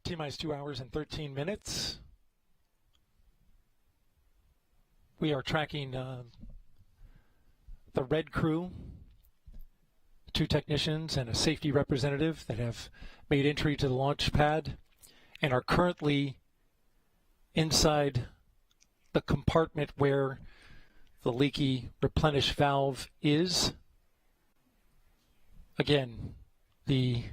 T-minus 2 hours and 13 minutes. We are tracking the red crew, 2 technicians and a safety representative that have made entry to the launch pad and are currently inside the compartment where the leaky replenish valve is. Again, the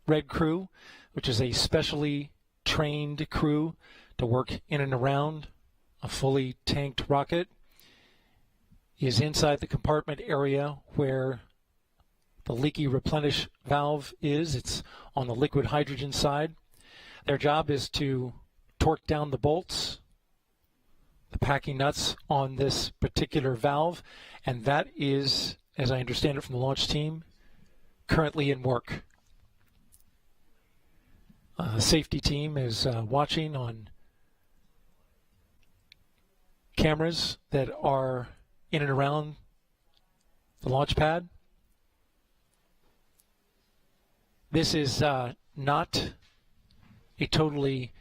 red crew, which is a specially trained crew to work in and around a fully tanked rocket, is inside the compartment area where the leaky replenish valve is. It's on the liquid hydrogen side. Their job is to torque down the bolts, the packing nuts on this particular valve, and that is, as I understand it from the launch team, currently in work. The safety team is watching on cameras that are in and around the launch pad. This is not a totally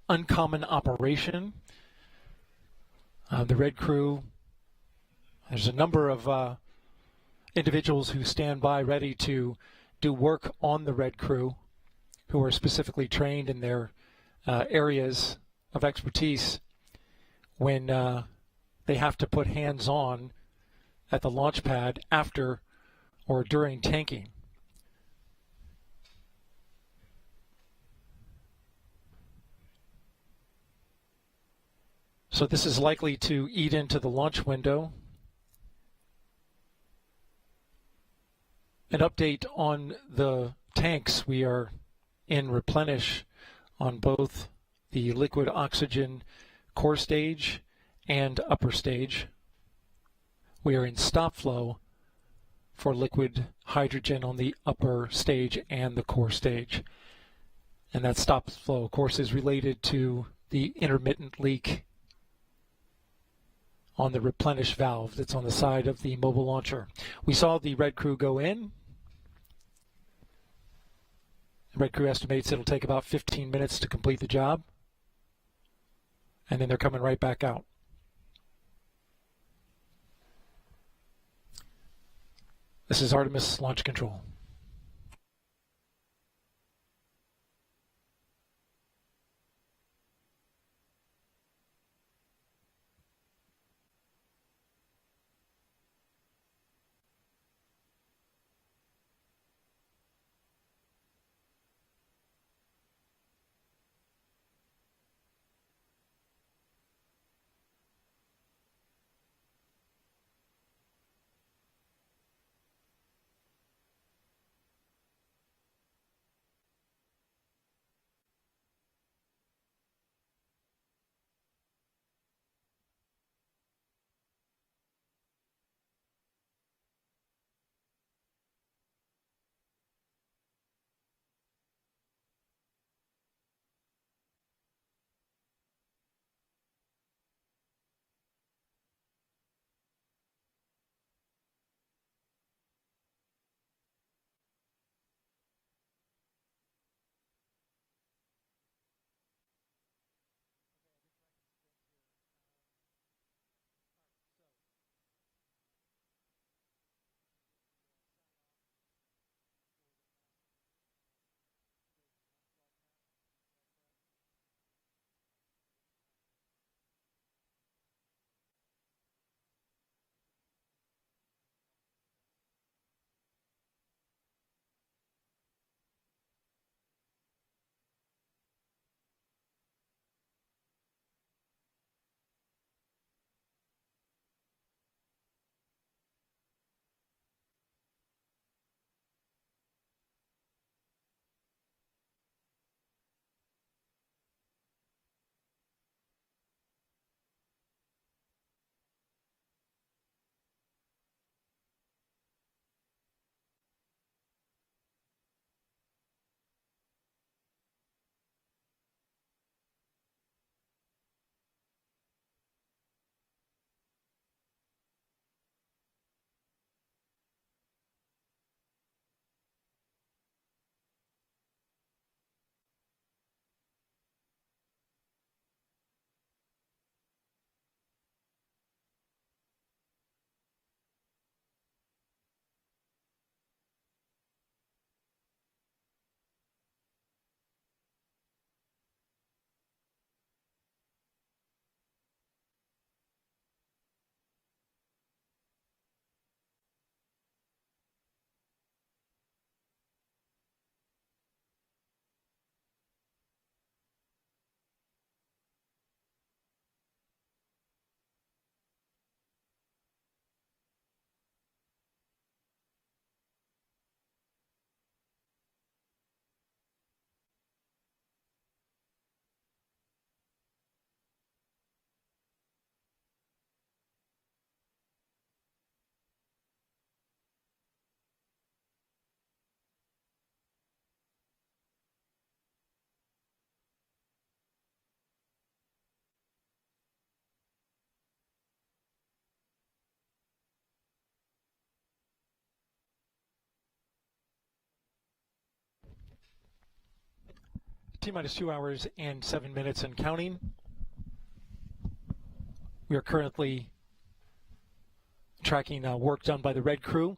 uncommon operation. The red crew, there's a number of individuals who stand by ready to do work on the red crew, who are specifically trained in their areas of expertise when they have to put hands on at the launch pad after or during tanking. So this is likely to eat into the launch window. An update on the tanks. We are in replenish on both the liquid oxygen core stage and upper stage. We are in stop flow for liquid hydrogen on the upper stage and the core stage. And that stop flow, of course, is related to the intermittent leak on the replenish valve that's on the side of the mobile launcher. We saw the red crew go in. The red crew estimates it'll take about 15 minutes to complete the job. And then they're coming right back out. This is Artemis Launch Control. T-minus 2 hours and 7 minutes and counting. We are currently tracking work done by the red crew,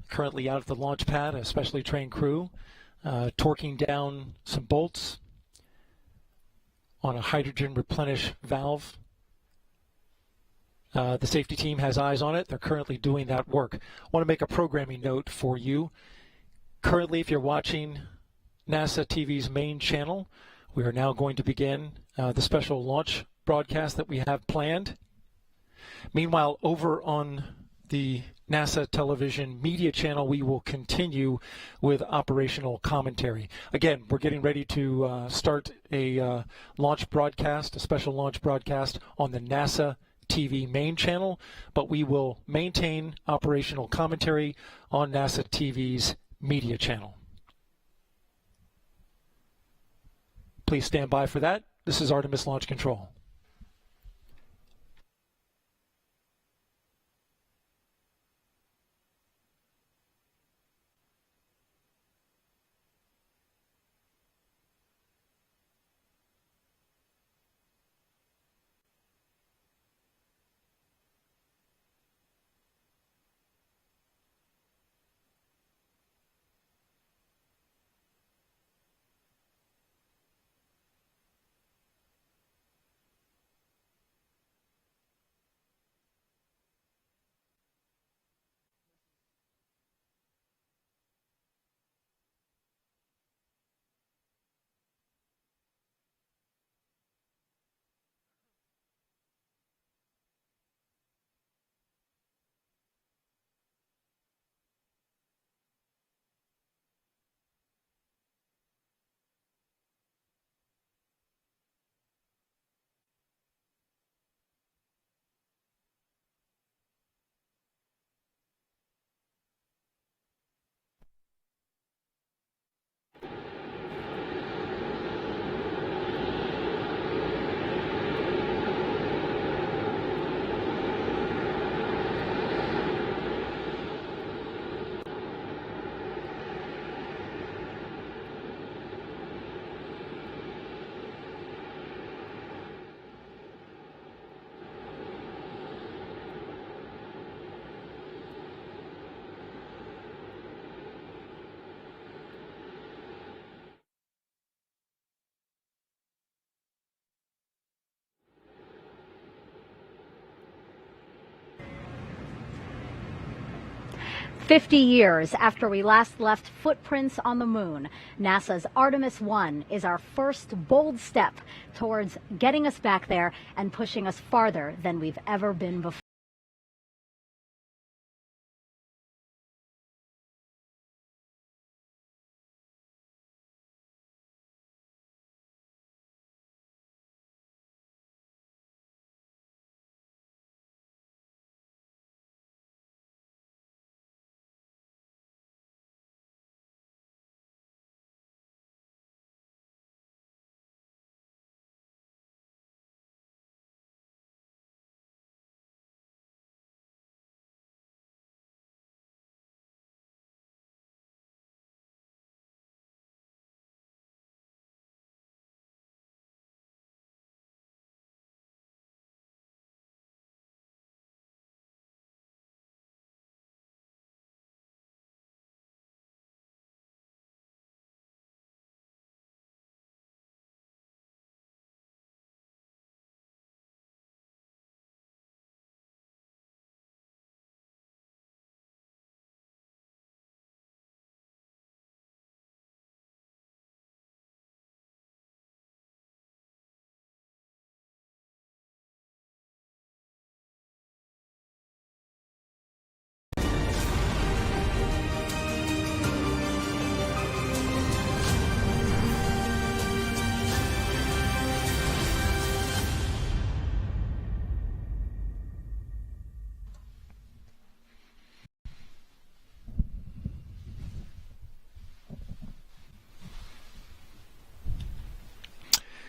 currently out at the launch pad, a specially trained crew, torquing down some bolts on a hydrogen replenish valve. The safety team has eyes on it. They're currently doing that work. I want to make a programming note for you. Currently, if you're watching NASA TV's main channel, we are now going to begin the special launch broadcast that we have planned. Meanwhile, over on the NASA television media channel, we will continue with operational commentary. Again, we're getting ready to start a launch broadcast, a special launch broadcast on the NASA TV main channel, but we will maintain operational commentary on NASA TV's media channel. Please stand by for that. This is Artemis Launch Control. "50 years after we last left footprints on the moon, NASA's Artemis 1 is our first bold step towards getting us back there and pushing us farther than we've ever been before.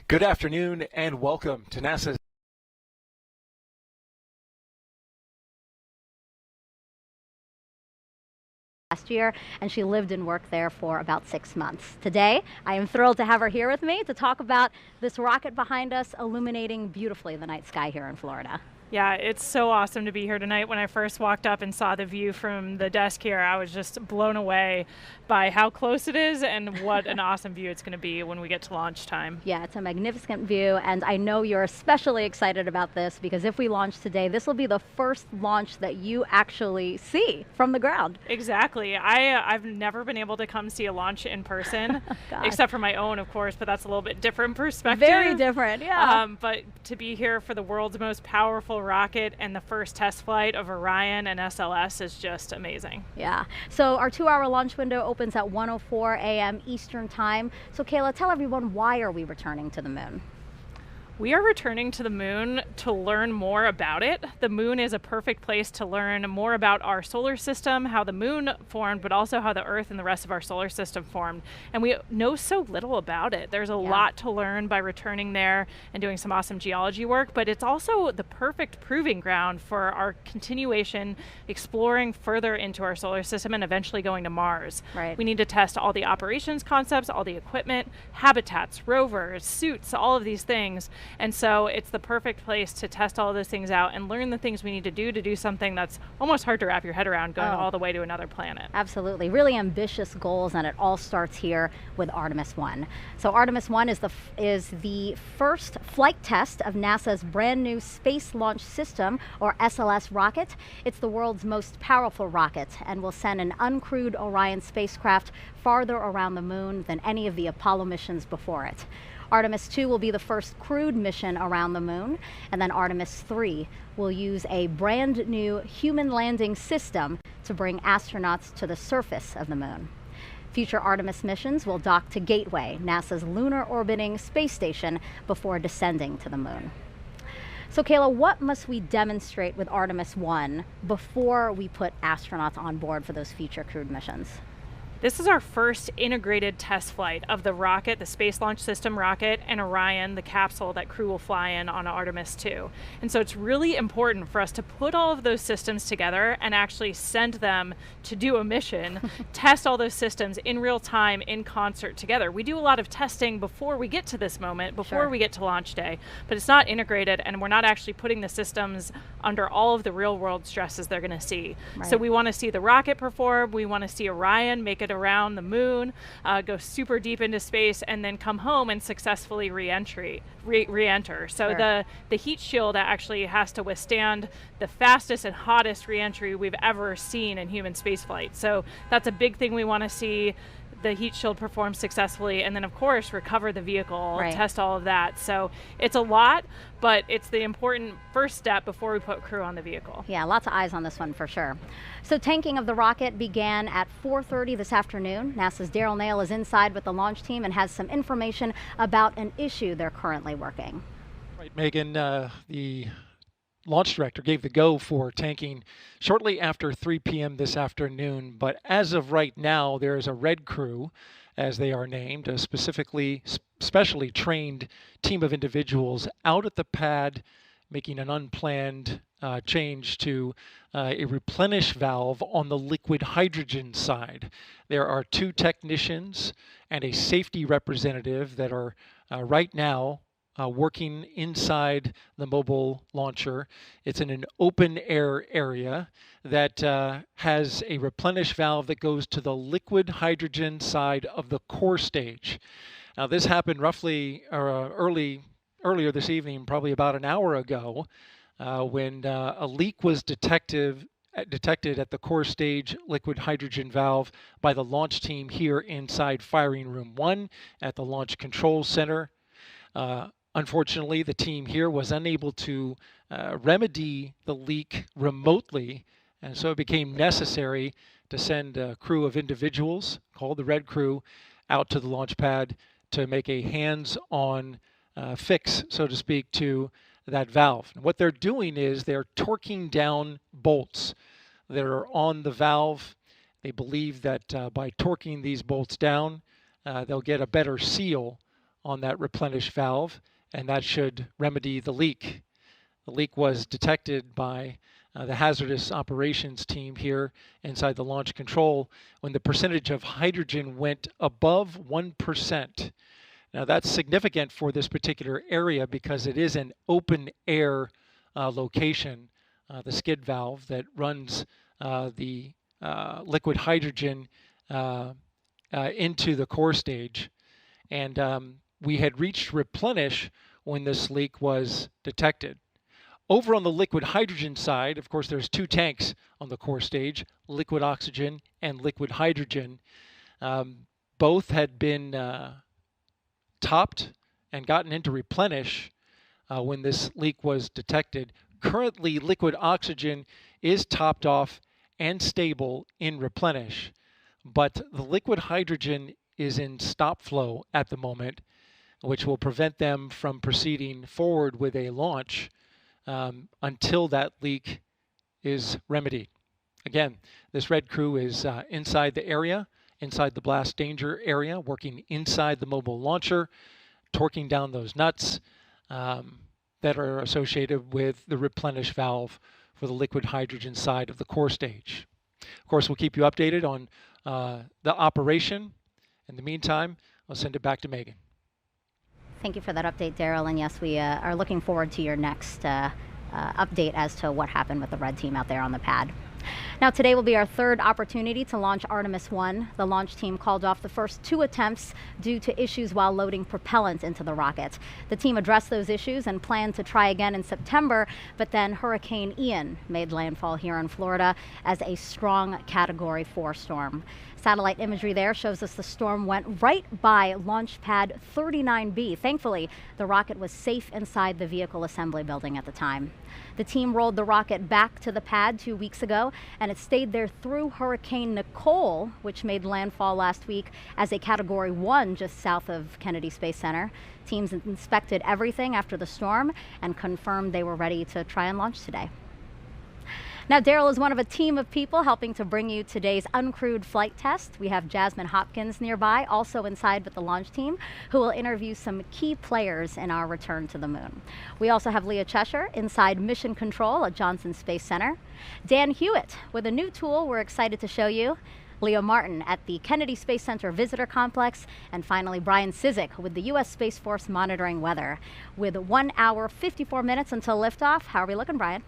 Good afternoon and welcome to NASA's last year, and she lived and worked there for about 6 months. Today, I am thrilled to have her here with me to talk about this rocket behind us illuminating beautifully the night sky here in Florida. Yeah, it's so awesome to be here tonight. When I first walked up and saw the view from the desk here, I was just blown away by how close it is and what an awesome view it's going to be when we get to launch time. Yeah, it's a magnificent view, and I know you're especially excited about this because if we launch today, this will be the first launch that you actually see from the ground. Exactly. I've never been able to come see a launch in person, except for my own, of course, but that's a little bit different perspective. Very different, yeah. But to be here for the world's most powerful rocket and the first test flight of Orion and SLS is just amazing. Yeah. So our 2-hour launch window opens at 1:04 a.m. Eastern Time. So Kayla, tell everyone, why are we returning to the moon? We are returning to the moon to learn more about it. The moon is a perfect place to learn more about our solar system, how the moon formed, but also how the Earth and the rest of our solar system formed. And we know so little about it. There's a lot to learn by returning there and doing some awesome geology work, but it's also the perfect proving ground for our continuation, exploring further into our solar system and eventually going to Mars. Right. We need to test all the operations concepts, all the equipment, habitats, rovers, suits, all of these things. And so it's the perfect place to test all of those things out and learn the things we need to do something that's almost hard to wrap your head around, going all the way to another planet. Absolutely. Really ambitious goals, and it all starts here with Artemis 1. So Artemis 1 is the first flight test of NASA's brand new Space Launch System, or SLS rocket. It's the world's most powerful rocket and will send an uncrewed Orion spacecraft farther around the moon than any of the Apollo missions before it. Artemis 2 will be the first crewed mission around the moon, and then Artemis 3 will use a brand new human landing system to bring astronauts to the surface of the moon. Future Artemis missions will dock to Gateway, NASA's lunar orbiting space station, before descending to the moon. So Kayla, what must we demonstrate with Artemis 1 before we put astronauts on board for those future crewed missions? This is our first integrated test flight of the rocket, the Space Launch System rocket, and Orion, the capsule that crew will fly in on Artemis 2. And so it's really important for us to put all of those systems together and actually send them to do a mission, test all those systems in real time in concert together. We do a lot of testing before we get to this moment, before we get to launch day, but it's not integrated, and we're not actually putting the systems under all of the real world stresses they're going to see. Right. So we want to see the rocket perform, we want to see Orion make it around the moon, go super deep into space, and then come home and successfully re-enter. So the heat shield actually has to withstand the fastest and hottest re-entry we've ever seen in human spaceflight. So that's a big thing we want to see. The heat shield perform successfully, and then of course recover the vehicle, test all of that. So it's a lot, but it's the important first step before we put crew on the vehicle. Yeah, lots of eyes on this one for sure. So tanking of the rocket began at 4:30 this afternoon. NASA's Daryl Nail is inside with the launch team and has some information about an issue they're currently working. Right, Megan, the launch director gave the go for tanking shortly after 3 p.m. this afternoon, but as of right now, there is a red crew, as they are named, a specially trained team of individuals out at the pad making an unplanned change to a replenish valve on the liquid hydrogen side. There are 2 technicians and a safety representative that are right now working inside the mobile launcher. It's in an open air area that has a replenish valve that goes to the liquid hydrogen side of the core stage. Now this happened roughly earlier this evening, probably about an hour ago, when a leak was detected at the core stage liquid hydrogen valve by the launch team here inside firing room 1 at the Launch Control Center. Unfortunately, the team here was unable to remedy the leak remotely, and so it became necessary to send a crew of individuals, called the Red Crew, out to the launch pad to make a hands-on fix, so to speak, to that valve. And what they're doing is they're torquing down bolts that are on the valve. They believe that by torquing these bolts down, they'll get a better seal on that replenish valve, and that should remedy the leak. The leak was detected by the hazardous operations team here inside the launch control, when the percentage of hydrogen went above 1%. Now that's significant for this particular area because it is an open air location. The skid valve that runs the liquid hydrogen into the core stage. And we had reached replenish when this leak was detected. Over on the liquid hydrogen side, of course, there's two tanks on the core stage, liquid oxygen and liquid hydrogen. Both had been topped and gotten into replenish when this leak was detected. Currently, liquid oxygen is topped off and stable in replenish, but the liquid hydrogen is in stop flow at the moment, which will prevent them from proceeding forward with a launch until that leak is remedied. Again, this red crew is inside the area, inside the blast danger area, working inside the mobile launcher, torquing down those nuts that are associated with the replenish valve for the liquid hydrogen side of the core stage. Of course, we'll keep you updated on the operation. In the meantime, I'll send it back to Megan. Thank you for that update, Daryl. And yes, we are looking forward to your next update as to what happened with the red team out there on the pad. Now, today will be our third opportunity to launch Artemis 1. The launch team called off the first 2 attempts due to issues while loading propellant into the rocket. The team addressed those issues and planned to try again in September, but then Hurricane Ian made landfall here in Florida as a strong Category 4 storm. Satellite imagery there shows us the storm went right by launch pad 39B. Thankfully, the rocket was safe inside the vehicle assembly building at the time. The team rolled the rocket back to the pad 2 weeks ago, and it stayed there through Hurricane Nicole, which made landfall last week as a Category 1 just south of Kennedy Space Center. Teams inspected everything after the storm and confirmed they were ready to try and launch today. Now, Daryl is one of a team of people helping to bring you today's uncrewed flight test. We have Jasmine Hopkins nearby, also inside with the launch team, who will interview some key players in our return to the moon. We also have Leah Cheshire inside Mission Control at Johnson Space Center. Dan Hewitt with a new tool we're excited to show you. Leo Martin at the Kennedy Space Center Visitor Complex, and finally Brian Cizik with the U.S. Space Force monitoring weather. With 1 hour, 54 minutes until liftoff, how are we looking, Brian?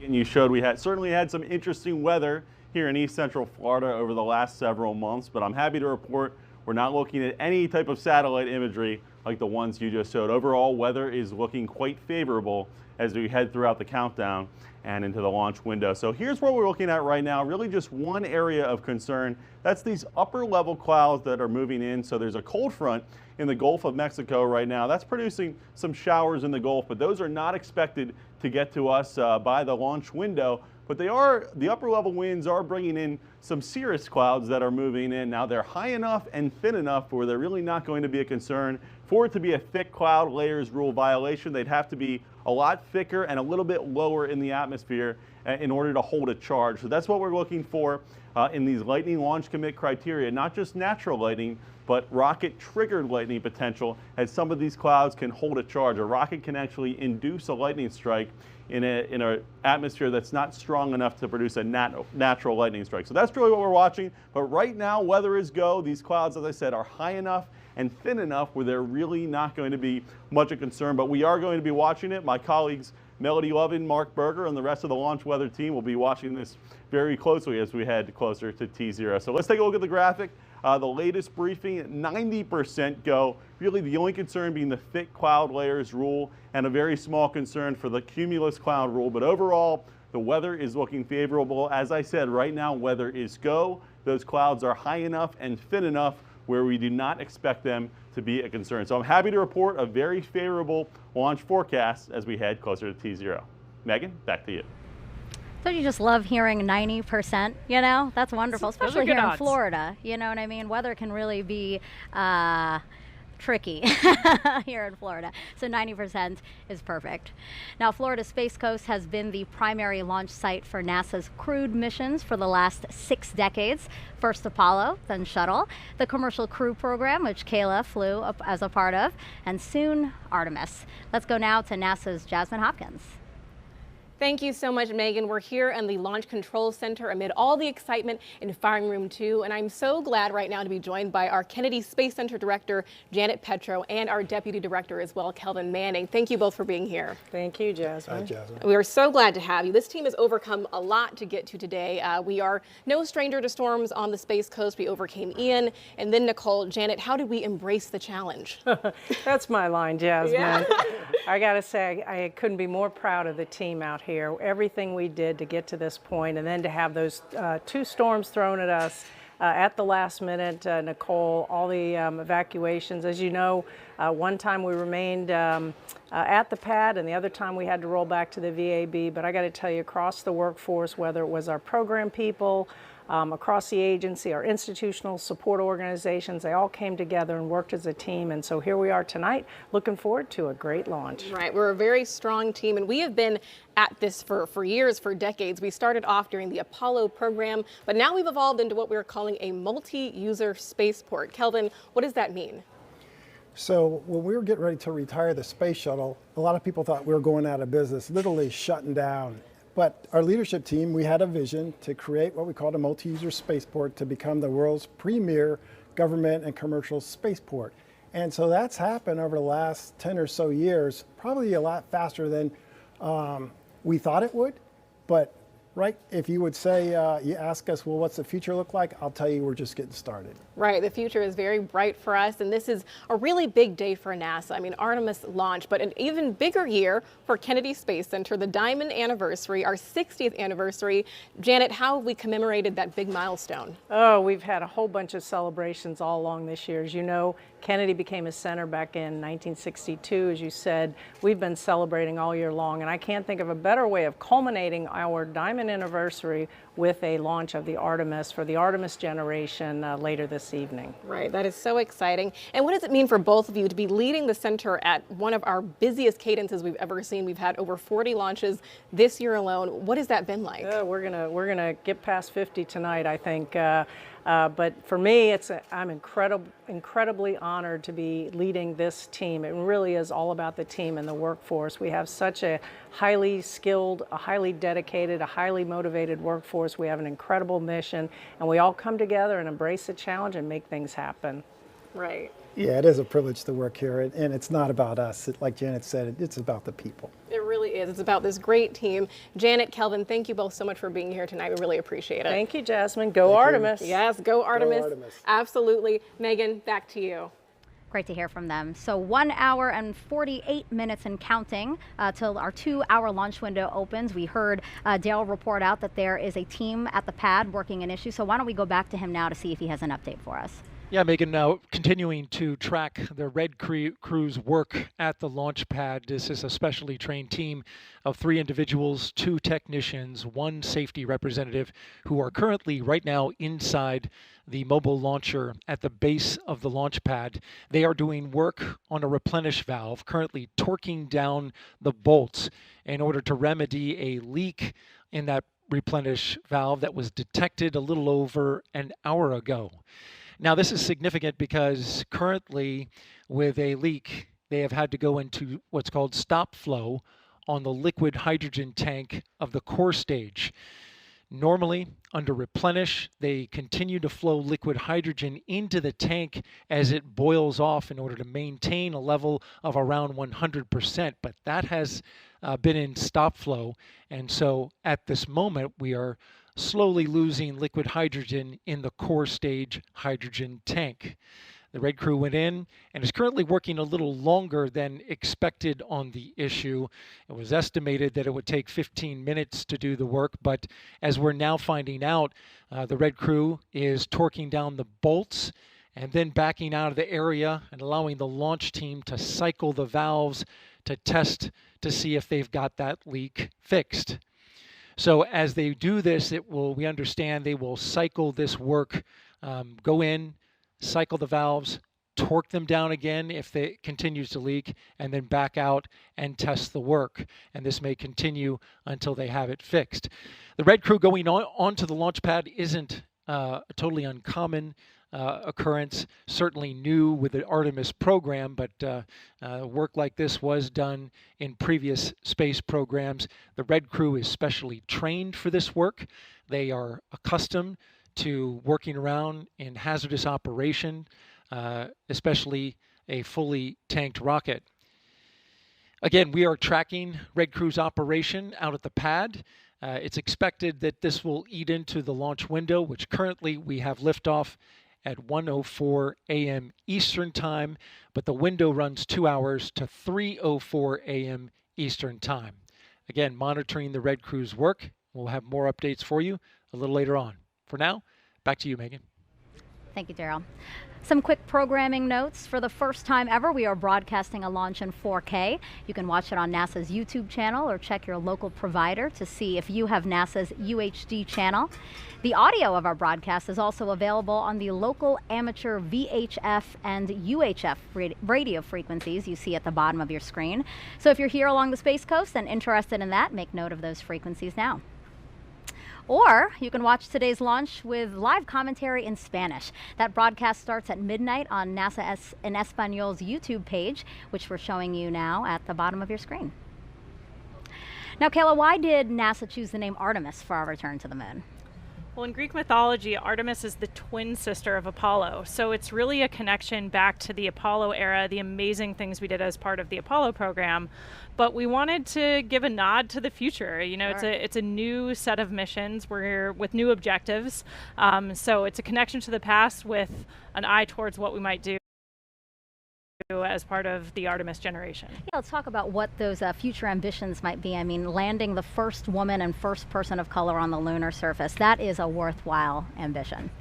And you showed we certainly had some interesting weather here in East Central Florida over the last several months, but I'm happy to report we're not looking at any type of satellite imagery like the ones you just showed. Overall, weather is looking quite favorable as we head throughout the countdown and into the launch window. So here's what we're looking at right now, really just one area of concern. That's these upper level clouds that are moving in. So there's a cold front in the Gulf of Mexico right now. That's producing some showers in the Gulf, but those are not expected to get to us by the launch window. But the upper level winds are bringing in some cirrus clouds that are moving in. Now they're high enough and thin enough where they're really not going to be a concern. For it to be a thick cloud layers rule violation, they'd have to be a lot thicker and a little bit lower in the atmosphere in order to hold a charge. So that's what we're looking for in these lightning launch commit criteria, not just natural lightning, but rocket triggered lightning potential, as some of these clouds can hold a charge. A rocket can actually induce a lightning strike in an atmosphere that's not strong enough to produce a natural lightning strike. So that's really what we're watching. But right now, weather is go. These clouds, as I said, are high enough and thin enough where they're really not going to be much of concern. But we are going to be watching it. My colleagues Melody Lovin, Mark Berger, and the rest of the launch weather team will be watching this very closely as we head closer to T0. So let's take a look at the graphic. The latest briefing, 90% go. Really the only concern being the thick cloud layers rule and a very small concern for the cumulus cloud rule. But overall, the weather is looking favorable. As I said, right now, weather is go. Those clouds are high enough and thin enough where we do not expect them to be a concern. So I'm happy to report a very favorable launch forecast as we head closer to T0. Megan, back to you. Don't you just love hearing 90%? You know, that's wonderful, especially here in Florida. You know what I mean? Weather can really be tricky here in Florida. So 90% is perfect. Now, Florida Space Coast has been the primary launch site for NASA's crewed missions for the last 6 decades. First Apollo, then Shuttle, the Commercial Crew Program, which Kayla flew as a part of, and soon Artemis. Let's go now to NASA's Jasmine Hopkins. Thank you so much, Megan. We're here in the Launch Control Center amid all the excitement in Firing Room 2, and I'm so glad right now to be joined by our Kennedy Space Center Director, Janet Petro, and our Deputy Director as well, Kelvin Manning. Thank you both for being here. Thank you, Jasmine. Hi, Jasmine. We are so glad to have you. This team has overcome a lot to get to today. We are no stranger to storms on the Space Coast. We overcame Ian, and then Nicole. Janet, how did we embrace the challenge? That's my line, Jasmine. Yeah. I got to say, I couldn't be more proud of the team out here. Everything we did to get to this point, and then to have those 2 storms thrown at us at the last minute. Nicole, all the evacuations. As you know, one time we remained at the pad, and the other time we had to roll back to the VAB. But I got to tell you, across the workforce, whether it was our program people, across the agency, our institutional support organizations, they all came together and worked as a team. And so here we are tonight, looking forward to a great launch. Right, we're a very strong team, and we have been at this for years, for decades. We started off during the Apollo program, but now we've evolved into what we're calling a multi-user spaceport. Kelvin, what does that mean? So when we were getting ready to retire the space shuttle, a lot of people thought we were going out of business, literally shutting down. But our leadership team, we had a vision to create what we called a multi-user spaceport to become the world's premier government and commercial spaceport. And so that's happened over the last 10 or so years, probably a lot faster than we thought it would. But right, if you would say, you ask us, well, what's the future look like? I'll tell you, we're just getting started. Right, the future is very bright for us, and this is a really big day for NASA. I mean, Artemis launch, but an even bigger year for Kennedy Space Center, the Diamond Anniversary, our 60th anniversary. Janet, how have we commemorated that big milestone? Oh, we've had a whole bunch of celebrations all along this year. As you know, Kennedy became a center back in 1962. As you said, we've been celebrating all year long, and I can't think of a better way of culminating our Diamond Anniversary with a launch of the Artemis for the Artemis generation later this evening. Right, that is so exciting. And what does it mean for both of you to be leading the center at one of our busiest cadences we've ever seen? We've had over 40 launches this year alone. What has that been like? We're gonna get past 50 tonight, I think. But for me, I'm incredibly honored to be leading this team. It really is all about the team and the workforce. We have such a highly skilled, a highly dedicated, a highly motivated workforce. We have an incredible mission, and we all come together and embrace the challenge and make things happen. Right. Yeah, it is a privilege to work here, and it's not about us. Like Janet said, it's about the people. It really is. It's about this great team. Janet, Kelvin, thank you both so much for being here tonight. We really appreciate it. Thank you, Jasmine. Go Artemis. Yes, go Artemis. Go Artemis. Absolutely. Megan, back to you. Great to hear from them. So 1 hour and 48 minutes and counting till our 2-hour launch window opens. We heard Dale report out that there is a team at the pad working an issue. So why don't we go back to him now to see if he has an update for us. Yeah, Megan, now continuing to track the Red Crew's work at the launch pad. This is a specially trained team of 3 individuals, 2 technicians, 1 safety representative who are currently right now inside the mobile launcher at the base of the launch pad. They are doing work on a replenish valve, currently torquing down the bolts in order to remedy a leak in that replenish valve that was detected a little over an hour ago. Now, this is significant because currently with a leak, they have had to go into what's called stop flow on the liquid hydrogen tank of the core stage. Normally, under replenish, they continue to flow liquid hydrogen into the tank as it boils off in order to maintain a level of around 100%, but that has been in stop flow, and so at this moment, we are slowly losing liquid hydrogen in the core stage hydrogen tank. The Red Crew went in and is currently working a little longer than expected on the issue. It was estimated that it would take 15 minutes to do the work, but as we're now finding out, the Red Crew is torquing down the bolts and then backing out of the area and allowing the launch team to cycle the valves to test to see if they've got that leak fixed. So as they do this, we understand they will cycle this work, go in, cycle the valves, torque them down again if it continues to leak, and then back out and test the work. And this may continue until they have it fixed. The Red Crew going onto the launch pad isn't totally uncommon. occurrence, certainly new with the Artemis program, but work like this was done in previous space programs. The Red Crew is specially trained for this work. They are accustomed to working around in hazardous operation, especially a fully tanked rocket. Again, we are tracking Red Crew's operation out at the pad. It's expected that this will eat into the launch window, which currently we have liftoff at 1:04 a.m. Eastern Time, but the window runs 2 hours to 3:04 a.m. Eastern Time. Again, monitoring the Red Crew's work. We'll have more updates for you a little later on. For now, back to you, Megan. Thank you, Daryl. Some quick programming notes. For the first time ever, we are broadcasting a launch in 4K. You can watch it on NASA's YouTube channel or check your local provider to see if you have NASA's UHD channel. The audio of our broadcast is also available on the local amateur VHF and UHF radio frequencies you see at the bottom of your screen. So if you're here along the Space Coast and interested in that, make note of those frequencies now. Or you can watch today's launch with live commentary in Spanish. That broadcast starts at midnight on NASA en Español's YouTube page, which we're showing you now at the bottom of your screen. Now, Kayla, why did NASA choose the name Artemis for our return to the moon? Well, in Greek mythology, Artemis is the twin sister of Apollo. So it's really a connection back to the Apollo era, the amazing things we did as part of the Apollo program. But we wanted to give a nod to the future. You know, Sure. it's a new set of missions. We're with new objectives. So it's a connection to the past with an eye towards what we might do as part of the Artemis generation. Yeah, let's talk about what those future ambitions might be. I mean, landing the first woman and first person of color on the lunar surface, that is a worthwhile ambition.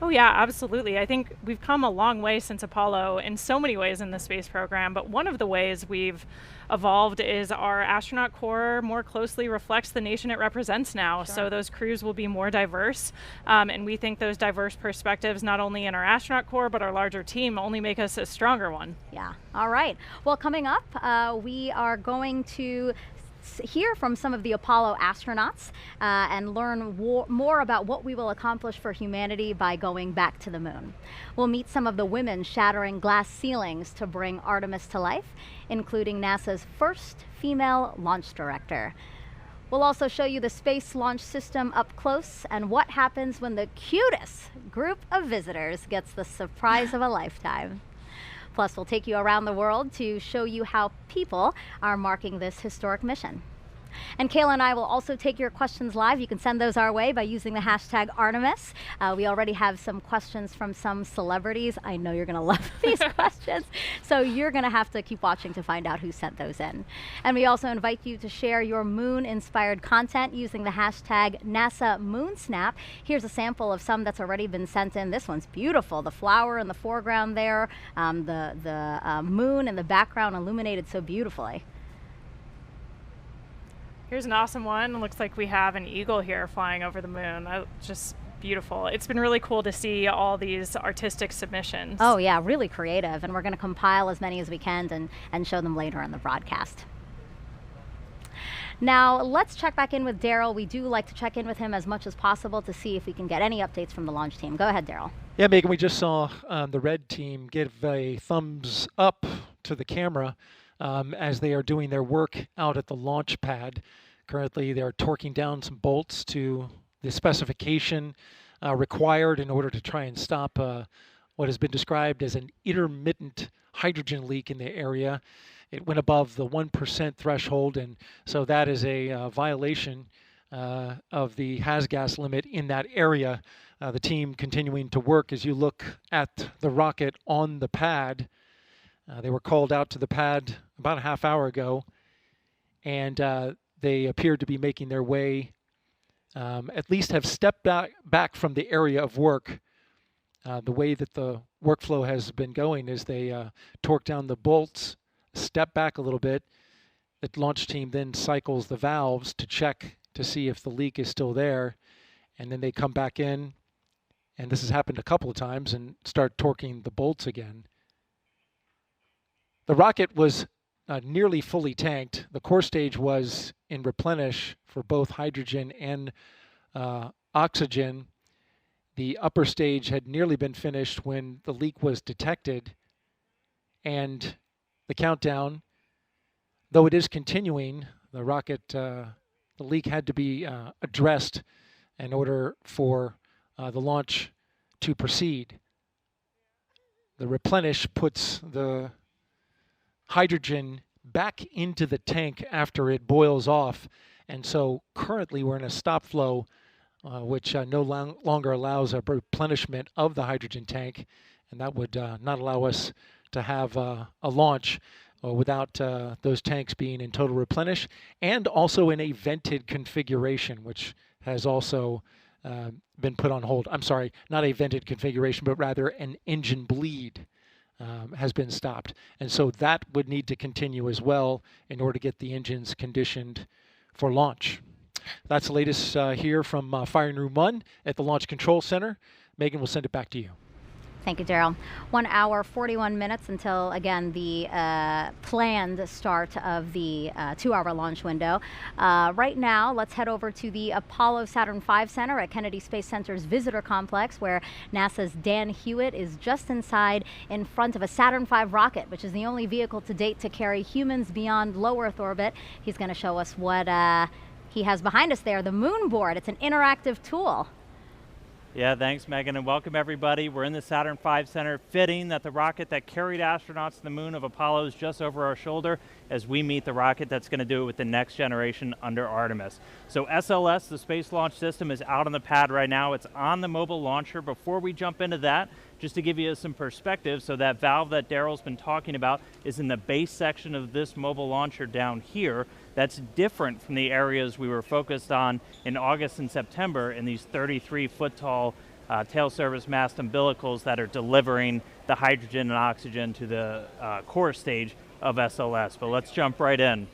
Oh yeah, absolutely. I think we've come a long way since Apollo in so many ways in the space program, but one of the ways we've evolved is our astronaut corps more closely reflects the nation it represents now. Sure. So those crews will be more diverse, and we think those diverse perspectives, not only in our astronaut corps, but our larger team, only make us a stronger one. Yeah, all right. Well, coming up, we are going to hear from some of the Apollo astronauts and learn more about what we will accomplish for humanity by going back to the moon. We'll meet some of the women shattering glass ceilings to bring Artemis to life, including NASA's first female launch director. We'll also show you the Space Launch System up close and what happens when the cutest group of visitors gets the surprise of a lifetime. Plus, we'll take you around the world to show you how people are marking this historic mission. And Kayla and I will also take your questions live. You can send those our way by using the hashtag Artemis. We already have some questions from some celebrities. I know you're going to love these questions. So you're going to have to keep watching to find out who sent those in. And we also invite you to share your moon-inspired content using the hashtag NASA MoonSnap. Here's a sample of some that's already been sent in. This one's beautiful. The flower in the foreground there, the moon in the background illuminated so beautifully. Here's an awesome one. It looks like we have an eagle here flying over the moon. Just beautiful. It's been really cool to see all these artistic submissions. Oh yeah, really creative. And we're going to compile as many as we can and show them later in the broadcast. Now, let's check back in with Daryl. We do like to check in with him as much as possible to see if we can get any updates from the launch team. Go ahead, Daryl. Yeah, Megan, we just saw the Red team give a thumbs up to the camera as they are doing their work out at the launch pad. Currently, they're torquing down some bolts to the specification required in order to try and stop what has been described as an intermittent hydrogen leak in the area. It went above the 1% threshold, and so that is a violation of the has-gas limit in that area. The team continuing to work. As you look at the rocket on the pad, they were called out to the pad about a half hour ago, and they appeared to be making their way, at least have stepped back from the area of work. The way that the workflow has been going is they torque down the bolts, step back a little bit. The launch team then cycles the valves to check to see if the leak is still there, and then they come back in, and this has happened a couple of times, and start torquing the bolts again. The rocket was nearly fully tanked. The core stage was in replenish for both hydrogen and oxygen. The upper stage had nearly been finished when the leak was detected, and the countdown, though it is continuing, the rocket, the leak had to be addressed in order for the launch to proceed. The replenish puts the hydrogen back into the tank after it boils off, and so currently we're in a stop flow which no longer allows a replenishment of the hydrogen tank, and that would not allow us to have a launch without those tanks being in total replenish, and also in a vented configuration, which has also been put on hold. I'm sorry, not a vented configuration, but rather an engine bleed has been stopped. And so that would need to continue as well in order to get the engines conditioned for launch. That's the latest here from Firing Room 1 at the Launch Control Center. Megan, we'll send it back to you. Thank you, Daryl. 1 hour, 41 minutes until, again, the planned start of the 2-hour launch window. Right now, let's head over to the Apollo Saturn V Center at Kennedy Space Center's Visitor Complex, where NASA's Dan Hewitt is just inside in front of a Saturn V rocket, which is the only vehicle to date to carry humans beyond low Earth orbit. He's going to show us what he has behind us there, the moon board. It's an interactive tool. Yeah, thanks, Megan, and welcome everybody. We're in the Saturn V Center, fitting that the rocket that carried astronauts to the moon of Apollo is just over our shoulder as we meet the rocket that's going to do it with the next generation under Artemis. So SLS, the Space Launch System, is out on the pad right now. It's on the mobile launcher. Before we jump into that, just to give you some perspective, so that valve that Daryl's been talking about is in the base section of this mobile launcher down here. That's different from the areas we were focused on in August and September in these 33-foot-tall tail service mast umbilicals that are delivering the hydrogen and oxygen to the core stage of SLS. But let's jump right in.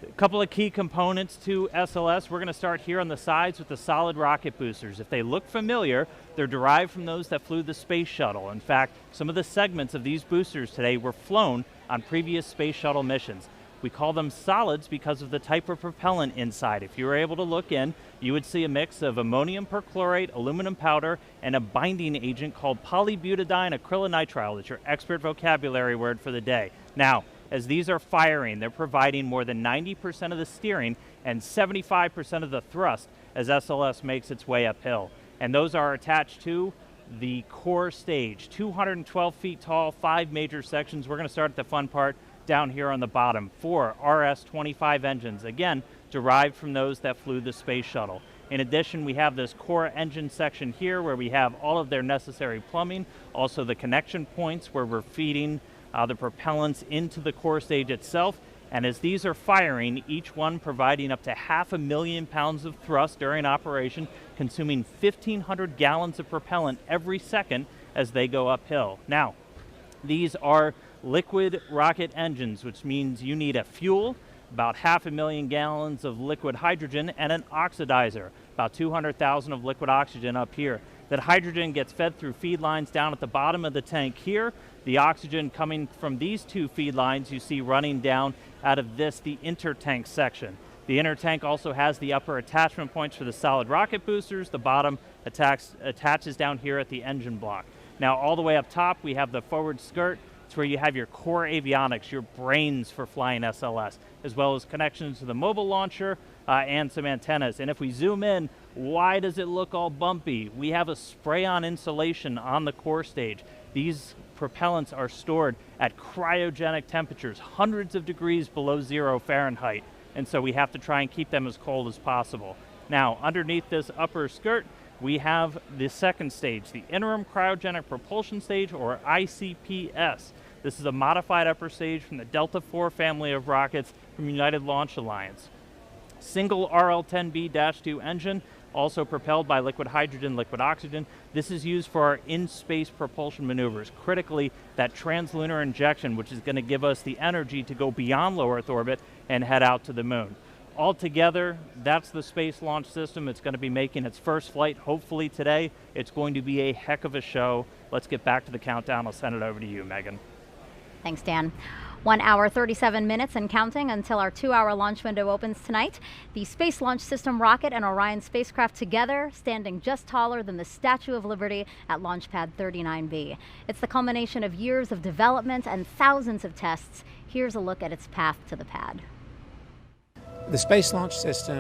A couple of key components to SLS. We're going to start here on the sides with the solid rocket boosters. If they look familiar, they're derived from those that flew the space shuttle. In fact, some of the segments of these boosters today were flown on previous space shuttle missions. We call them solids because of the type of propellant inside. If you were able to look in, you would see a mix of ammonium perchlorate, aluminum powder, and a binding agent called polybutadiene acrylonitrile. That's your expert vocabulary word for the day. Now, as these are firing, they're providing more than 90% of the steering and 75% of the thrust as SLS makes its way uphill. And those are attached to the core stage, 212 feet tall, 5 major sections. We're going to start at the fun part down here on the bottom. 4 RS-25 engines, again, derived from those that flew the space shuttle. In addition, we have this core engine section here where we have all of their necessary plumbing, also the connection points where we're feeding the propellants into the core stage itself. And as these are firing, each one providing up to 500,000 pounds of thrust during operation, consuming 1,500 gallons of propellant every second as they go uphill. Now, these are liquid rocket engines, which means you need a fuel, about 500,000 gallons of liquid hydrogen, and an oxidizer, about 200,000 of liquid oxygen up here. That hydrogen gets fed through feed lines down at the bottom of the tank here. The oxygen coming from these 2 feed lines you see running down out of this, the intertank section. The intertank also has the upper attachment points for the solid rocket boosters. The bottom attaches down here at the engine block. Now, all the way up top, we have the forward skirt. It's where you have your core avionics, your brains for flying SLS, as well as connections to the mobile launcher and some antennas. And if we zoom in, why does it look all bumpy? We have a spray-on insulation on the core stage. These propellants are stored at cryogenic temperatures, hundreds of degrees below 0 Fahrenheit. And so we have to try and keep them as cold as possible. Now, underneath this upper skirt, we have the second stage, the Interim Cryogenic Propulsion Stage, or ICPS. This is a modified upper stage from the Delta IV family of rockets from United Launch Alliance. Single RL-10B-2 engine, also propelled by liquid hydrogen, liquid oxygen. This is used for our in-space propulsion maneuvers, critically that translunar injection, which is going to give us the energy to go beyond low Earth orbit and head out to the moon. Altogether, that's the Space Launch System. It's going to be making its first flight, hopefully today. It's going to be a heck of a show. Let's get back to the countdown. I'll send it over to you, Megan. Thanks, Dan. 1 hour, 37 minutes and counting until our 2-hour launch window opens tonight. The Space Launch System rocket and Orion spacecraft together, standing just taller than the Statue of Liberty at Launch Pad 39B. It's the culmination of years of development and thousands of tests. Here's a look at its path to the pad. The Space Launch System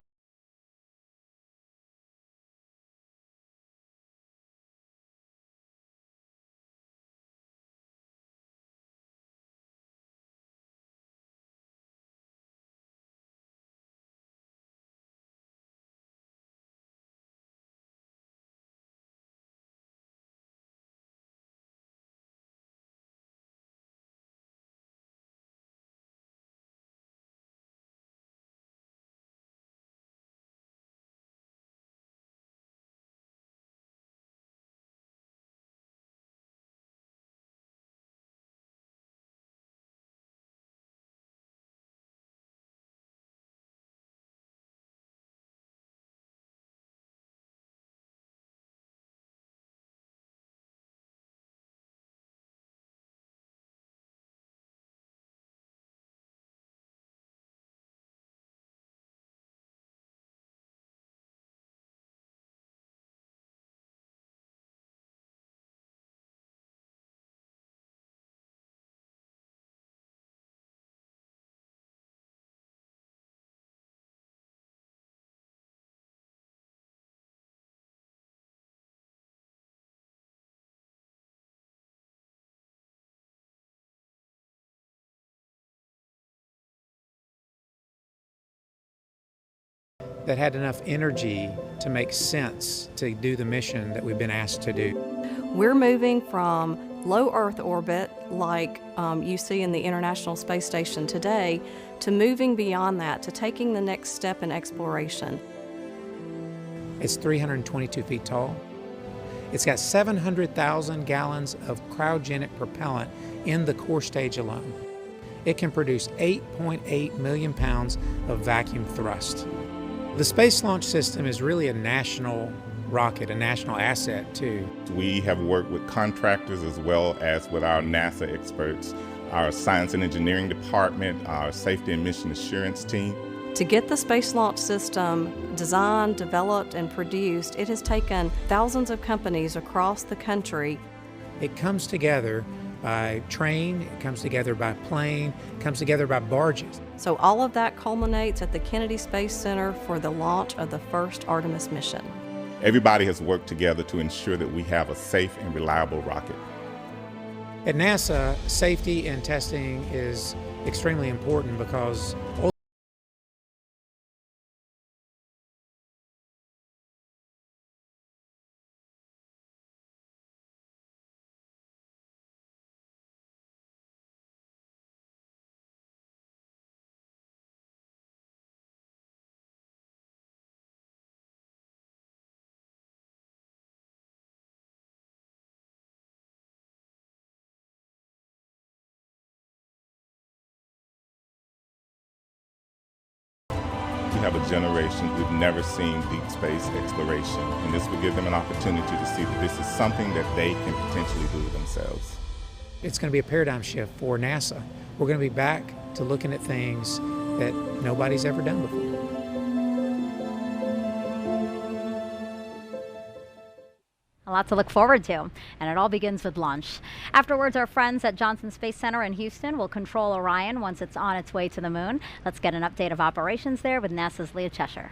that had enough energy to make sense to do the mission that we've been asked to do. We're moving from low Earth orbit, like you see in the International Space Station today, to moving beyond that, to taking the next step in exploration. It's 322 feet tall. It's got 700,000 gallons of cryogenic propellant in the core stage alone. It can produce 8.8 million pounds of vacuum thrust. The Space Launch System is really a national rocket, a national asset too. We have worked with contractors as well as with our NASA experts, our science and engineering department, our safety and mission assurance team. To get the Space Launch System designed, developed, and produced, it has taken thousands of companies across the country. It comes together by train, it comes together by plane, it comes together by barges. So all of that culminates at the Kennedy Space Center for the launch of the first Artemis mission. Everybody has worked together to ensure that we have a safe and reliable rocket. At NASA, safety and testing is extremely important because we have a generation who've never seen deep space exploration, and this will give them an opportunity to see that this is something that they can potentially do themselves. it's going to be a paradigm shift for NASA. We're going to be back to looking at things that nobody's ever done before. A lot to look forward to, and it all begins with launch. Afterwards, our friends at Johnson Space Center in Houston will control Orion once it's on its way to the moon. Let's get an update of operations there with NASA's Leah Cheshire.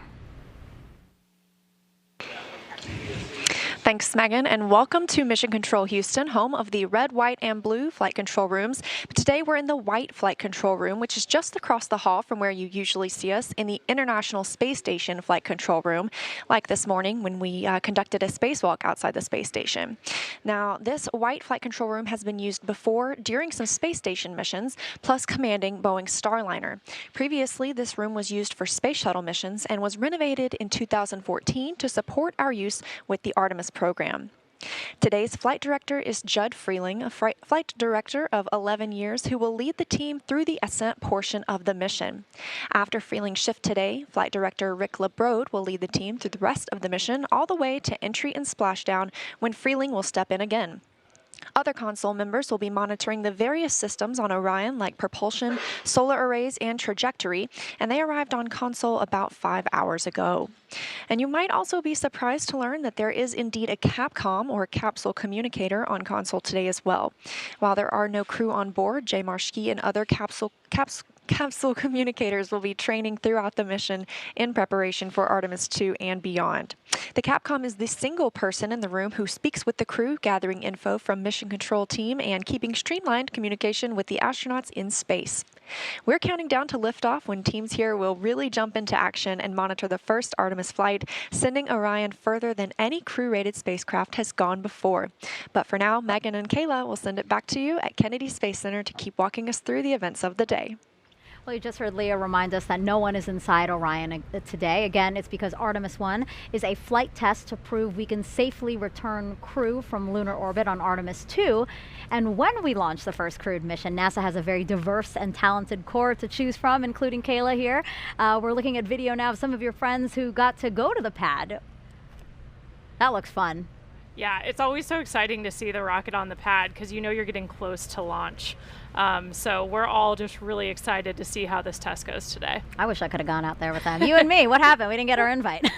Thanks, Megan, and welcome to Mission Control Houston, home of the red, white, and blue flight control rooms. But today we're in the white flight control room, which is just across the hall from where you usually see us in the International Space Station flight control room, like this morning when we conducted a spacewalk outside the space station. Now, this white flight control room has been used before during some space station missions, plus commanding Boeing's Starliner. Previously, this room was used for space shuttle missions and was renovated in 2014 to support our use with the Artemis program. Today's flight director is Judd Freeling, a flight director of 11 years who will lead the team through the ascent portion of the mission. After Freeling's shift today, flight director Rick LeBrode will lead the team through the rest of the mission all the way to entry and splashdown when Freeling will step in again. Other console members will be monitoring the various systems on Orion like propulsion, solar arrays, and trajectory, and they arrived on console about 5 hours ago. And you might also be surprised to learn that there is indeed a Capcom or capsule communicator on console today as well. While there are no crew on board, Jay Marshke and other capsule communicators will be training throughout the mission in preparation for Artemis 2 and beyond. The Capcom is the single person in the room who speaks with the crew, gathering info from mission control team and keeping streamlined communication with the astronauts in space. We're counting down to liftoff when teams here will really jump into action and monitor the first Artemis flight, sending Orion further than any crew-rated spacecraft has gone before. But for now, Megan and Kayla will send it back to you at Kennedy Space Center to keep walking us through the events of the day. Well, you just heard Leah remind us that no one is inside Orion today. Again, it's because Artemis 1 is a flight test to prove we can safely return crew from lunar orbit on Artemis 2. And when we launch the first crewed mission, NASA has a very diverse and talented core to choose from, including Kayla here. We're looking at video now of some of your friends who got to go to the pad. That looks fun. Yeah, it's always so exciting to see the rocket on the pad because you know you're getting close to launch. So we're all just really excited to see how this test goes today. I wish I could have gone out there with them. You and me, what happened? We didn't get our invite.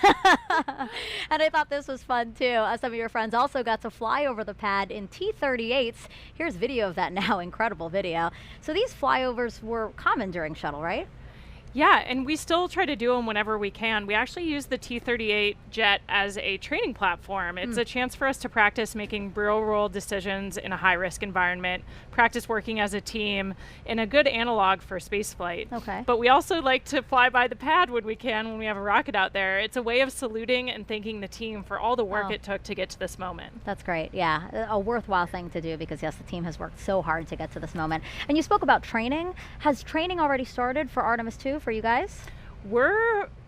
And I thought this was fun too. Some of your friends also got to fly over the pad in T-38s. Here's video of that now, incredible video. So these flyovers were common during shuttle, right? Yeah, and we still try to do them whenever we can. We actually use the T-38 jet as a training platform. It's a chance for us to practice making real-world decisions in a high-risk environment, practice working as a team, and a good analog for spaceflight. Okay. But we also like to fly by the pad when we can, when we have a rocket out there. It's a way of saluting and thanking the team for all the work it took to get to this moment. That's great. Yeah, a worthwhile thing to do because, yes, the team has worked so hard to get to this moment. And you spoke about training. Has training already started for Artemis 2 for you guys?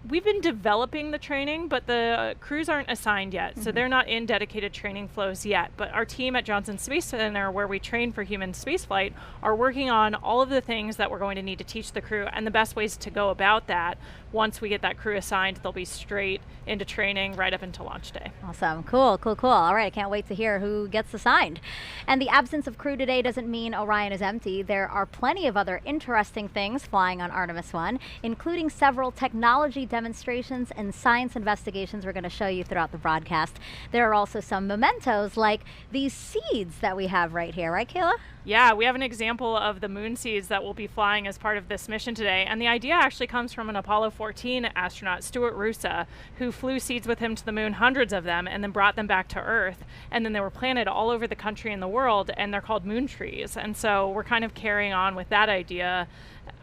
We've been developing the training, but the crews aren't assigned yet, so they're not in dedicated training flows yet. But our team at Johnson Space Center, where we train for human spaceflight, are working on all of the things that we're going to need to teach the crew and the best ways to go about that. Once we get that crew assigned, they'll be straight into training right up until launch day. Awesome. Cool, cool, cool. All right, I can't wait to hear who gets assigned. And the absence of crew today doesn't mean Orion is empty. There are plenty of other interesting things flying on Artemis 1, including several technology demonstrations and science investigations we're going to show you throughout the broadcast. There are also some mementos like these seeds that we have right here, right, Kayla? Yeah, we have an example of the moon seeds that will be flying as part of this mission today. And the idea actually comes from an Apollo 14 astronaut, Stuart Roosa, who flew seeds with him to the moon, hundreds of them, and then brought them back to Earth. And then they were planted all over the country and the world, and they're called moon trees. And so we're kind of carrying on with that idea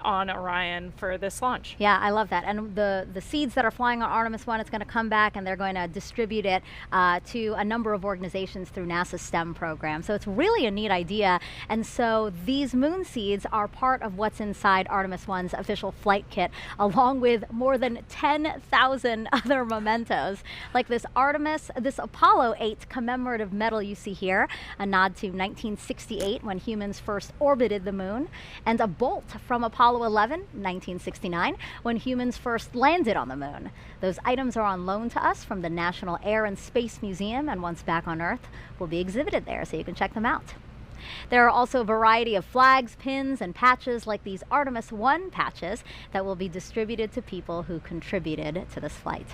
on Orion for this launch. Yeah, I love that. And the seeds that are flying on Artemis 1, it's going to come back and they're going to distribute it to a number of organizations through NASA's STEM program. So it's really a neat idea. And so these moon seeds are part of what's inside Artemis 1's official flight kit, along with more than 10,000 other mementos, like this Apollo 8 commemorative medal you see here, a nod to 1968 when humans first orbited the moon, and a bolt from Apollo 11, 1969, when humans first landed on the moon. Those items are on loan to us from the National Air and Space Museum, and once back on Earth, will be exhibited there, so you can check them out. There are also a variety of flags, pins, and patches like these Artemis 1 patches that will be distributed to people who contributed to this flight.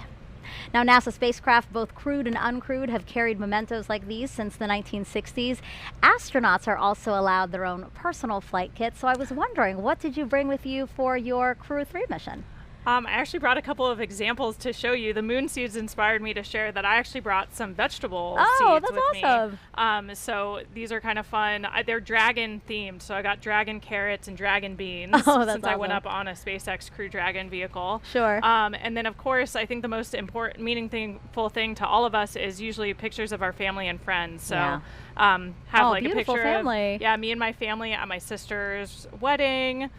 Now, NASA spacecraft, both crewed and uncrewed, have carried mementos like these since the 1960s. Astronauts are also allowed their own personal flight kits. So I was wondering, what did you bring with you for your Crew 3 mission? I actually brought a couple of examples to show you. The moon seeds inspired me to share that I actually brought some vegetable seeds that's with awesome. me. So these are kind of fun. They're dragon themed. So I got dragon carrots and dragon beans since awesome. I went up on a SpaceX Crew Dragon vehicle. Sure. And then of course, I think the most important, meaningful thing to all of us is usually pictures of our family and friends. So have like a picture family. of me and my family at my sister's wedding.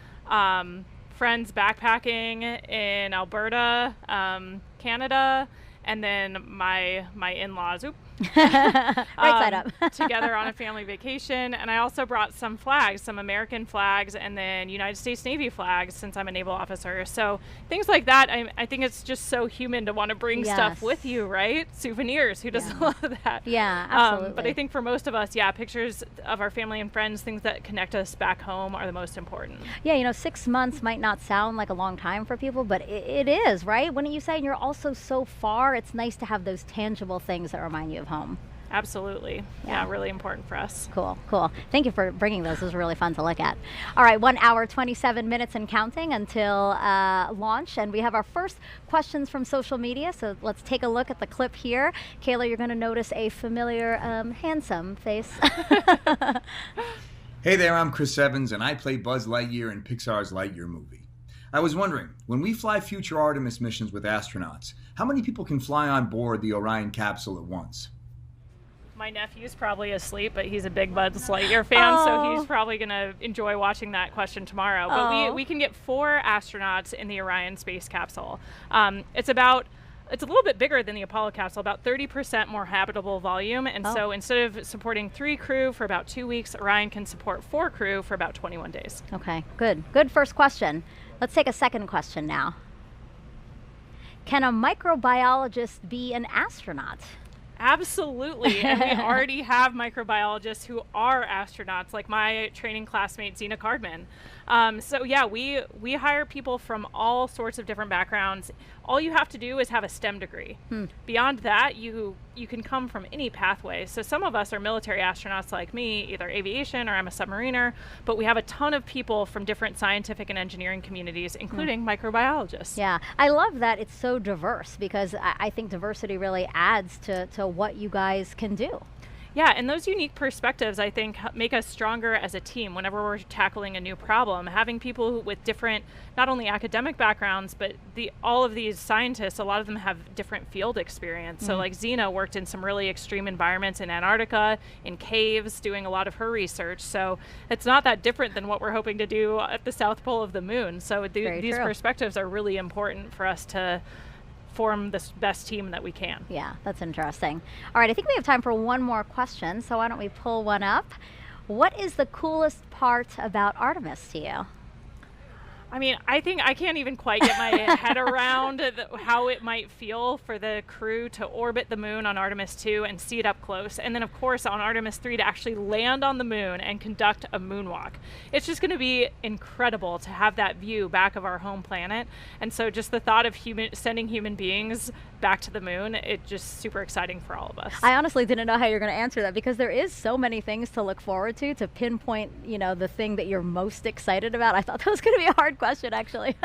Friends backpacking in Alberta, Canada, and then my in-laws. Right side up. together on a family vacation. And I also brought some flags, some American flags, and then United States Navy flags, since I'm a naval officer. So things like that, I think it's just so human to want to bring stuff with you, right? Souvenirs, who doesn't love that? Yeah, absolutely. But I think for most of us, pictures of our family and friends, things that connect us back home, are the most important. Yeah, you know, 6 months might not sound like a long time for people, but it is, right? Wouldn't you say? And you're also so far, it's nice to have those tangible things that remind you of home. Absolutely. Yeah, really important for us. Cool, cool. Thank you for bringing those. It was really fun to look at. All right, 1 hour, 27 minutes and counting until launch. And we have our first questions from social media. So let's take a look at the clip here. Kayla, you're going to notice a familiar, handsome face. Hey there, I'm Chris Evans, and I play Buzz Lightyear in Pixar's Lightyear movie. I was wondering, when we fly future Artemis missions with astronauts, how many people can fly on board the Orion capsule at once? My nephew's probably asleep, but he's a big Buzz Lightyear fan, so he's probably going to enjoy watching that question tomorrow. But we can get 4 astronauts in the Orion space capsule. It's a little bit bigger than the Apollo capsule, about 30% more habitable volume. And so instead of supporting 3 crew for about 2 weeks, Orion can support 4 crew for about 21 days. Okay, good. Good first question. Let's take a second question now. Can a microbiologist be an astronaut? Absolutely, and we already have microbiologists who are astronauts, like my training classmate, Zena Cardman. So yeah, we hire people from all sorts of different backgrounds. All you have to do is have a STEM degree. Beyond that, you can come from any pathway. So some of us are military astronauts like me, either aviation or I'm a submariner, but we have a ton of people from different scientific and engineering communities, including microbiologists. Yeah, I love that it's so diverse, because I think diversity really adds to what you guys can do. Yeah, and those unique perspectives, I think, make us stronger as a team whenever we're tackling a new problem. Having people with different, not only academic backgrounds, but all of these scientists, a lot of them have different field experience. So like Zena worked in some really extreme environments in Antarctica, in caves, doing a lot of her research. So it's not that different than what we're hoping to do at the South Pole of the moon. So these perspectives are really important for us to form the best team that we can. Yeah, that's interesting. All right, I think we have time for one more question, so why don't we pull one up? What is the coolest part about Artemis to you? I mean, I think I can't even quite get my head around how it might feel for the crew to orbit the moon on Artemis 2 and see it up close. And then, of course, on Artemis 3 to actually land on the moon and conduct a moonwalk. It's just going to be incredible to have that view back of our home planet. And so just the thought of sending human beings back to the moon, it's just super exciting for all of us. I honestly didn't know how you're going to answer that, because there is so many things to look forward to pinpoint, you know, the thing that you're most excited about. I thought that was going to be a hard question, actually.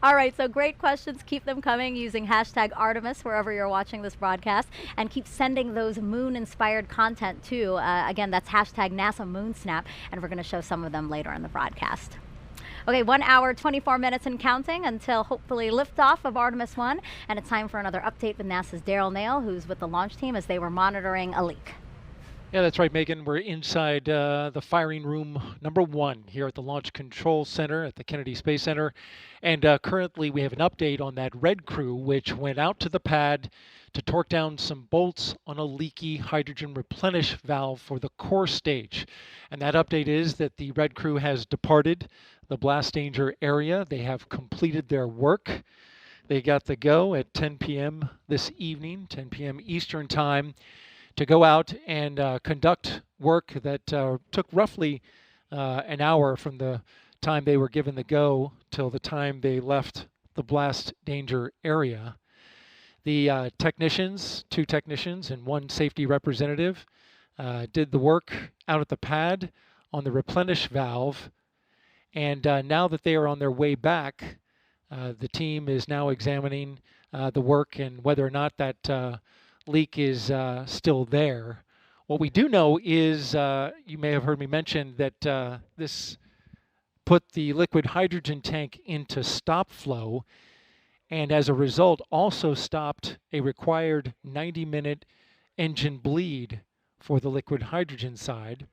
All right, so great questions. Keep them coming using hashtag Artemis wherever you're watching this broadcast, and keep sending those moon-inspired content too. Again, that's hashtag NASA MoonSnap, and we're going to show some of them later in the broadcast. Okay, 1 hour, 24 minutes and counting until hopefully liftoff of Artemis 1, and it's time for another update with NASA's Daryl Nail, who's with the launch team as they were monitoring a leak. Yeah, that's right, Megan. We're inside the firing room number 1 here at the Launch Control Center at the Kennedy Space Center. And currently we have an update on that red crew, which went out to the pad to torque down some bolts on a leaky hydrogen replenish valve for the core stage. And that update is that the red crew has departed the blast danger area. They have completed their work. They got the go at 10 p.m. this evening, 10 p.m. Eastern Time, to go out and conduct work that took roughly an hour from the time they were given the go till the time they left the blast danger area. The technicians, 2 technicians and 1 safety representative, did the work out at the pad on the replenish valve. And now that they are on their way back, the team is now examining the work and whether or not that leak is still there. What we do know is, you may have heard me mention that this put the liquid hydrogen tank into stop flow, and as a result also stopped a required 90-minute engine bleed for the liquid hydrogen side.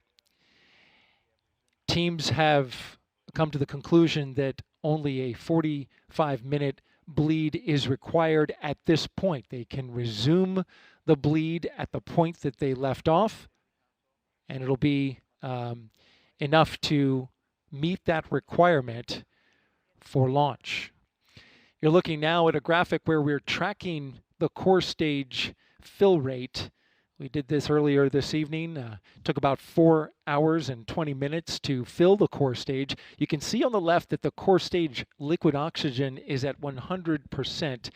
Teams have come to the conclusion that only a 45-minute bleed is required at this point. They can resume the bleed at the point that they left off, and it'll be enough to meet that requirement for launch. You're looking now at a graphic where we're tracking the core stage fill rate. We did this earlier this evening. Took about 4 hours and 20 minutes to fill the core stage. You can see on the left that the core stage liquid oxygen is at 100%.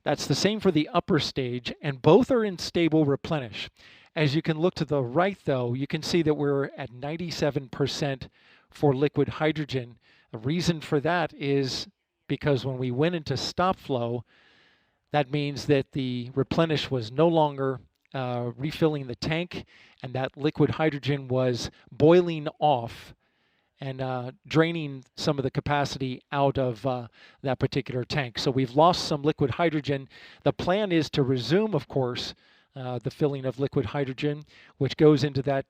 That's the same for the upper stage, and both are in stable replenish. As you can look to the right, though, you can see that we're at 97% for liquid hydrogen. The reason for that is because when we went into stop flow, that means that the replenish was no longer refilling the tank, and that liquid hydrogen was boiling off and draining some of the capacity out of that particular tank. So we've lost some liquid hydrogen. The plan is to resume, of course, the filling of liquid hydrogen, which goes into that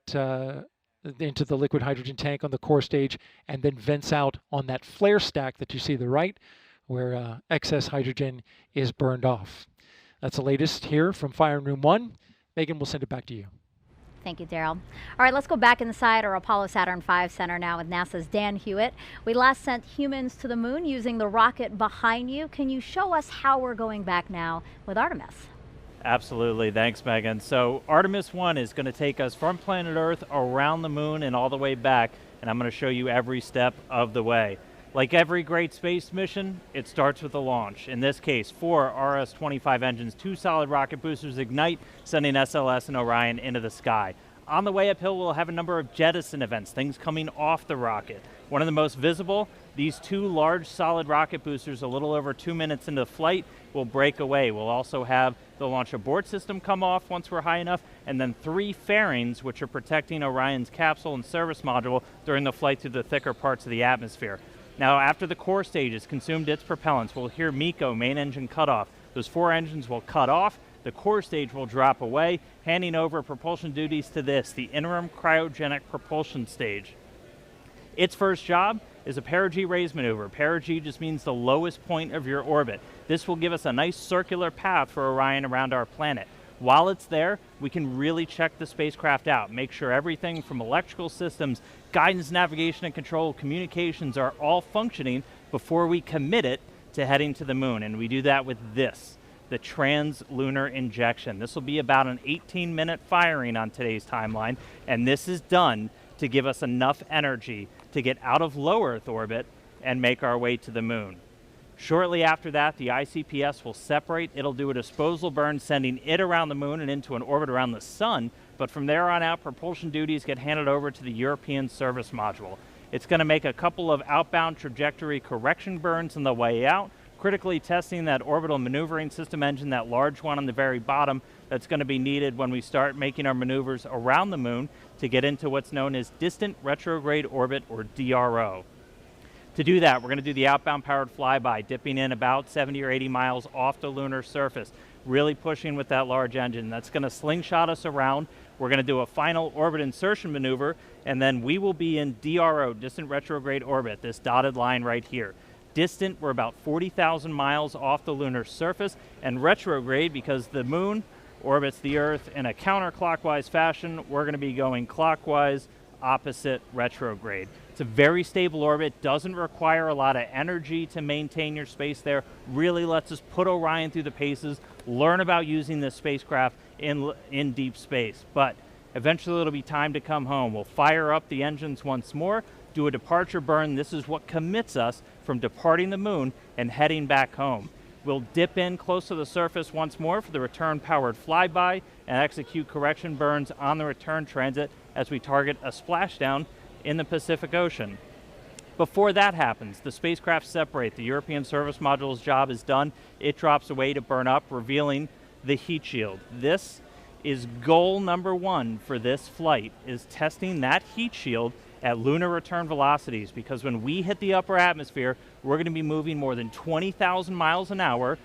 into the liquid hydrogen tank on the core stage and then vents out on that flare stack that you see to the right, where excess hydrogen is burned off. That's the latest here from Firing Room 1. Megan, we'll send it back to you. Thank you, Daryl. All right, let's go back inside our Apollo Saturn V Center now with NASA's Dan Hewitt. We last sent humans to the moon using the rocket behind you. Can you show us how we're going back now with Artemis? Absolutely. Thanks, Megan. So Artemis 1 is going to take us from planet Earth around the moon and all the way back, and I'm going to show you every step of the way. Like every great space mission, it starts with a launch. In this case, 4 RS-25 engines, 2 solid rocket boosters ignite, sending SLS and Orion into the sky. On the way uphill, we'll have a number of jettison events, things coming off the rocket. One of the most visible, these 2 large solid rocket boosters a little over 2 minutes into flight will break away. We'll also have the launch abort system come off once we're high enough, and then 3 fairings, which are protecting Orion's capsule and service module during the flight through the thicker parts of the atmosphere. Now, after the core stage has consumed its propellants, we'll hear MECO, main engine cutoff. Those 4 engines will cut off, the core stage will drop away, handing over propulsion duties to this, the interim cryogenic propulsion stage. Its first job is a perigee raise maneuver. Perigee just means the lowest point of your orbit. This will give us a nice circular path for Orion around our planet. While it's there, we can really check the spacecraft out, make sure everything from electrical systems, guidance, navigation, and control, communications are all functioning before we commit it to heading to the moon. And we do that with this, the trans-lunar injection. This will be about an 18-minute firing on today's timeline, and this is done to give us enough energy to get out of low Earth orbit and make our way to the moon. Shortly after that, the ICPS will separate. It'll do a disposal burn, sending it around the moon and into an orbit around the sun. But from there on out, propulsion duties get handed over to the European service module. It's going to make a couple of outbound trajectory correction burns on the way out, critically testing that orbital maneuvering system engine, that large one on the very bottom that's going to be needed when we start making our maneuvers around the moon to get into what's known as distant retrograde orbit, or DRO. To do that, we're going to do the outbound powered flyby, dipping in about 70 or 80 miles off the lunar surface, really pushing with that large engine. That's going to slingshot us around. We're going to do a final orbit insertion maneuver, and then we will be in DRO, distant retrograde orbit, this dotted line right here. Distant, we're about 40,000 miles off the lunar surface, and retrograde, because the moon orbits the Earth in a counterclockwise fashion, we're going to be going clockwise, opposite retrograde. It's a very stable orbit, doesn't require a lot of energy to maintain your space there, really lets us put Orion through the paces, learn about using this spacecraft in deep space. But eventually it'll be time to come home. We'll fire up the engines once more, do a departure burn. This is what commits us from departing the moon and heading back home. We'll dip in close to the surface once more for the return powered flyby and execute correction burns on the return transit as we target a splashdown in the Pacific Ocean. Before that happens, the spacecraft separate. The European service module's job is done. It drops away to burn up, revealing the heat shield. This is goal number 1 for this flight, is testing that heat shield at lunar return velocities, because when we hit the upper atmosphere, we're going to be moving more than 20,000 miles an hour,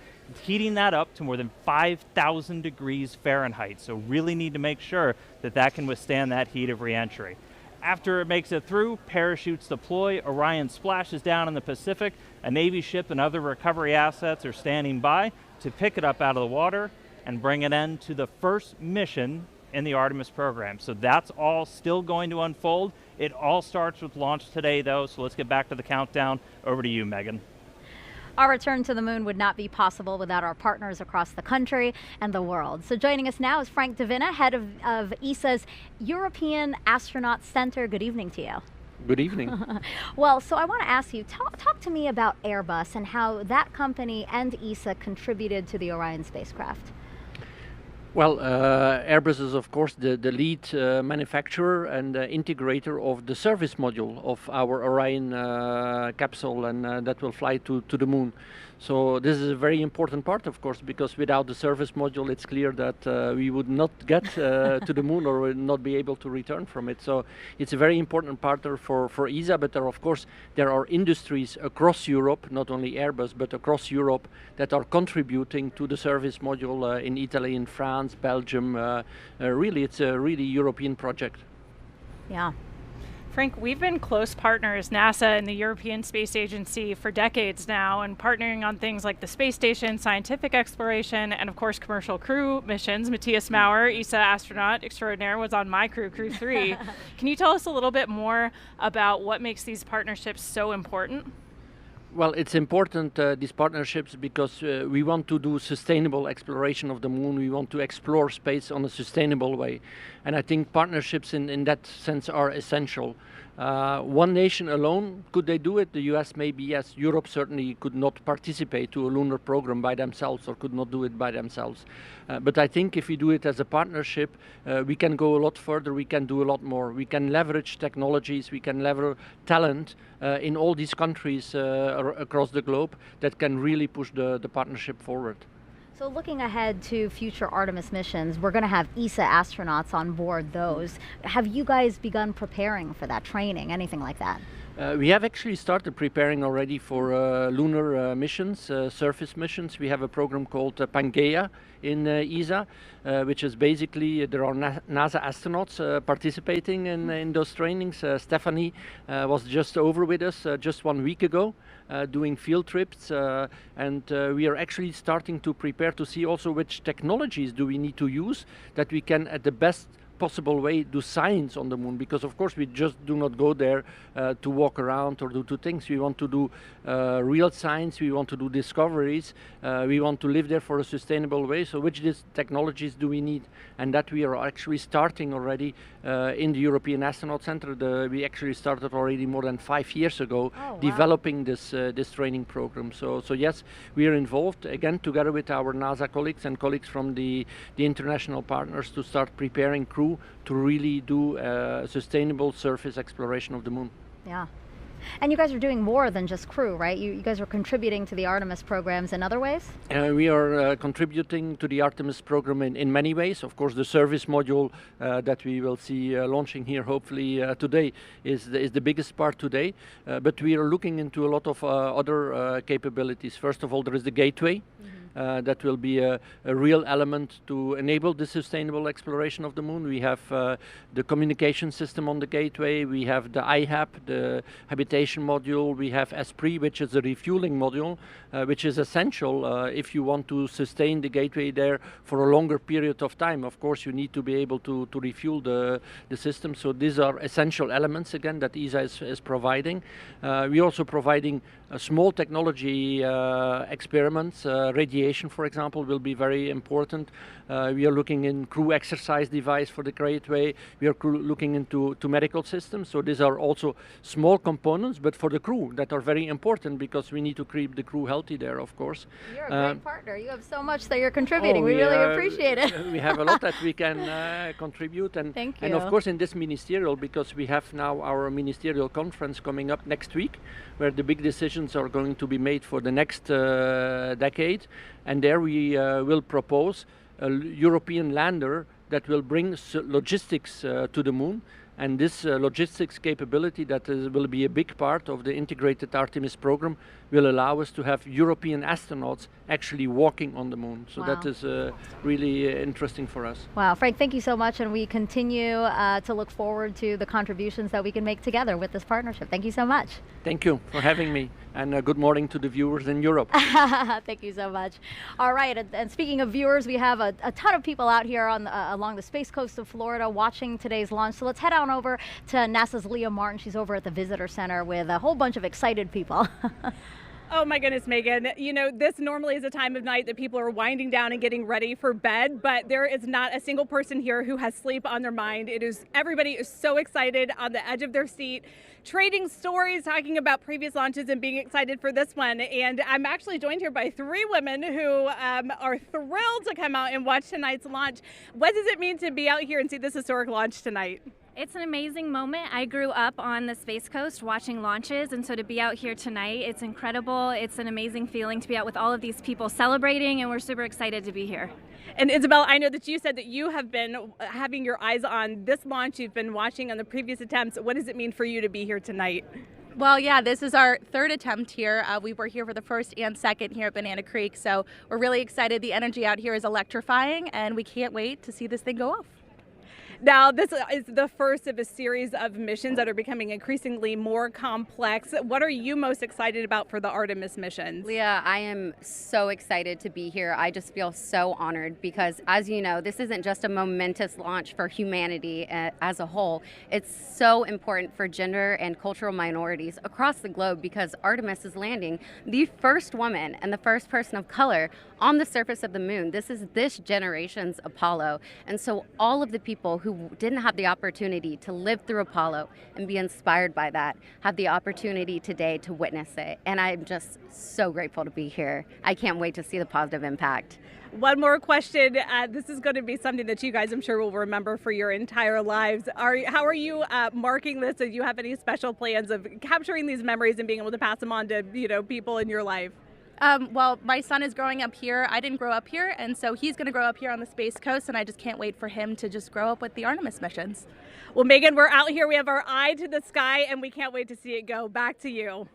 heating that up to more than 5,000 degrees Fahrenheit. So really need to make sure that that can withstand that heat of reentry. After it makes it through, parachutes deploy, Orion splashes down in the Pacific, a Navy ship and other recovery assets are standing by to pick it up out of the water and bring it in to the first mission in the Artemis program. So that's all still going to unfold. It all starts with launch today though, so let's get back to the countdown. Over to you, Megan. Our return to the moon would not be possible without our partners across the country and the world. So joining us now is Frank Davina, head of ESA's European Astronaut Center. Good evening to you. Good evening. Well, so I want to ask you, talk to me about Airbus and how that company and ESA contributed to the Orion spacecraft. Well, Airbus is of course the lead manufacturer and integrator of the service module of our Orion capsule, and that will fly to the moon. So this is a very important part, of course, because without the service module, it's clear that we would not get to the moon or would not be able to return from it. So it's a very important partner for ESA, but there are industries across Europe, not only Airbus, but across Europe, that are contributing to the service module in Italy, in France, Belgium. Really, it's a really European project. Yeah. Frank, we've been close partners, NASA and the European Space Agency, for decades now, and partnering on things like the space station, scientific exploration, and of course commercial crew missions. Matthias Maurer, ESA astronaut extraordinaire, was on my crew, Crew 3. Can you tell us a little bit more about what makes these partnerships so important? Well, it's important, these partnerships, because we want to do sustainable exploration of the moon. We want to explore space on a sustainable way. And I think partnerships in that sense are essential. One nation alone, could they do it? The US maybe, yes. Europe certainly could not participate to a lunar program by themselves or could not do it by themselves. But I think if we do it as a partnership, we can go a lot further, we can do a lot more. We can leverage technologies, we can leverage talent in all these countries across the globe that can really push the partnership forward. So looking ahead to future Artemis missions, we're going to have ESA astronauts on board those. Have you guys begun preparing for that training, anything like that? We have actually started preparing already for lunar missions, surface missions. We have a program called Pangea in ESA, which is basically, there are NASA astronauts participating in those trainings. Stephanie was just over with us just 1 week ago, doing field trips, and we are actually starting to prepare to see also which technologies do we need to use that we can at the best possible way do science on the moon, because of course we just do not go there to walk around or do two things. We want to do real science, we want to do discoveries, we want to live there for a sustainable way. So which technologies do we need? And that we are actually starting already in the European Astronaut Center. We actually started already more than 5 years ago developing this training program. So yes, we are involved again together with our NASA colleagues and colleagues from the international partners to start preparing crew to really do sustainable surface exploration of the moon. Yeah. And you guys are doing more than just crew, right? You guys are contributing to the Artemis programs in other ways? We are contributing to the Artemis program in many ways. Of course, the service module that we will see launching here hopefully today is the biggest part today. But we are looking into a lot of other capabilities. First of all, there is the gateway. That will be a real element to enable the sustainable exploration of the moon. We have the communication system on the gateway, we have the IHAP, the habitation module, we have Esprit, which is a refueling module, which is essential if you want to sustain the gateway there for a longer period of time. Of course, you need to be able to refuel the system. So these are essential elements, again, that ESA is providing. We're also providing small technology experiments, radiation, for example, will be very important. We are looking in crew exercise device for the gateway. We are looking into medical systems. So these are also small components, but for the crew that are very important because we need to keep the crew healthy there, of course. You're a great partner. You have so much that you're contributing. We really appreciate it. We have a lot that we can contribute. And, Thank you. And of course in this ministerial, because we have now our ministerial conference coming up next week, where the big decisions are going to be made for the next decade. And there we will propose a European lander that will bring logistics to the moon. And this logistics capability that will be a big part of the integrated Artemis program will allow us to have European astronauts actually walking on the moon. So that is really interesting for us. Wow, Frank, thank you so much, and we continue to look forward to the contributions that we can make together with this partnership. Thank you so much. Thank you for having me, and good morning to the viewers in Europe. Thank you so much. All right, and speaking of viewers, we have a ton of people out here on along the space coast of Florida watching today's launch. So let's head on over to NASA's Leah Martin. She's over at the Visitor Center with a whole bunch of excited people. Oh my goodness, Megan. You know, this normally is a time of night that people are winding down and getting ready for bed, but there is not a single person here who has sleep on their mind. Everybody is so excited, on the edge of their seat, trading stories, talking about previous launches and being excited for this one. And I'm actually joined here by 3 women who are thrilled to come out and watch tonight's launch. What does it mean to be out here and see this historic launch tonight? It's an amazing moment. I grew up on the Space Coast watching launches, and so to be out here tonight, it's incredible. It's an amazing feeling to be out with all of these people celebrating, and we're super excited to be here. And Isabel, I know that you said that you have been having your eyes on this launch. You've been watching on the previous attempts. What does it mean for you to be here tonight? Well, yeah, this is our 3rd attempt here. We were here for the 1st and 2nd here at Banana Creek, so we're really excited. The energy out here is electrifying, and we can't wait to see this thing go off. Now, this is the first of a series of missions that are becoming increasingly more complex. What are you most excited about for the Artemis missions? Leah, I am so excited to be here. I just feel so honored because, as you know, this isn't just a momentous launch for humanity as a whole. It's so important for gender and cultural minorities across the globe because Artemis is landing the first woman and the first person of color on the surface of the moon. This is this generation's Apollo. And so all of the people who didn't have the opportunity to live through Apollo and be inspired by that have the opportunity today to witness it. And I'm just so grateful to be here. I can't wait to see the positive impact. One more question. This is going to be something that you guys, I'm sure, will remember for your entire lives. How are you marking this? Do you have any special plans of capturing these memories and being able to pass them on to people in your life? Well, my son is growing up here. I didn't grow up here, and so he's going to grow up here on the Space Coast, and I just can't wait for him to just grow up with the Artemis missions. Well, Megan, we're out here. We have our eye to the sky, and we can't wait to see it go. Back to you.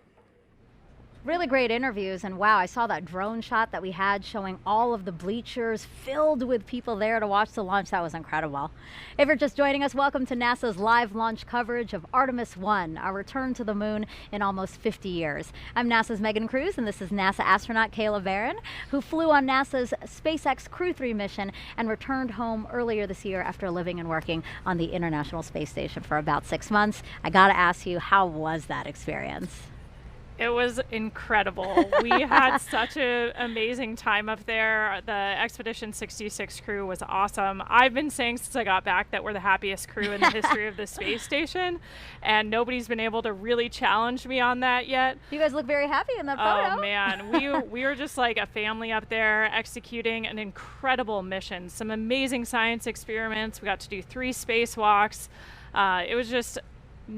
Really great interviews, and wow, I saw that drone shot that we had showing all of the bleachers filled with people there to watch the launch. That was incredible. If you're just joining us, welcome to NASA's live launch coverage of Artemis 1, our return to the moon in almost 50 years. I'm NASA's Megan Cruz, and this is NASA astronaut Kayla Barron, who flew on NASA's SpaceX Crew 3 mission and returned home earlier this year after living and working on the International Space Station for about 6 months. I gotta ask you, how was that experience? It was incredible. We had such an amazing time up there. The Expedition 66 crew was awesome. I've been saying since I got back that we're the happiest crew in the history of the space station, and nobody's been able to really challenge me on that yet. You guys look very happy in that photo. Oh man, we were just like a family up there executing an incredible mission. Some amazing science experiments. We got to do 3 spacewalks. It was just,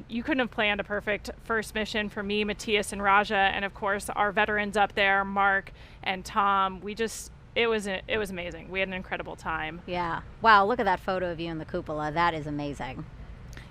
you couldn't have planned a perfect first mission for me, Matthias, and Raja, and of course our veterans up there, Mark and Tom. It was amazing. We had an incredible time. Yeah. Wow, look at that photo of you in the cupola. That is amazing.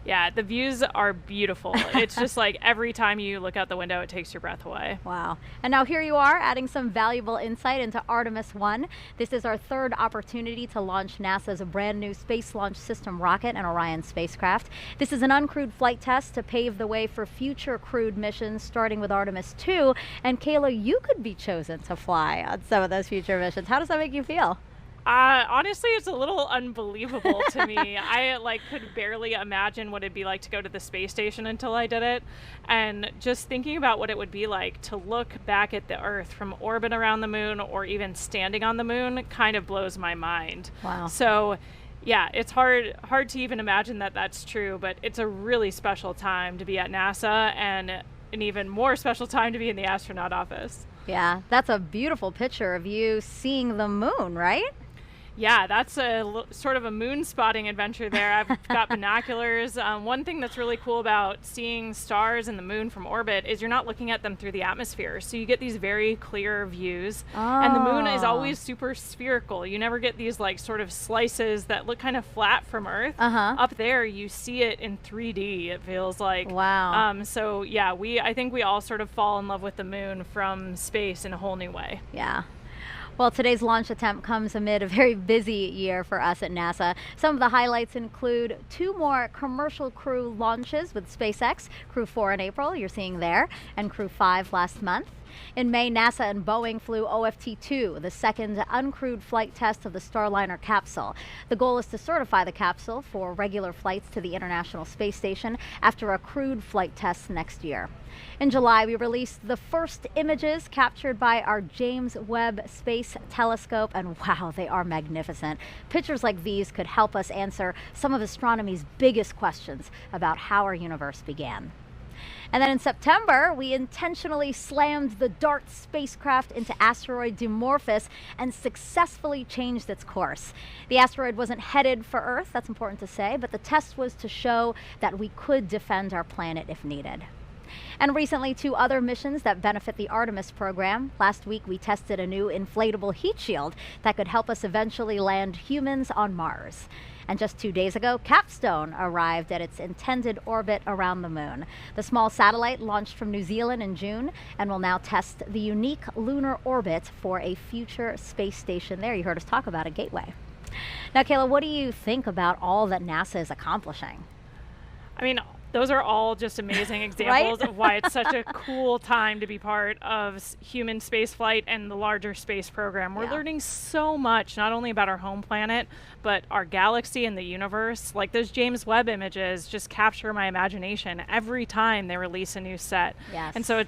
Yeah, the views are beautiful. It's just like every time you look out the window, it takes your breath away. Wow. And now here you are adding some valuable insight into Artemis 1. This is our 3rd opportunity to launch NASA's brand new Space Launch System rocket and Orion spacecraft. This is an uncrewed flight test to pave the way for future crewed missions, starting with Artemis 2. And Kayla, you could be chosen to fly on some of those future missions. How does that make you feel? Honestly, it's a little unbelievable to me. I could barely imagine what it'd be like to go to the space station until I did it. And just thinking about what it would be like to look back at the Earth from orbit around the moon or even standing on the moon kind of blows my mind. Wow. So yeah, it's hard to even imagine that that's true, but it's a really special time to be at NASA and an even more special time to be in the astronaut office. Yeah, that's a beautiful picture of you seeing the moon, right? Yeah, that's sort of a moon spotting adventure there. I've got binoculars. One thing that's really cool about seeing stars and the moon from orbit is you're not looking at them through the atmosphere. So you get these very clear views. And the moon is always super spherical. You never get these like sort of slices that look kind of flat from Earth. Up there, you see it in 3D, it feels like. Wow. So yeah, I think we all sort of fall in love with the moon from space in a whole new way. Yeah. Well, today's launch attempt comes amid a very busy year for us at NASA. Some of the highlights include 2 more commercial crew launches with SpaceX, Crew 4 in April, you're seeing there, and Crew 5 last month. In May, NASA and Boeing flew OFT-2, the second uncrewed flight test of the Starliner capsule. The goal is to certify the capsule for regular flights to the International Space Station after a crewed flight test next year. In July, we released the first images captured by our James Webb Space Telescope, and wow, they are magnificent. Pictures like these could help us answer some of astronomy's biggest questions about how our universe began. And then in September, we intentionally slammed the DART spacecraft into asteroid Dimorphos and successfully changed its course. The asteroid wasn't headed for Earth, that's important to say, but the test was to show that we could defend our planet if needed. And recently, 2 other missions that benefit the Artemis program. Last week, we tested a new inflatable heat shield that could help us eventually land humans on Mars. And just 2 days ago, Capstone arrived at its intended orbit around the moon. The small satellite launched from New Zealand in June and will now test the unique lunar orbit for a future space station there. You heard us talk about a gateway. Now, Kayla, what do you think about all that NASA is accomplishing? I mean, those are all just amazing examples of why it's such a cool time to be part of human spaceflight and the larger space program. We're learning so much, not only about our home planet, but our galaxy and the universe. Like those James Webb images just capture my imagination every time they release a new set. Yes. And so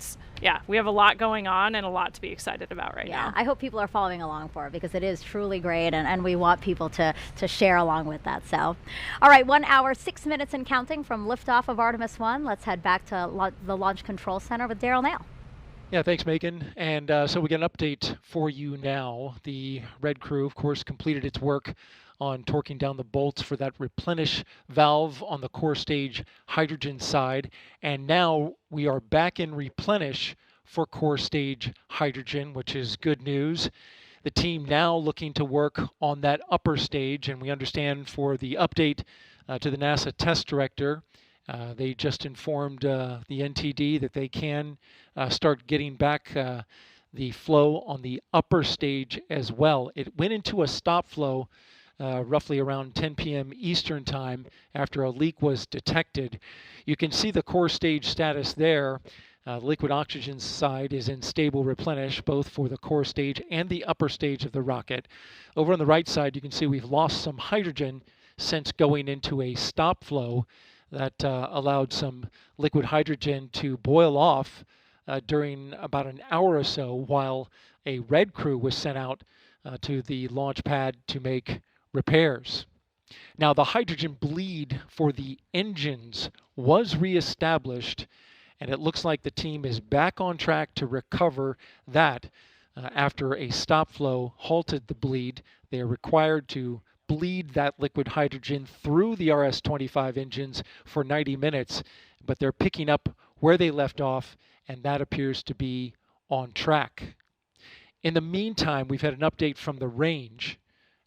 we have a lot going on and a lot to be excited about right now. I hope people are following along for it because it is truly great, and we want people to share along with that. So, all right, 1 hour, 6 minutes and counting from liftoff of Artemis 1. Let's head back to the Launch Control Center with Daryl Nail. Yeah, thanks, Megan. And so we get an update for you now. The Red Crew, of course, completed its work on torquing down the bolts for that replenish valve on the core stage hydrogen side. And now we are back in replenish for core stage hydrogen, which is good news. The team now looking to work on that upper stage, and we understand for the update to the NASA test director, they just informed the NTD that they can start getting back the flow on the upper stage as well. It went into a stop flow roughly around 10 p.m. Eastern time after a leak was detected. You can see the core stage status there. Liquid oxygen side is in stable replenish, both for the core stage and the upper stage of the rocket. Over on the right side, you can see we've lost some hydrogen since going into a stop flow that allowed some liquid hydrogen to boil off during about an hour or so while a Red Crew was sent out to the launch pad to make repairs. Now, the hydrogen bleed for the engines was reestablished, and it looks like the team is back on track to recover that after a stop flow halted the bleed. They are required to bleed that liquid hydrogen through the RS-25 engines for 90 minutes, but they're picking up where they left off, and that appears to be on track. In the meantime, we've had an update from the range,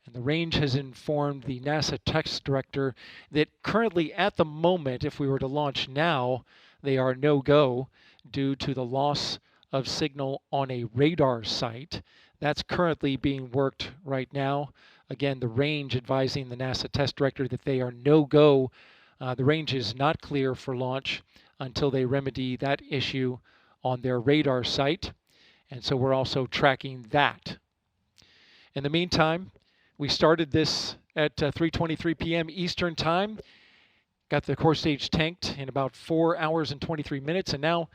and the range has informed the NASA test director that currently at the moment, if we were to launch now, they are no-go due to the loss of signal on a radar site. That's currently being worked right now. Again, the range advising the NASA test director that they are no-go. The range is not clear for launch until they remedy that issue on their radar site. And so we're also tracking that. In the meantime, we started this at 3:23 p.m. Eastern Time. Got the core stage tanked in about 4 hours and 23 minutes, and now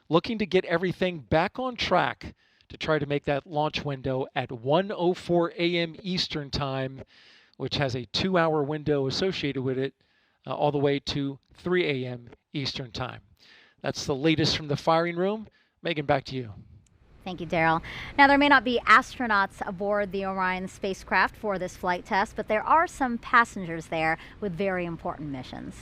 looking to get everything back on track to try to make that launch window at 1:04 a.m. Eastern Time, which has a 2-hour window associated with it, all the way to 3 a.m. Eastern Time. That's the latest from the firing room. Megan, back to you. Thank you, Daryl. Now, there may not be astronauts aboard the Orion spacecraft for this flight test, but there are some passengers there with very important missions.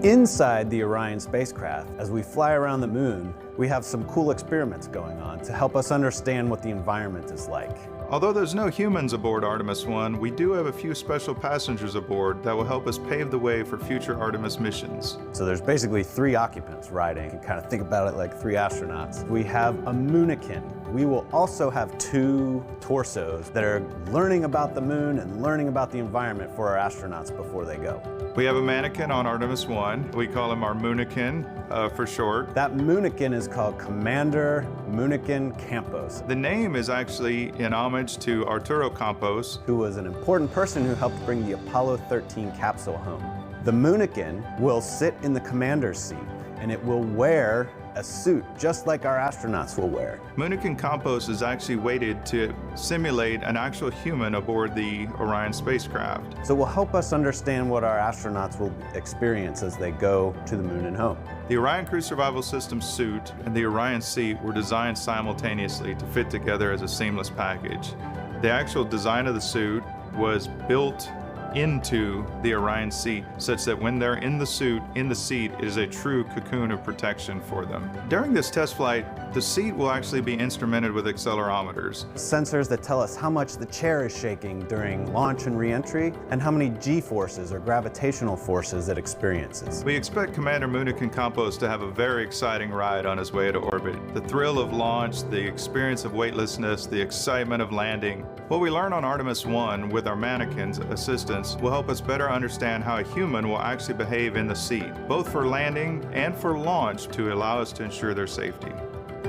Inside the Orion spacecraft, as we fly around the moon, we have some cool experiments going on to help us understand what the environment is like. Although there's no humans aboard Artemis 1, we do have a few special passengers aboard that will help us pave the way for future Artemis missions. So there's basically 3 occupants riding. You can kind of think about it like 3 astronauts. We have a moonican. We will also have 2 torsos that are learning about the moon and learning about the environment for our astronauts before they go. We have a mannequin on Artemis 1. We call him our moonican for short. That moonican is called Commander Moonican Campos. The name is actually in homage to Arturo Campos, who was an important person who helped bring the Apollo 13 capsule home. The moonican will sit in the commander's seat, and it will wear a suit just like our astronauts will wear. Moonican Campos is actually weighted to simulate an actual human aboard the Orion spacecraft. So it will help us understand what our astronauts will experience as they go to the moon and home. The Orion Crew Survival System suit and the Orion seat were designed simultaneously to fit together as a seamless package. The actual design of the suit was built into the Orion seat, such that when they're in the seat, it is a true cocoon of protection for them. During this test flight, the seat will actually be instrumented with accelerometers. Sensors that tell us how much the chair is shaking during launch and re-entry, and how many G-forces or gravitational forces it experiences. We expect Commander Moonican Campos to have a very exciting ride on his way to orbit. The thrill of launch, the experience of weightlessness, the excitement of landing. What we learn on Artemis 1 with our mannequins assistants will help us better understand how a human will actually behave in the seat, both for landing and for launch, to allow us to ensure their safety.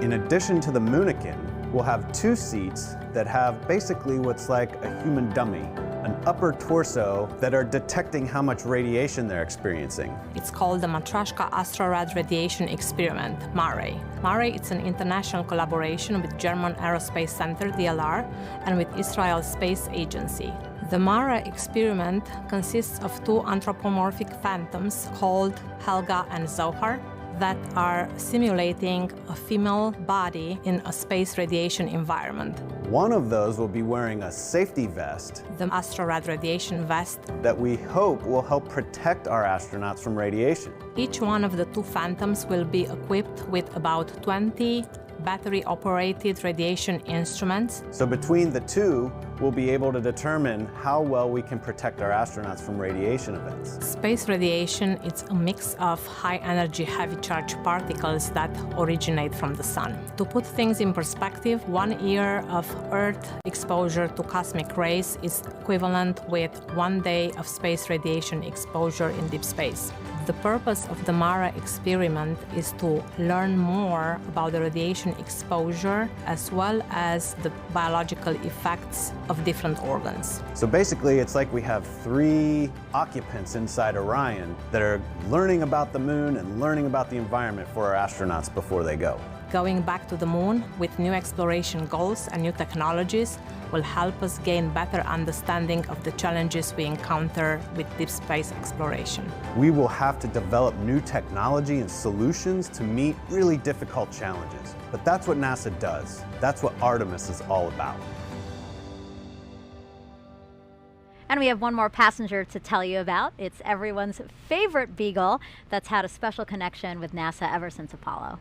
In addition to the moonican, we'll have 2 seats that have basically what's like a human dummy, an upper torso that are detecting how much radiation they're experiencing. It's called the Matryoshka Astrorad Radiation Experiment, MARE. MARE is an international collaboration with German Aerospace Center, DLR, and with Israel Space Agency. The MARE experiment consists of 2 anthropomorphic phantoms called Helga and Zohar that are simulating a female body in a space radiation environment. One of those will be wearing a safety vest, the Astrorad radiation vest, that we hope will help protect our astronauts from radiation. Each one of the 2 phantoms will be equipped with about 20 battery-operated radiation instruments. So between the 2, we'll be able to determine how well we can protect our astronauts from radiation events. Space radiation is a mix of high-energy, heavy-charged particles that originate from the sun. To put things in perspective, 1 year of Earth exposure to cosmic rays is equivalent with 1 day of space radiation exposure in deep space. The purpose of the MARE experiment is to learn more about the radiation exposure as well as the biological effects of different organs. So basically, it's like we have 3 occupants inside Orion that are learning about the moon and learning about the environment for our astronauts before they go. Going back to the moon with new exploration goals and new technologies will help us gain better understanding of the challenges we encounter with deep space exploration. We will have to develop new technology and solutions to meet really difficult challenges. But that's what NASA does. That's what Artemis is all about. And we have one more passenger to tell you about. It's everyone's favorite beagle that's had a special connection with NASA ever since Apollo.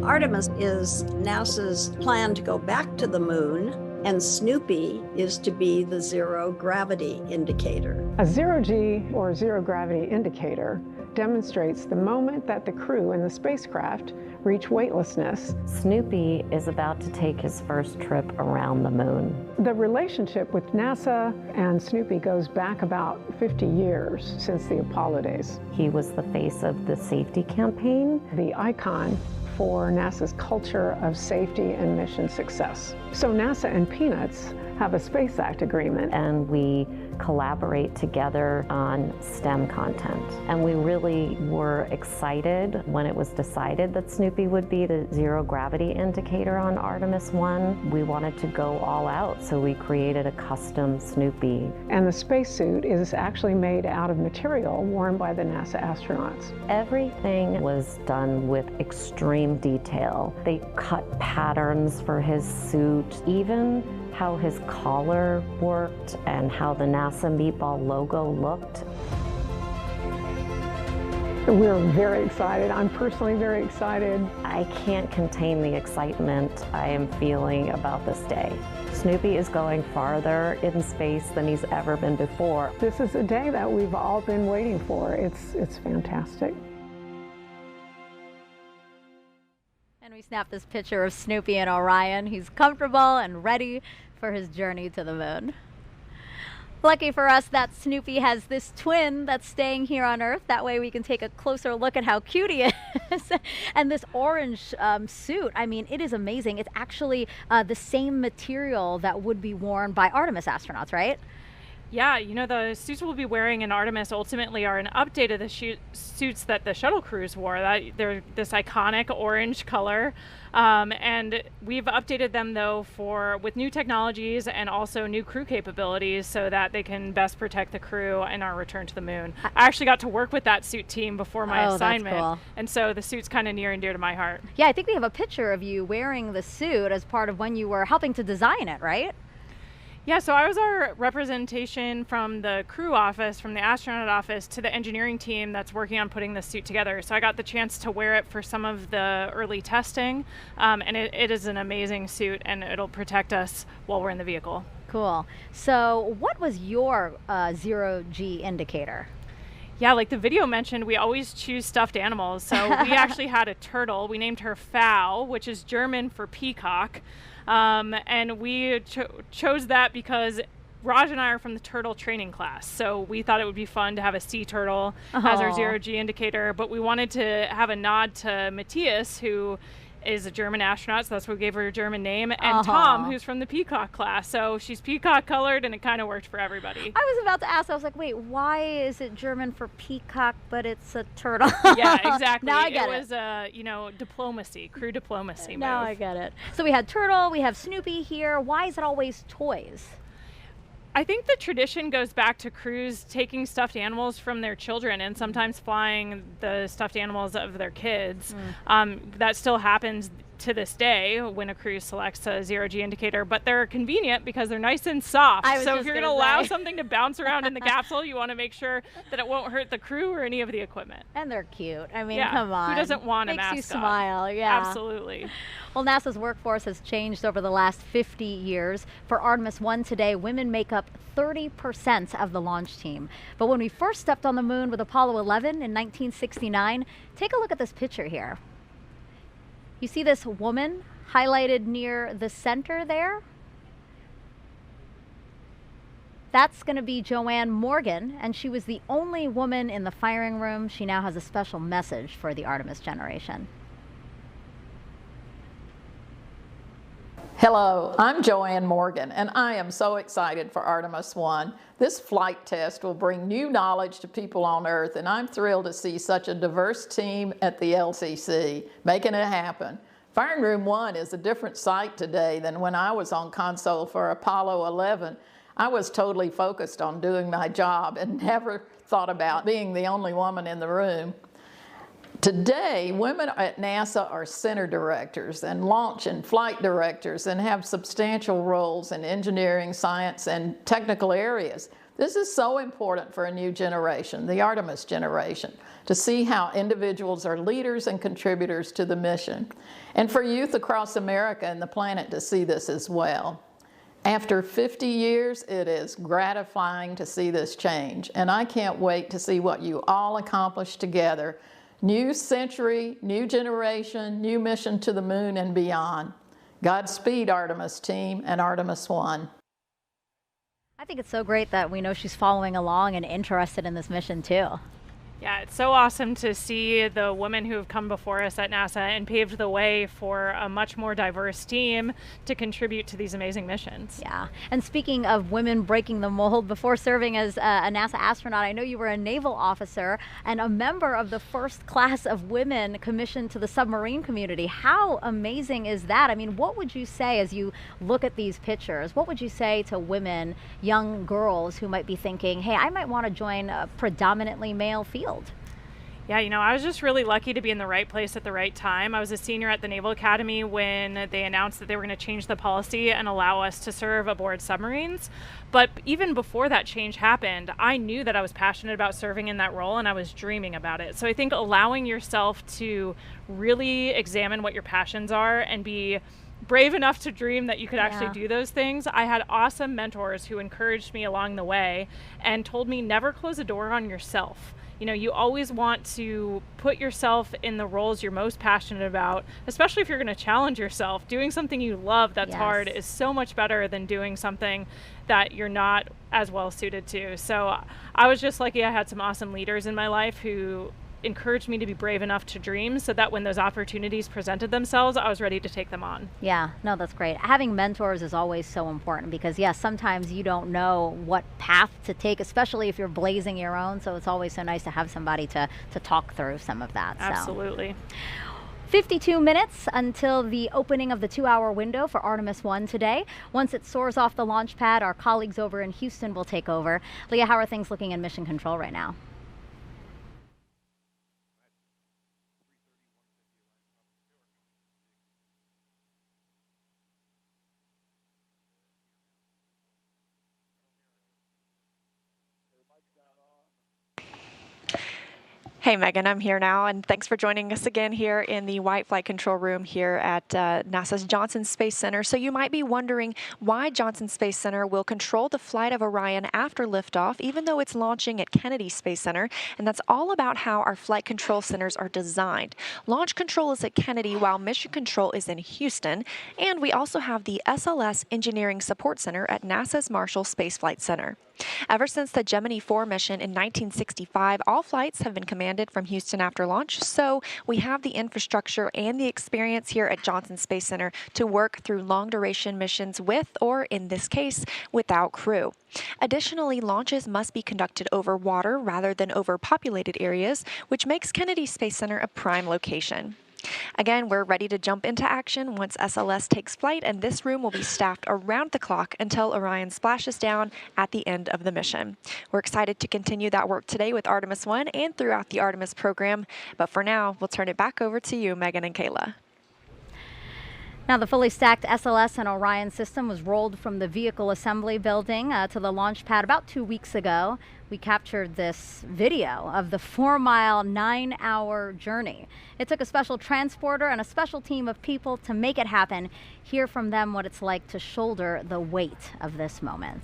Artemis is NASA's plan to go back to the moon, and Snoopy is to be the zero gravity indicator. A zero-G or zero gravity indicator demonstrates the moment that the crew in the spacecraft reach weightlessness. Snoopy is about to take his first trip around the moon. The relationship with NASA and Snoopy goes back about 50 years since the Apollo days. He was the face of the safety campaign, the icon for NASA's culture of safety and mission success. So NASA and Peanuts have a Space Act agreement. And we collaborate together on STEM content. And we really were excited when it was decided that Snoopy would be the zero gravity indicator on Artemis 1. We wanted to go all out, so we created a custom Snoopy. And the spacesuit is actually made out of material worn by the NASA astronauts. Everything was done with extreme detail. They cut patterns for his suit, even how his collar worked and how the NASA Meatball logo looked. We're very excited. I'm personally very excited. I can't contain the excitement I am feeling about this day. Snoopy is going farther in space than he's ever been before. This is a day that we've all been waiting for. It's fantastic. And we snapped this picture of Snoopy and Orion. He's comfortable and ready for his journey to the moon. Lucky for us that Snoopy has this twin that's staying here on Earth. That way we can take a closer look at how cute he is. And this orange suit, I mean, it is amazing. It's actually the same material that would be worn by Artemis astronauts, right? Yeah, you know, the suits we'll be wearing in Artemis ultimately are an update of the suits that the shuttle crews wore. They're this iconic orange color. And we've updated them, though, with new technologies and also new crew capabilities so that they can best protect the crew in our return to the moon. I actually got to work with that suit team before my assignment. That's cool. And so the suit's kind of near and dear to my heart. Yeah, I think we have a picture of you wearing the suit as part of when you were helping to design it, right? Yeah, so I was our representation from the crew office, from the astronaut office, to the engineering team that's working on putting this suit together. So I got the chance to wear it for some of the early testing, and it is an amazing suit, and it'll protect us while we're in the vehicle. Cool. So what was your zero-G indicator? Yeah, like the video mentioned, we always choose stuffed animals. So we actually had a turtle. We named her Pfau, which is German for peacock. And we chose that because Raj and I are from the turtle training class, so we thought it would be fun to have a sea turtle as our zero-G indicator, but we wanted to have a nod to Matthias, who is a German astronaut, so that's why we gave her a German name, and Tom, who's from the peacock class. So she's peacock colored, and it kind of worked for everybody. I was about to ask, I was like, wait, why is it German for peacock, but it's a turtle? Yeah, exactly. Now I get it. It was, diplomacy, crew diplomacy. Now I get it. So we had turtle, we have Snoopy here. Why is it always toys? I think the tradition goes back to crews taking stuffed animals from their children and sometimes flying the stuffed animals of their kids. That still happens to this day when a crew selects a zero-G indicator, but they're convenient because they're nice and soft. So if you're going to allow something to bounce around in the capsule, you want to make sure that it won't hurt the crew or any of the equipment. And they're cute. I mean, yeah. Come on. Who doesn't want a mascot? Makes you smile, yeah. Absolutely. Well, NASA's workforce has changed over the last 50 years. For Artemis 1 today, women make up 30% of the launch team. But when we first stepped on the moon with Apollo 11 in 1969, take a look at this picture here. You see this woman highlighted near the center there? That's going to be Joanne Morgan, and she was the only woman in the firing room. She now has a special message for the Artemis generation. Hello, I'm Joanne Morgan, and I am so excited for Artemis 1. This flight test will bring new knowledge to people on Earth, and I'm thrilled to see such a diverse team at the LCC making it happen. Firing Room 1 is a different site today than when I was on console for Apollo 11. I was totally focused on doing my job and never thought about being the only woman in the room. Today, women at NASA are center directors and launch and flight directors and have substantial roles in engineering, science, and technical areas. This is so important for a new generation, the Artemis generation, to see how individuals are leaders and contributors to the mission, and for youth across America and the planet to see this as well. After 50 years, it is gratifying to see this change, and I can't wait to see what you all accomplish together. New century, new generation, new mission to the moon and beyond. Godspeed, Artemis team and Artemis 1. I think it's so great that we know she's following along and interested in this mission too. Yeah, it's so awesome to see the women who have come before us at NASA and paved the way for a much more diverse team to contribute to these amazing missions. Yeah, and speaking of women breaking the mold, before serving as a NASA astronaut, I know you were a naval officer and a member of the first class of women commissioned to the submarine community. How amazing is that? I mean, what would you say as you look at these pictures? What would you say to women, young girls who might be thinking, hey, I might want to join a predominantly male field? Yeah, you know, I was just really lucky to be in the right place at the right time. I was a senior at the Naval Academy when they announced that they were going to change the policy and allow us to serve aboard submarines. But even before that change happened, I knew that I was passionate about serving in that role and I was dreaming about it. So I think allowing yourself to really examine what your passions are and be brave enough to dream that you could actually do those things. I had awesome mentors who encouraged me along the way and told me never close a door on yourself. You know, you always want to put yourself in the roles you're most passionate about, especially if you're going to challenge yourself. Doing something you love that's hard is so much better than doing something that you're not as well suited to. So I was just lucky I had some awesome leaders in my life who encouraged me to be brave enough to dream so that when those opportunities presented themselves, I was ready to take them on. Yeah, no, that's great. Having mentors is always so important because, yes, sometimes you don't know what path to take, especially if you're blazing your own. So it's always so nice to have somebody to talk through some of that. Absolutely. 52 minutes until the opening of the 2-hour window for Artemis 1 today. Once it soars off the launch pad, our colleagues over in Houston will take over. Leah, how are things looking in mission control right now? Hey Megan, I'm here now, and thanks for joining us again here in the White Flight Control Room here at NASA's Johnson Space Center. So you might be wondering why Johnson Space Center will control the flight of Orion after liftoff, even though it's launching at Kennedy Space Center, and that's all about how our flight control centers are designed. Launch control is at Kennedy, while mission control is in Houston, and we also have the SLS Engineering Support Center at NASA's Marshall Space Flight Center. Ever since the Gemini 4 mission in 1965, all flights have been commanded from Houston after launch, so we have the infrastructure and the experience here at Johnson Space Center to work through long-duration missions with, or in this case, without crew. Additionally, launches must be conducted over water rather than over populated areas, which makes Kennedy Space Center a prime location. Again, we're ready to jump into action once SLS takes flight, and this room will be staffed around the clock until Orion splashes down at the end of the mission. We're excited to continue that work today with Artemis 1 and throughout the Artemis program, but for now, we'll turn it back over to you, Megan and Kayla. Now, the fully stacked SLS and Orion system was rolled from the vehicle assembly building to the launch pad about 2 weeks ago. We captured this video of the 4-mile, 9-hour journey. It took a special transporter and a special team of people to make it happen. Hear from them what it's like to shoulder the weight of this moment.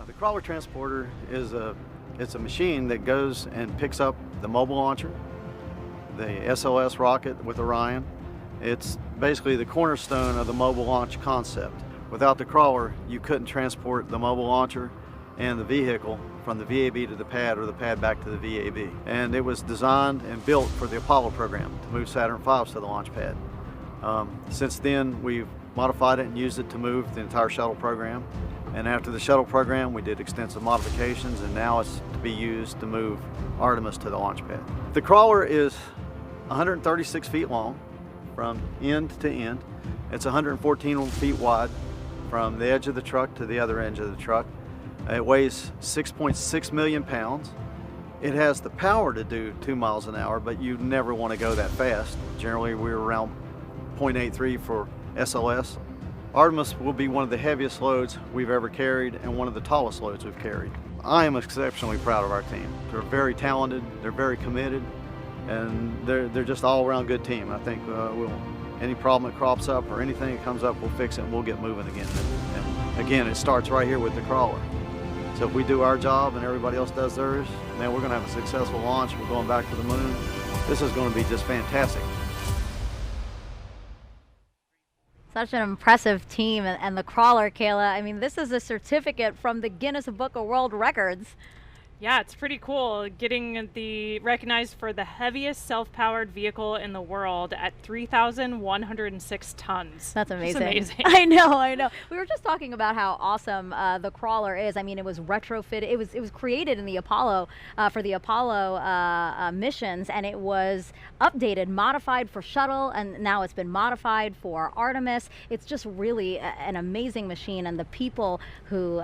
The crawler transporter is a machine that goes and picks up the mobile launcher, the SLS rocket with Orion. It's basically the cornerstone of the mobile launch concept. Without the crawler, you couldn't transport the mobile launcher and the vehicle from the VAB to the pad or the pad back to the VAB. And it was designed and built for the Apollo program to move Saturn V's to the launch pad. Since then, we've modified it and used it to move the entire shuttle program. And after the shuttle program, we did extensive modifications, and now it's to be used to move Artemis to the launch pad. The crawler is 136 feet long from end to end. It's 114 feet wide from the edge of the truck to the other edge of the truck. It weighs 6.6 million pounds. It has the power to do 2 miles an hour, but you never want to go that fast. Generally, we're around 0.83 for SLS. Artemis will be one of the heaviest loads we've ever carried and one of the tallest loads we've carried. I am exceptionally proud of our team. They're very talented, they're very committed, and they're just all around good team. I think any problem that crops up or anything that comes up, we'll fix it and we'll get moving again. And again, it starts right here with the crawler. So if we do our job and everybody else does theirs, then we're going to have a successful launch. We're going back to the moon. This is going to be just fantastic. Such an impressive team, and the crawler, Kayla. I mean, this is a certificate from the Guinness Book of World Records. Yeah, it's pretty cool getting recognized for the heaviest self-powered vehicle in the world at 3,106 tons. That's amazing. It's amazing. I know. We were just talking about how awesome the crawler is. I mean, it was retrofitted. It was created in the Apollo for the Apollo missions, and it was updated, modified for shuttle, and now it's been modified for Artemis. It's just really an amazing machine, and the people who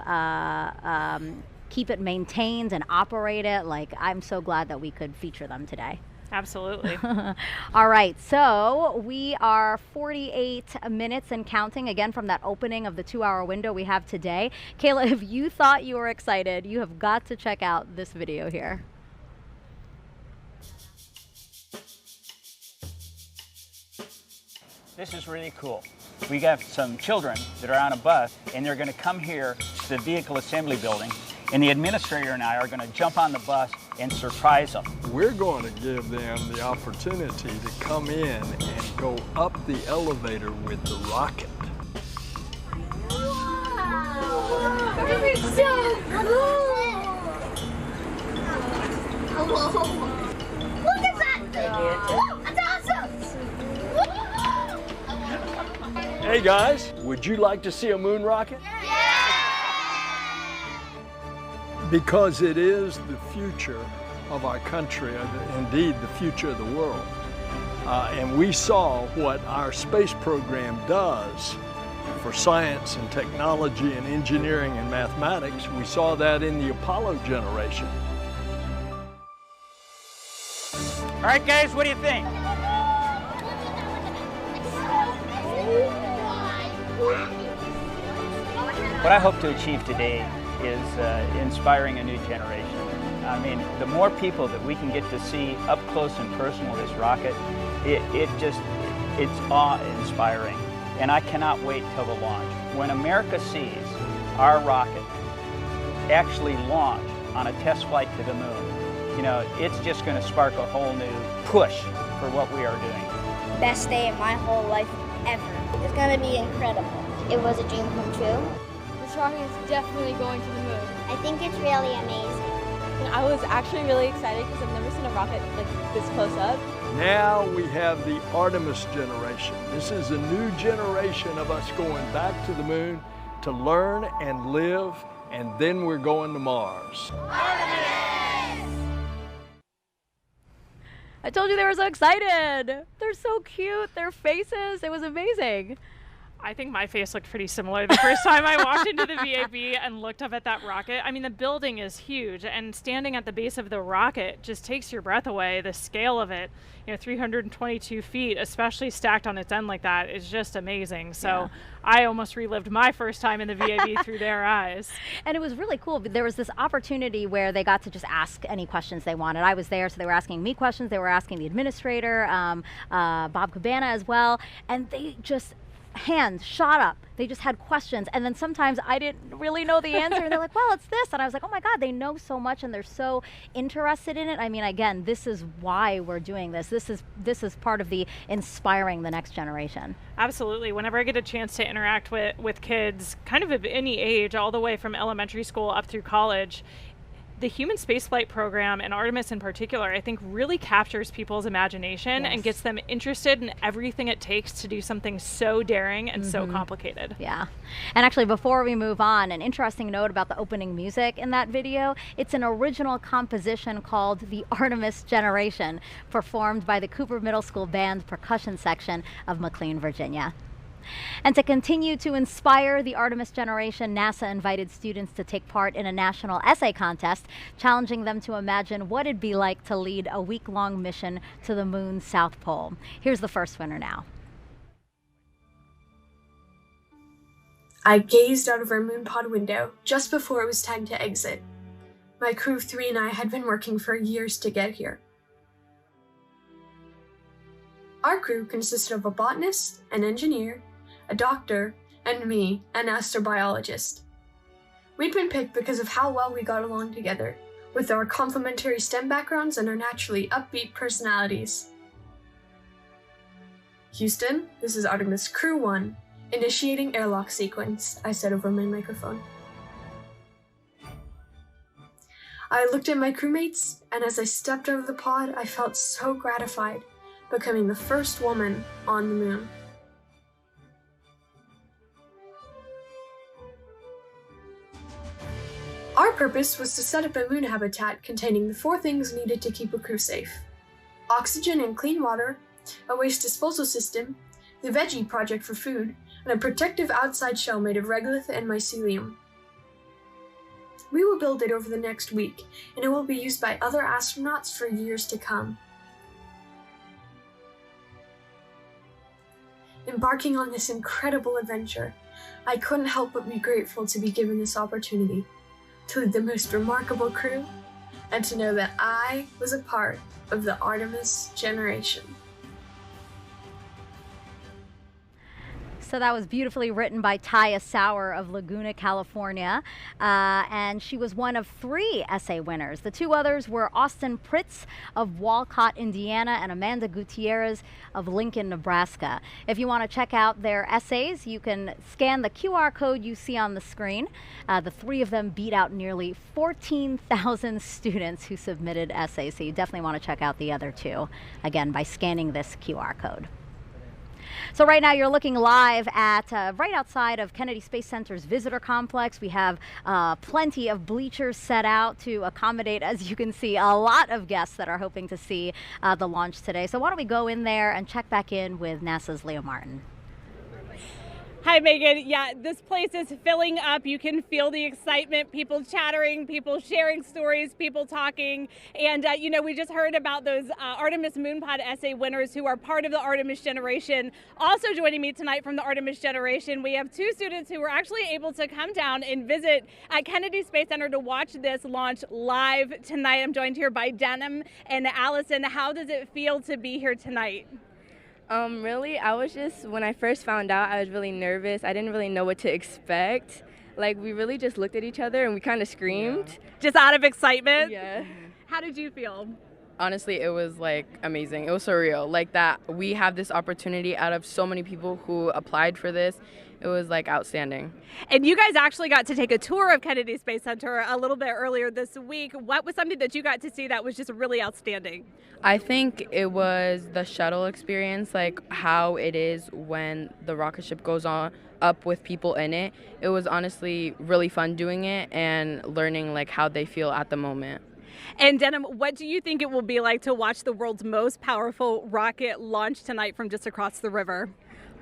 keep it maintained and operate it, like, I'm so glad that we could feature them today. Absolutely. All right, so we are 48 minutes and counting again from that opening of the 2-hour window we have today. Kayla, if you thought you were excited, you have got to check out this video here. This is really cool. We got some children that are on a bus, and they're going to come here to the vehicle assembly building, and the administrator and I are going to jump on the bus and surprise them. We're going to give them the opportunity to come in and go up the elevator with the rocket. Wow! This is so cool! Look at that thing! Whoa, that's awesome! Hey guys, would you like to see a moon rocket? Because it is the future of our country, indeed the future of the world. And we saw what our space program does for science and technology and engineering and mathematics. We saw that in the Apollo generation. All right, guys, what do you think? What I hope to achieve today is inspiring a new generation. I mean, the more people that we can get to see up close and personal this rocket, it's awe-inspiring. And I cannot wait till the launch. When America sees our rocket actually launch on a test flight to the moon, you know, it's just going to spark a whole new push for what we are doing. Best day of my whole life ever. It's going to be incredible. It was a dream come true. This rocket is definitely going to the moon. I think it's really amazing. And I was actually really excited because I've never seen a rocket like this close up. Now we have the Artemis generation. This is a new generation of us going back to the moon to learn and live, and then we're going to Mars. I told you they were so excited. They're so cute. Their faces, it was amazing. I think my face looked pretty similar the first time I walked into the VAB and looked up at that rocket. I mean, the building is huge, and standing at the base of the rocket just takes your breath away. The scale of it, you know, 322 feet, especially stacked on its end like that, is just amazing. So yeah. I almost relived my first time in the VAB through their eyes. And it was really cool. There was this opportunity where they got to just ask any questions they wanted. I was there, so they were asking me questions. They were asking the administrator, Bob Cabana as well, and they just hands shot up. They just had questions, and then sometimes I didn't really know the answer, and they're like, well, it's this, and I was like, oh my God, they know so much, and they're so interested in it. I mean, again, this is why we're doing this. This is part of the inspiring the next generation. Absolutely. Whenever I get a chance to interact with kids, kind of any age, all the way from elementary school up through college, the human spaceflight program, and Artemis in particular, I think really captures people's imagination and gets them interested in everything it takes to do something so daring and so complicated. Yeah. And actually, before we move on, an interesting note about the opening music in that video, it's an original composition called The Artemis Generation, performed by the Cooper Middle School Band percussion section of McLean, Virginia. And to continue to inspire the Artemis generation, NASA invited students to take part in a national essay contest, challenging them to imagine what it'd be like to lead a week-long mission to the moon's South Pole. Here's the first winner now. I gazed out of our moon pod window just before it was time to exit. My crew of 3 and I had been working for years to get here. Our crew consisted of a botanist, an engineer, a doctor, and me, an astrobiologist. We'd been picked because of how well we got along together, with our complementary STEM backgrounds and our naturally upbeat personalities. Houston, this is Artemis Crew 1, initiating airlock sequence, I said over my microphone. I looked at my crewmates, and as I stepped over the pod, I felt so gratified, becoming the first woman on the moon. Our purpose was to set up a moon habitat containing the 4 things needed to keep a crew safe: oxygen and clean water, a waste disposal system, the veggie project for food, and a protective outside shell made of regolith and mycelium. We will build it over the next week, and it will be used by other astronauts for years to come. Embarking on this incredible adventure, I couldn't help but be grateful to be given this opportunity to lead the most remarkable crew and to know that I was a part of the Artemis generation. So that was beautifully written by Taya Sauer of Laguna, California, and she was one of 3 essay winners. The 2 others were Austin Pritz of Walcott, Indiana, and Amanda Gutierrez of Lincoln, Nebraska. If you want to check out their essays, you can scan the QR code you see on the screen. The 3 of them beat out nearly 14,000 students who submitted essays, so you definitely want to check out the other 2, again, by scanning this QR code. So right now you're looking live at right outside of Kennedy Space Center's visitor complex. We have plenty of bleachers set out to accommodate, as you can see, a lot of guests that are hoping to see the launch today. So why don't we go in there and check back in with NASA's Leo Martin. Hi, Megan. Yeah, this place is filling up. You can feel the excitement, people chattering, people sharing stories, people talking. And, you know, we just heard about those Artemis Moonpod essay winners who are part of the Artemis generation. Also joining me tonight from the Artemis generation, we have 2 students who were actually able to come down and visit at Kennedy Space Center to watch this launch live tonight. I'm joined here by Denham and Allison. How does it feel to be here tonight? Really, when I first found out, I was really nervous. I didn't really know what to expect. Like, we really just looked at each other and we kind of screamed. Yeah. Just out of excitement? Yeah. How did you feel? Honestly, it was like amazing. It was surreal. Like that we have this opportunity out of so many people who applied for this. It was like outstanding. And you guys actually got to take a tour of Kennedy Space Center a little bit earlier this week. What was something that you got to see that was just really outstanding? I think it was the shuttle experience, like how it is when the rocket ship goes on up with people in it. It was honestly really fun doing it and learning like how they feel at the moment. And Denham, what do you think it will be like to watch the world's most powerful rocket launch tonight from just across the river?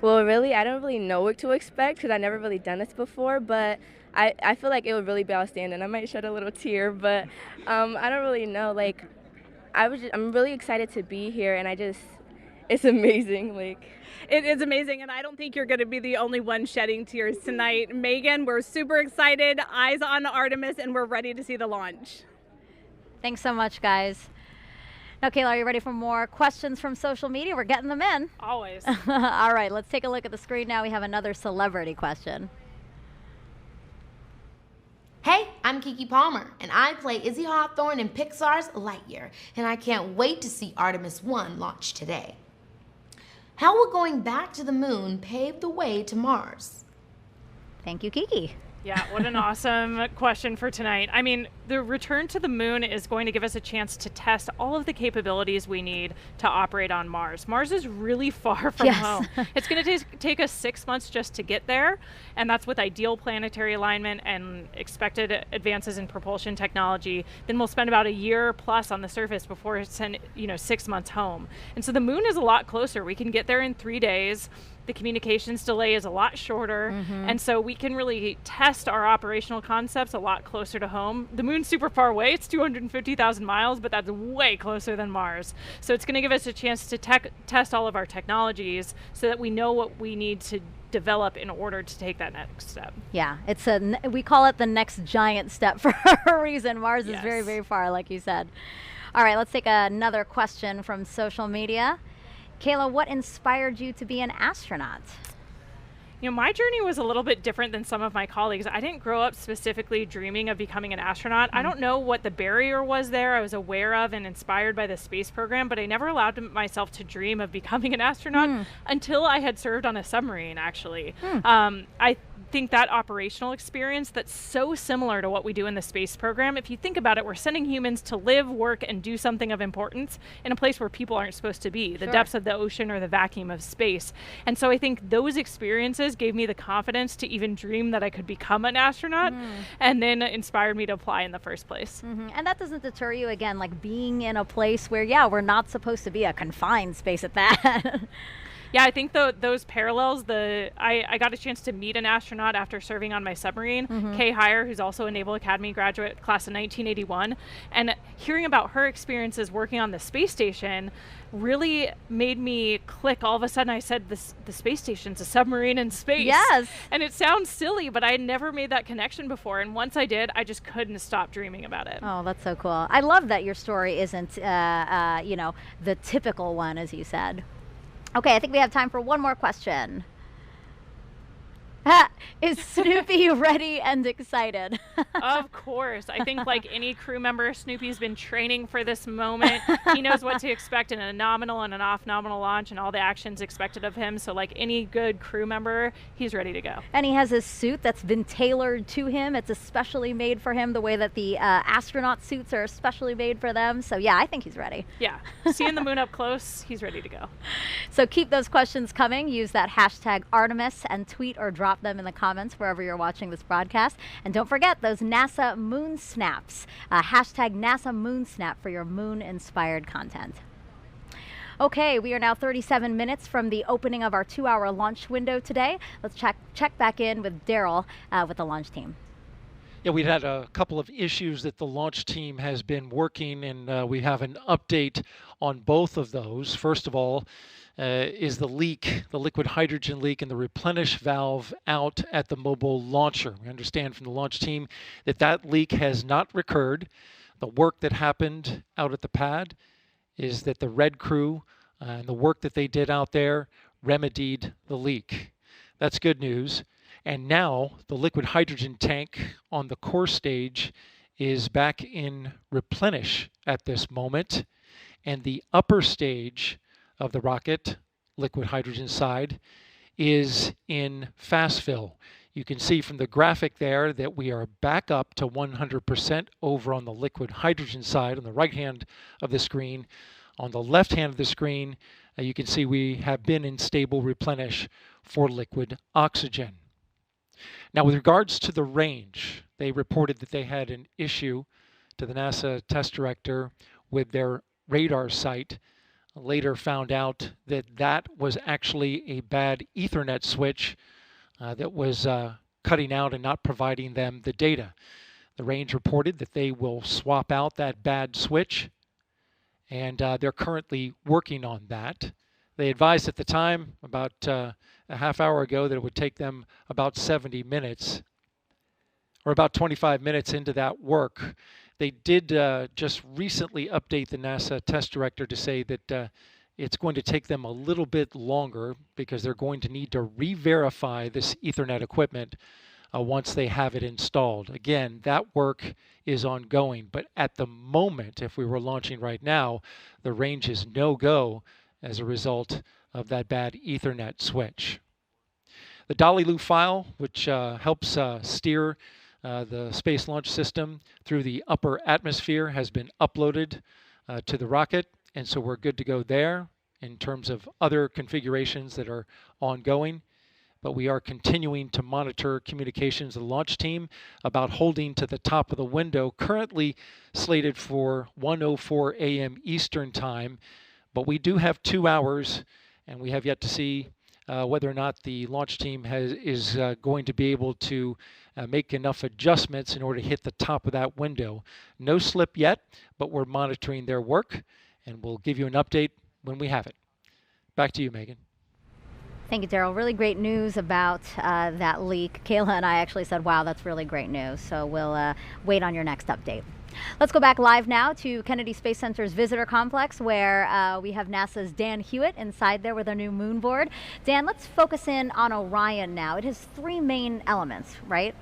Well, really, I don't really know what to expect because I've never really done this before, but I feel like it would really be outstanding. I might shed a little tear, but I don't really know. Like, I'm really excited to be here, and it's amazing. Like, it is amazing, and I don't think you're going to be the only one shedding tears tonight. Megan, we're super excited, eyes on Artemis, and we're ready to see the launch. Thanks so much, guys. Now, Kayla, are you ready for more questions from social media? We're getting them in. Always. All right, let's take a look at the screen now. We have another celebrity question. Hey, I'm Keke Palmer, and I play Izzy Hawthorne in Pixar's Lightyear, and I can't wait to see Artemis 1 launch today. How will going back to the moon pave the way to Mars? Thank you, Keke. Yeah, what an awesome question for tonight. I mean, the return to the moon is going to give us a chance to test all of the capabilities we need to operate on Mars. Mars is really far from home. It's going to take us 6 months just to get there, and that's with ideal planetary alignment and expected advances in propulsion technology. Then we'll spend about a year plus on the surface before it's 6 months home. And so the moon is a lot closer. We can get there in 3 days. The communications delay is a lot shorter, and so we can really test our operational concepts a lot closer to home. The moon's super far away. It's 250,000 miles, but that's way closer than Mars. So it's going to give us a chance to test all of our technologies so that we know what we need to develop in order to take that next step. Yeah, we call it the next giant step for a reason. Mars is very, very far, like you said. All right, let's take another question from social media. Kayla, what inspired you to be an astronaut? You know, my journey was a little bit different than some of my colleagues. I didn't grow up specifically dreaming of becoming an astronaut. I don't know what the barrier was there. I was aware of and inspired by the space program, but I never allowed myself to dream of becoming an astronaut until I had served on a submarine, actually. I think that operational experience that's so similar to what we do in the space program, if you think about it, we're sending humans to live, work, and do something of importance in a place where people aren't supposed to be, the depths of the ocean or the vacuum of space. And so I think those experiences gave me the confidence to even dream that I could become an astronaut, and then inspired me to apply in the first place. And that doesn't deter you, again, like being in a place where, yeah, we're not supposed to be, a confined space at that. Yeah, I think those parallels, I got a chance to meet an astronaut after serving on my submarine, Kay Heyer, who's also a Naval Academy graduate, class of 1981. And hearing about her experiences working on the space station really made me click. All of a sudden I said, the space station's a submarine in space. Yes. And it sounds silly, but I had never made that connection before. And once I did, I just couldn't stop dreaming about it. Oh, that's so cool. I love that your story isn't, you know, the typical one, as you said. Okay, I think we have time for one more question. Is Snoopy ready and excited? Of course. I think like any crew member, Snoopy's been training for this moment. He knows what to expect in a nominal and an off-nominal launch and all the actions expected of him. So like any good crew member, he's ready to go. And he has his suit that's been tailored to him. It's especially made for him, the way that the astronaut suits are especially made for them. So yeah, I think he's ready. Yeah. Seeing the moon up close, he's ready to go. So keep those questions coming. Use that hashtag Artemis and tweet or drop them in the comments wherever you're watching this broadcast. And don't forget those NASA Moon Snaps. Hashtag NASA Moon Snap for your moon-inspired content. Okay, we are now 37 minutes from the opening of our 2-hour launch window today. Let's check back in with Daryl with the launch team. Yeah, we've had a couple of issues that the launch team has been working, and we have an update on both of those. First of all, is the leak, the liquid hydrogen leak in the replenish valve out at the mobile launcher. We understand from the launch team that that leak has not recurred. The work that happened out at the pad is that the red crew and the work that they did out there remedied the leak. That's good news. And now the liquid hydrogen tank on the core stage is back in replenish at this moment. And the upper stage of the rocket, liquid hydrogen side, is in fast fill. You can see from the graphic there that we are back up to 100% over on the liquid hydrogen side on the right hand of the screen. On the left hand of the screen, you can see we have been in stable replenish for liquid oxygen. Now, with regards to the range, they reported that they had an issue to the NASA test director with their radar sight. Later found out that that was actually a bad Ethernet switch that was cutting out and not providing them the data. The range reported that they will swap out that bad switch, and they're currently working on that. They advised at the time, about a half hour ago, that it would take them about 70 minutes, or about 25 minutes into that work. They did just recently update the NASA test director to say that it's going to take them a little bit longer because they're going to need to re-verify this Ethernet equipment once they have it installed. Again, that work is ongoing, but at the moment, if we were launching right now, the range is no-go as a result of that bad Ethernet switch. The Dolly-Loo file, which helps steer the Space Launch System through the upper atmosphere, has been uploaded to the rocket, and so we're good to go there in terms of other configurations that are ongoing. But we are continuing to monitor communications of the launch team about holding to the top of the window, currently slated for 1:04 a.m. Eastern Time. But we do have 2 hours, and we have yet to see whether or not the launch team is going to be able to make enough adjustments in order to hit the top of that window. No slip yet, but we're monitoring their work, and we'll give you an update when we have it. Back to you, Megan. Thank you, Daryl. Really great news about that leak. Kayla and I actually said, wow, that's really great news. So we'll wait on your next update. Let's go back live now to Kennedy Space Center's visitor complex, where we have NASA's Dan Hewitt inside there with our new moon board. Dan, let's focus in on Orion now. It has 3 main elements, right?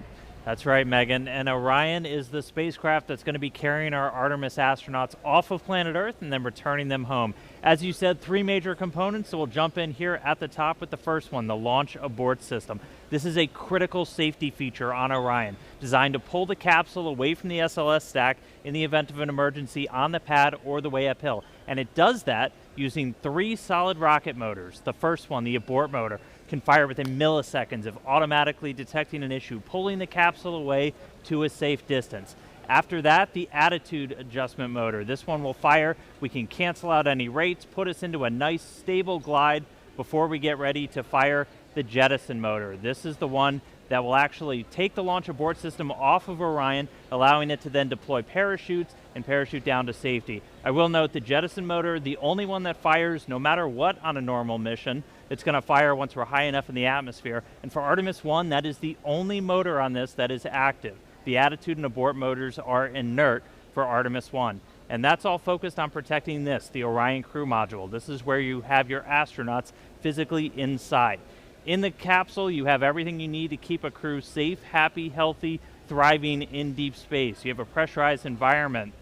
That's right, Megan. And Orion is the spacecraft that's going to be carrying our Artemis astronauts off of planet Earth and then returning them home. As you said, 3 major components, so we'll jump in here at the top with the first one, the launch abort system. This is a critical safety feature on Orion, designed to pull the capsule away from the SLS stack in the event of an emergency on the pad or the way uphill. And it does that using 3 solid rocket motors. The first one, the abort motor, can fire within milliseconds of automatically detecting an issue, pulling the capsule away to a safe distance. After that, the attitude adjustment motor. This one will fire. We can cancel out any rates, put us into a nice stable glide before we get ready to fire the jettison motor. This is the one that will actually take the launch abort system off of Orion, allowing it to then deploy parachutes and parachute down to safety. I will note the jettison motor, the only one that fires no matter what on a normal mission. It's going to fire once we're high enough in the atmosphere. And for Artemis 1, that is the only motor on this that is active. The attitude and abort motors are inert for Artemis 1. And that's all focused on protecting this, the Orion crew module. This is where you have your astronauts physically inside. In the capsule, you have everything you need to keep a crew safe, happy, healthy, thriving in deep space. You have a pressurized environment,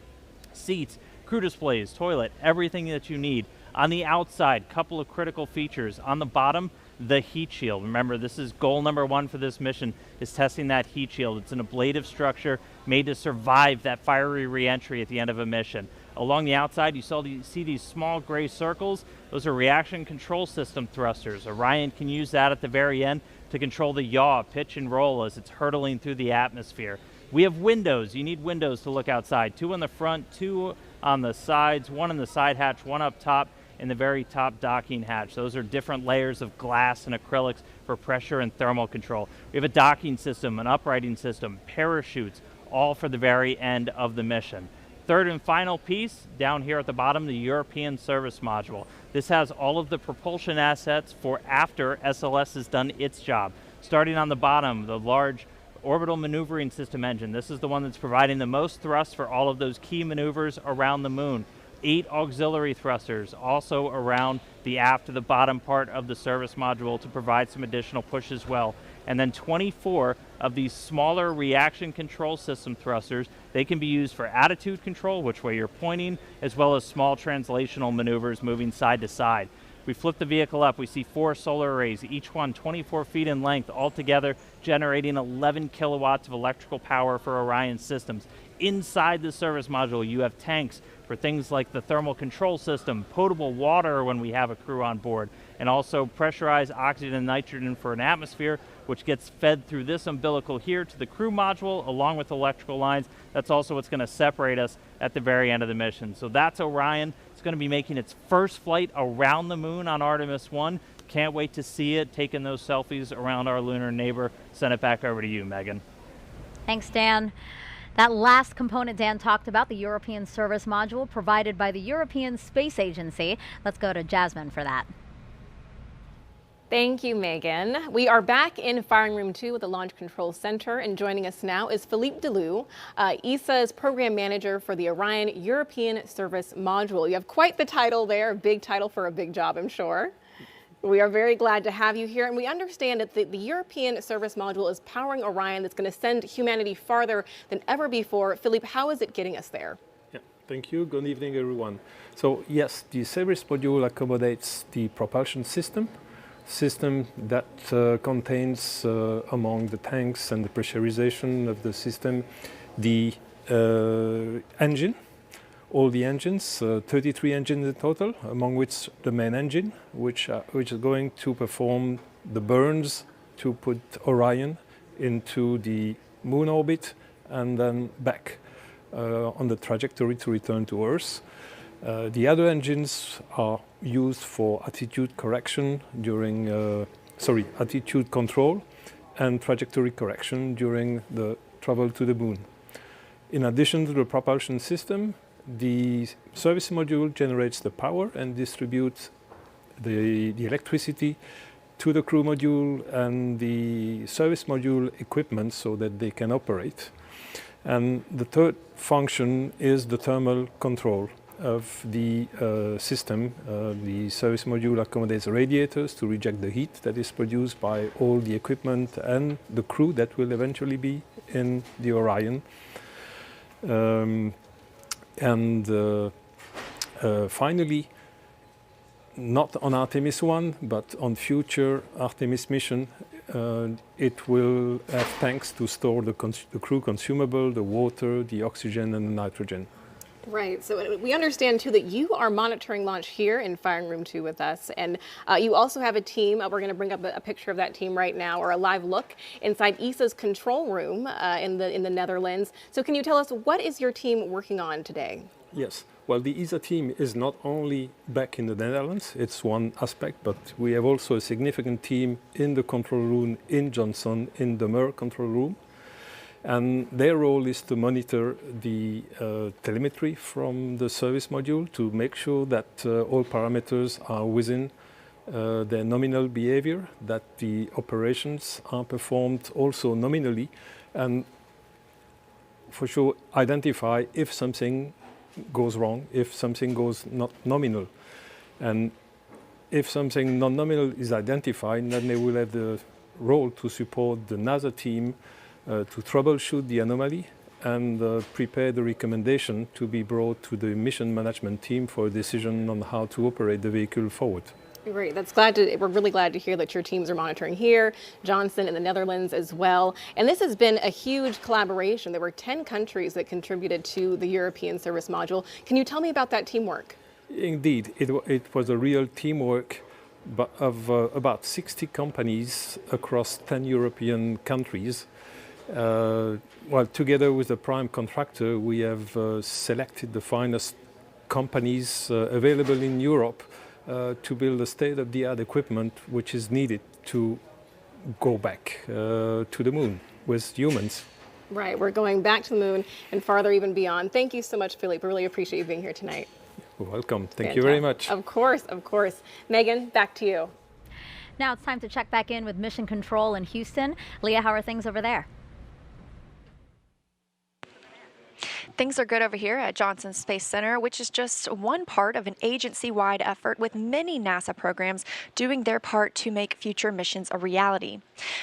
seats, crew displays, toilet, everything that you need. On the outside, couple of critical features. On the bottom, the heat shield. Remember, this is goal number 1 for this mission, is testing that heat shield. It's an ablative structure made to survive that fiery re-entry at the end of a mission. Along the outside, you see these small gray circles. Those are reaction control system thrusters. Orion can use that at the very end to control the yaw, pitch, and roll as it's hurtling through the atmosphere. We have windows. You need windows to look outside. 2 on the front, 2 on the sides, 1 in the side hatch, 1 up top, in the very top docking hatch. Those are different layers of glass and acrylics for pressure and thermal control. We have a docking system, an uprighting system, parachutes, all for the very end of the mission. Third and final piece, down here at the bottom, the European service module. This has all of the propulsion assets for after SLS has done its job. Starting on the bottom, the large orbital maneuvering system engine. This is the one that's providing the most thrust for all of those key maneuvers around the moon. 8 auxiliary thrusters also around the aft to the bottom part of the service module to provide some additional push as well. And then 24 of these smaller reaction control system thrusters. They can be used for attitude control, which way you're pointing, as well as small translational maneuvers moving side to side. We flip the vehicle up, we see 4 solar arrays, each one 24 feet in length, altogether generating 11 kilowatts of electrical power for Orion systems. Inside the service module, you have tanks for things like the thermal control system, potable water when we have a crew on board, and also pressurized oxygen and nitrogen for an atmosphere, which gets fed through this umbilical here to the crew module along with electrical lines. That's also what's going to separate us at the very end of the mission. So that's Orion. It's going to be making its first flight around the moon on Artemis 1. Can't wait to see it, taking those selfies around our lunar neighbor. Send it back over to you, Megan. Thanks, Dan. That last component Dan talked about, the European service module provided by the European Space Agency. Let's go to Jasmine for that. Thank you, Megan. We are back in Firing Room 2 with the Launch Control Center, and joining us now is Philippe Delou, ESA's program manager for the Orion European Service Module. You have quite the title there, a big title for a big job, I'm sure. We are very glad to have you here, and we understand that the European Service Module is powering Orion that's going to send humanity farther than ever before. Philippe, how is it getting us there? Yeah, thank you. Good evening, everyone. So yes, the service module accommodates the propulsion system that contains among the tanks and the pressurization of the system the engine. All the engines, 33 engines in total, among which the main engine, which is going to perform the burns to put Orion into the moon orbit and then back on the trajectory to return to Earth. The other engines are used for attitude correction during, attitude control and trajectory correction during the travel to the moon. In addition to the propulsion system, the service module generates the power and distributes the electricity to the crew module and the service module equipment so that they can operate. And the third function is the thermal control of the system. The service module accommodates radiators to reject the heat that is produced by all the equipment and the crew that will eventually be in the Orion. Finally, not on Artemis 1, but on future Artemis mission, it will have tanks to store the crew consumable, the water, the oxygen, and the nitrogen. Right. So we understand, too, that you are monitoring launch here in Firing Room 2 with us. And you also have a team. We're going to bring up a picture of that team right now, or a live look inside ESA's control room in the Netherlands. So can you tell us, what is your team working on today? Yes. Well, the ESA team is not only back in the Netherlands, it's one aspect, but we have also a significant team in the control room in Johnson, in the Mer control room. And their role is to monitor the telemetry from the service module to make sure that all parameters are within their nominal behavior, that the operations are performed also nominally, and for sure identify if something goes wrong, if something goes not nominal. And if something non-nominal is identified, then they will have the role to support the NASA team to troubleshoot the anomaly and prepare the recommendation to be brought to the mission management team for a decision on how to operate the vehicle forward. Great. We're really glad to hear that your teams are monitoring here, Johnson in the Netherlands as well. And this has been a huge collaboration. There were 10 countries that contributed to the European service module. Can you tell me about that teamwork? Indeed, it was a real teamwork of about 60 companies across 10 European countries. Well, together with the prime contractor, we have selected the finest companies available in Europe to build a state-of-the-art equipment which is needed to go back to the moon with humans. Right, we're going back to the moon and farther even beyond. Thank you so much, Philippe. I really appreciate you being here tonight. You're welcome. Thank you very much. Of course, of course. Megan, back to you. Now it's time to check back in with Mission Control in Houston. Leah, how are things over there? Things are good over here at Johnson Space Center, which is just one part of an agency-wide effort with many NASA programs doing their part to make future missions a reality.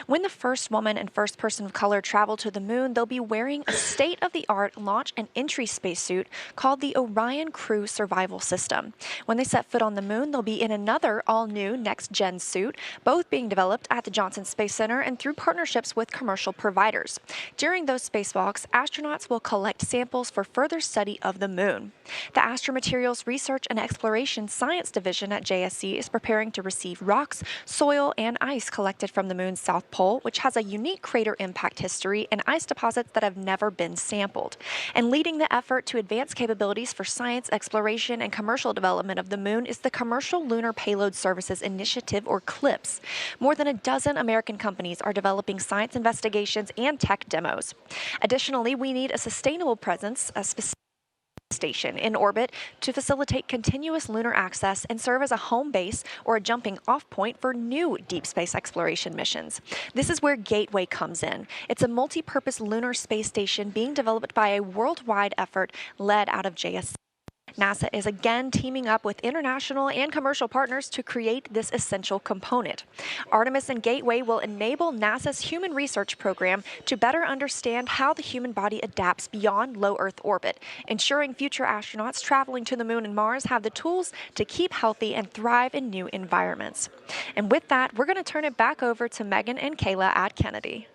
When the first woman and first person of color travel to the moon, they'll be wearing a state-of-the-art launch and entry spacesuit called the Orion Crew Survival System. When they set foot on the moon, they'll be in another all-new next-gen suit, both being developed at the Johnson Space Center and through partnerships with commercial providers. During those spacewalks, astronauts will collect samples for further study of the moon. The Astromaterials Research and Exploration Science Division at JSC is preparing to receive rocks, soil, and ice collected from the moon's south pole, which has a unique crater impact history and ice deposits that have never been sampled. And leading the effort to advance capabilities for science, exploration, and commercial development of the moon is the Commercial Lunar Payload Services Initiative, or CLPS. More than a dozen American companies are developing science investigations and tech demos. Additionally, we need a sustainable presence, a specific station in orbit to facilitate continuous lunar access and serve as a home base or a jumping off point for new deep space exploration missions. This is where Gateway comes in. It's a multi-purpose lunar space station being developed by a worldwide effort led out of JSC. NASA is again teaming up with international and commercial partners to create this essential component. Artemis and Gateway will enable NASA's Human Research Program to better understand how the human body adapts beyond low Earth orbit, ensuring future astronauts traveling to the moon and Mars have the tools to keep healthy and thrive in new environments. And with that, we're going to turn it back over to Megan and Kayla at Kennedy.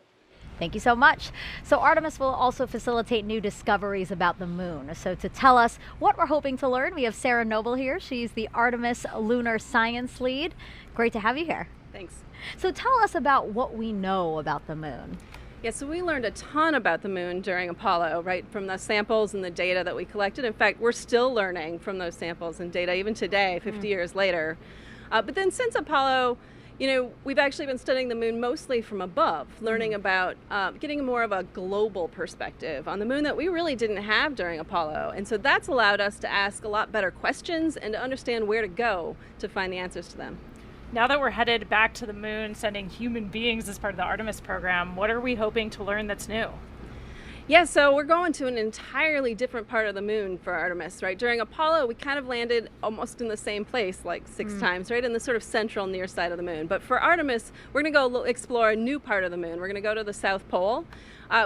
Thank you so much. So Artemis will also facilitate new discoveries about the moon. So to tell us what we're hoping to learn, we have Sarah Noble here. She's the Artemis Lunar Science Lead. Great to have you here. Thanks. So tell us about what we know about the moon. Yeah, so we learned a ton about the moon during Apollo, right, from the samples and the data that we collected. In fact, we're still learning from those samples and data even today, 50 years later. But then since Apollo, you know, we've actually been studying the moon mostly from above, learning about getting more of a global perspective on the moon that we really didn't have during Apollo. And so that's allowed us to ask a lot better questions and to understand where to go to find the answers to them. Now that we're headed back to the moon, sending human beings as part of the Artemis program, what are we hoping to learn that's new? Yeah, so we're going to an entirely different part of the moon for Artemis, right? During Apollo, we kind of landed almost in the same place, like 6 times, right? In the sort of central near side of the moon. But for Artemis, we're going to go explore a new part of the moon. We're going to go to the South Pole,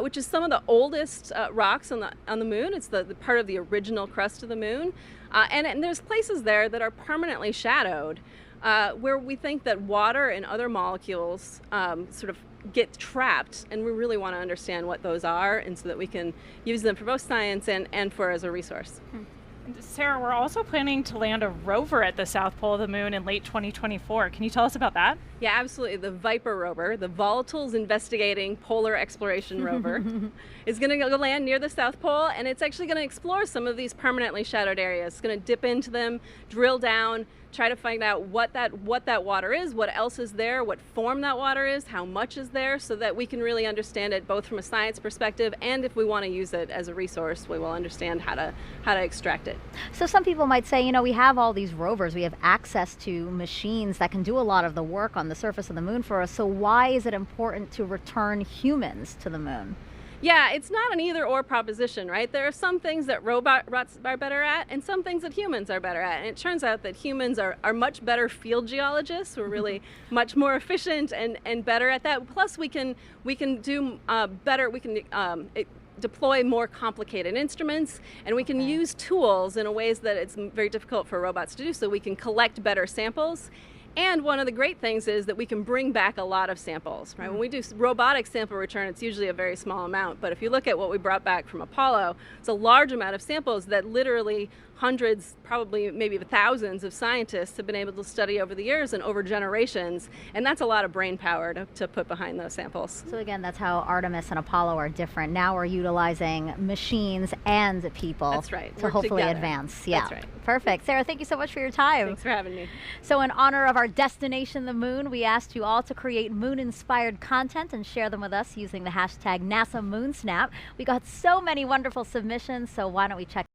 which is some of the oldest rocks on the moon. It's the part of the original crust of the moon. And there's places there that are permanently shadowed, where we think that water and other molecules sort of get trapped, and we really want to understand what those are, and so that we can use them for both science and for as a resource. Sarah, we're also planning to land a rover at the South Pole of the moon in late 2024. Can you tell us about that? Yeah, absolutely. The Viper rover, the Volatiles Investigating Polar Exploration Rover, is going to go land near the South Pole, and it's actually going to explore some of these permanently shadowed areas. It's going to dip into them, drill down, try to find out what that water is, what else is there, what form that water is, how much is there, so that we can really understand it both from a science perspective, and if we want to use it as a resource, we will understand how to extract it. So some people might say, you know, we have all these rovers, we have access to machines that can do a lot of the work on the surface of the moon for us, so why is it important to return humans to the moon? Yeah, it's not an either-or proposition, right? There are some things that robots are better at and some things that humans are better at. And it turns out that humans are much better field geologists. We're really much more efficient and better at that. Plus, we can do better. We can deploy more complicated instruments, and we can use tools in ways that it's very difficult for robots to do, so we can collect better samples. And one of the great things is that we can bring back a lot of samples, right? When we do robotic sample return, it's usually a very small amount. But if you look at what we brought back from Apollo, it's a large amount of samples that literally hundreds, probably maybe thousands of scientists have been able to study over the years and over generations. And that's a lot of brain power to put behind those samples. So again, that's how Artemis and Apollo are different. Now we're utilizing machines and people. That's right. To Work hopefully together. advance. Yeah. That's right. Perfect. Sarah, thank you so much for your time. Thanks for having me. So in honor of our destination, the moon, we asked you all to create moon-inspired content and share them with us using the hashtag NASA MoonSnap. We got so many wonderful submissions, so why don't we check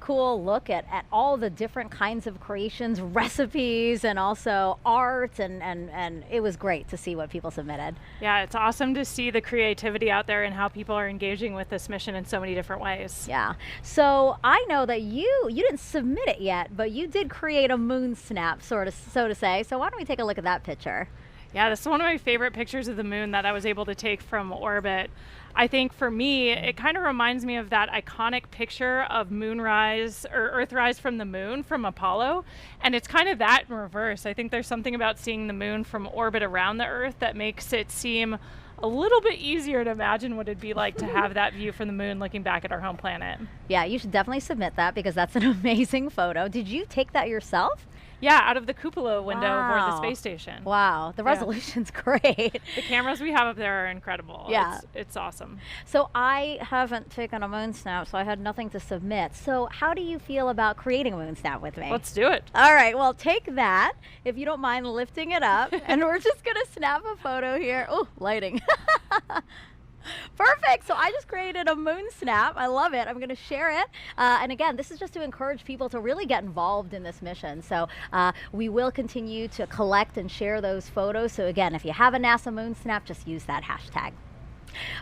cool look at all the different kinds of creations, recipes, and also art, and it was great to see what people submitted. Yeah, it's awesome to see the creativity out there and how people are engaging with this mission in so many different ways. Yeah. So I know that you didn't submit it yet, but you did create a moon snap, so to say. So why don't we take a look at that picture? Yeah, this is one of my favorite pictures of the moon that I was able to take from orbit. I think for me, it kind of reminds me of that iconic picture of moonrise or Earthrise from the moon from Apollo. And it's kind of that in reverse. I think there's something about seeing the moon from orbit around the Earth that makes it seem a little bit easier to imagine what it'd be like to have that view from the moon looking back at our home planet. Yeah, you should definitely submit that because that's an amazing photo. Did you take that yourself? Yeah, out of the cupola window aboard the Wow. space station. Wow, the resolution's great. The cameras we have up there are incredible. Yeah. It's awesome. So I haven't taken a moon snap, so I had nothing to submit. So how do you feel about creating a moon snap with me? Let's do it. All right, well, take that, if you don't mind lifting it up, and we're just gonna snap a photo here. Oh, lighting. Perfect. So I just created a moon snap. I love it. I'm going to share it. And again, this is just to encourage people to really get involved in this mission. So we will continue to collect and share those photos. So again, if you have a NASA moon snap, just use that hashtag.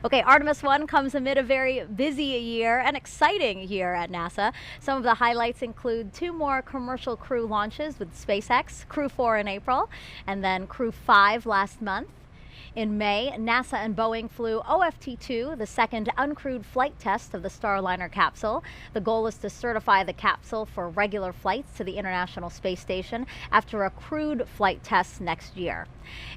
Okay, Artemis 1 comes amid a very busy year and exciting year at NASA. Some of the highlights include 2 more commercial crew launches with SpaceX, Crew 4 in April, and then Crew 5 last month. In May, NASA and Boeing flew OFT-2, the second uncrewed flight test of the Starliner capsule. The goal is to certify the capsule for regular flights to the International Space Station after a crewed flight test next year.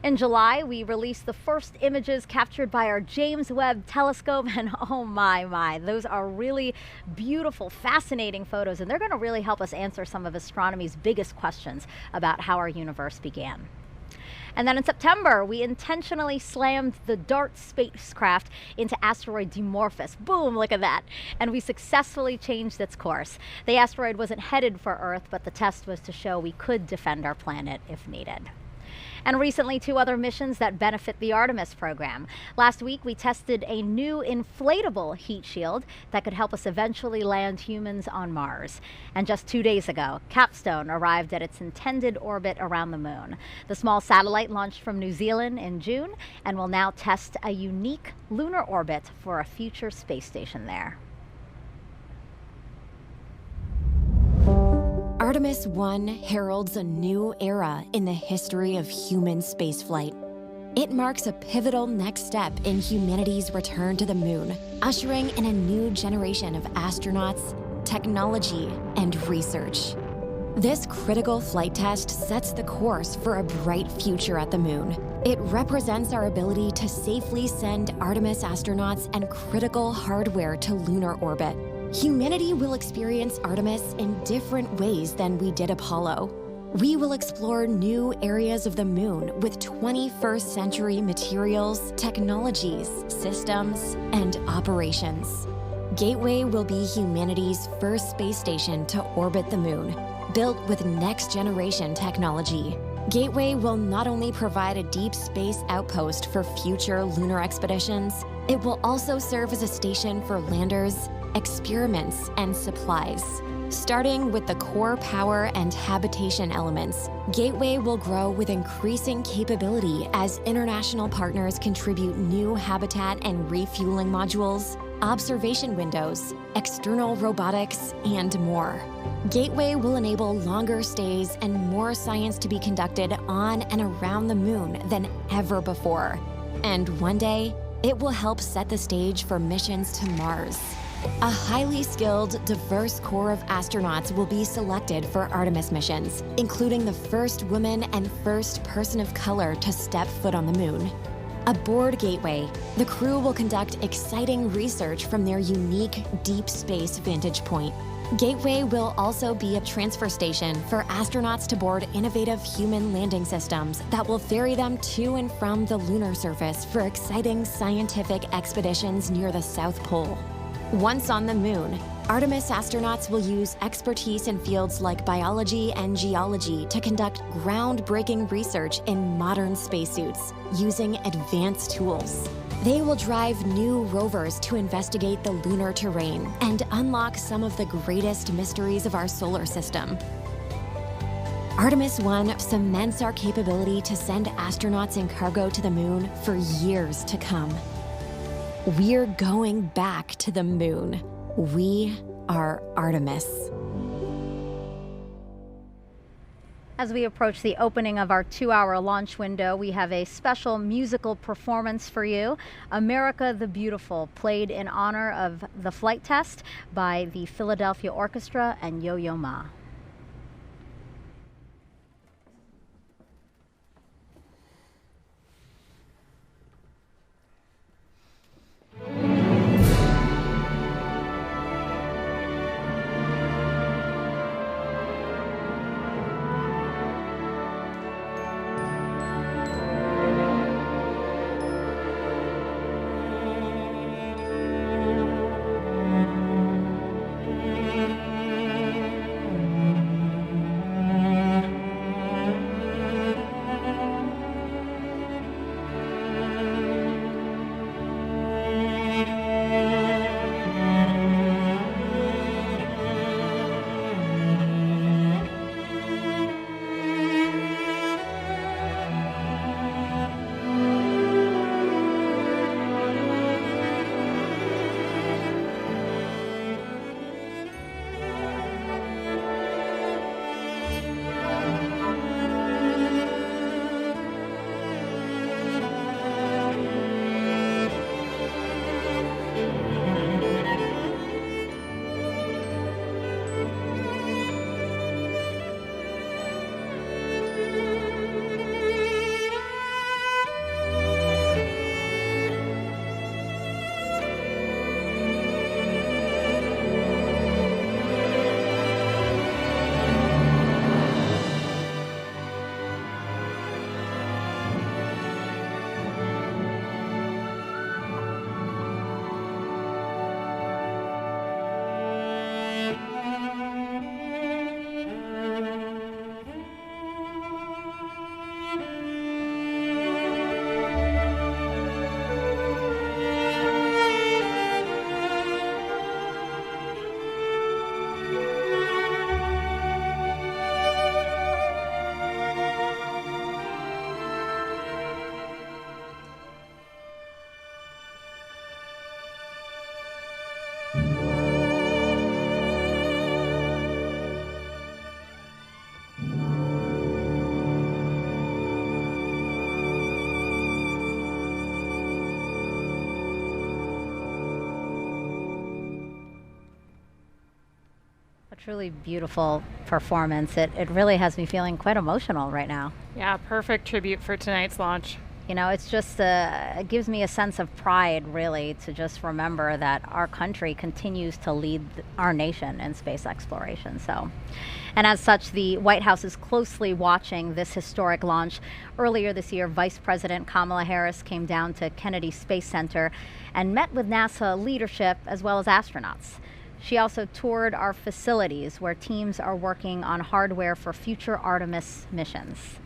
In July, we released the first images captured by our James Webb Telescope, and oh my, those are really beautiful, fascinating photos, and they're going to really help us answer some of astronomy's biggest questions about how our universe began. And then in September, we intentionally slammed the DART spacecraft into asteroid Dimorphos. Boom, look at that. And we successfully changed its course. The asteroid wasn't headed for Earth, but the test was to show we could defend our planet if needed. And recently, 2 other missions that benefit the Artemis program. Last week, we tested a new inflatable heat shield that could help us eventually land humans on Mars. And just 2 days ago, Capstone arrived at its intended orbit around the moon. The small satellite launched from New Zealand in June and will now test a unique lunar orbit for a future space station there. Artemis 1 heralds a new era in the history of human spaceflight. It marks a pivotal next step in humanity's return to the moon, ushering in a new generation of astronauts, technology, and research. This critical flight test sets the course for a bright future at the moon. It represents our ability to safely send Artemis astronauts and critical hardware to lunar orbit. Humanity will experience Artemis in different ways than we did Apollo. We will explore new areas of the moon with 21st century materials, technologies, systems, and operations. Gateway will be humanity's first space station to orbit the moon, built with next-generation technology. Gateway will not only provide a deep space outpost for future lunar expeditions, it will also serve as a station for landers, experiments, and supplies. Starting with the core power and habitation elements, Gateway will grow with increasing capability as international partners contribute new habitat and refueling modules, observation windows, external robotics, and more. Gateway will enable longer stays and more science to be conducted on and around the moon than ever before. And one day, it will help set the stage for missions to Mars. A highly skilled, diverse core of astronauts will be selected for Artemis missions, including the first woman and first person of color to step foot on the moon. Aboard Gateway, the crew will conduct exciting research from their unique deep space vantage point. Gateway will also be a transfer station for astronauts to board innovative human landing systems that will ferry them to and from the lunar surface for exciting scientific expeditions near the South Pole. Once on the moon, Artemis astronauts will use expertise in fields like biology and geology to conduct groundbreaking research in modern spacesuits using advanced tools. They will drive new rovers to investigate the lunar terrain and unlock some of the greatest mysteries of our solar system. Artemis 1 cements our capability to send astronauts and cargo to the moon for years to come. We're going back to the moon. We are Artemis. As we approach the opening of our 2-hour launch window, we have a special musical performance for you. America the Beautiful, played in honor of the flight test by the Philadelphia Orchestra and Yo-Yo Ma. truly beautiful performance. It really has me feeling quite emotional right now. Yeah, perfect tribute for tonight's launch. You know, it's just, it gives me a sense of pride, really, to just remember that our country continues to lead our nation in space exploration. So, and as such, the White House is closely watching this historic launch. Earlier this year, Vice President Kamala Harris came down to Kennedy Space Center and met with NASA leadership as well as astronauts. She also toured our facilities where teams are working on hardware for future Artemis missions.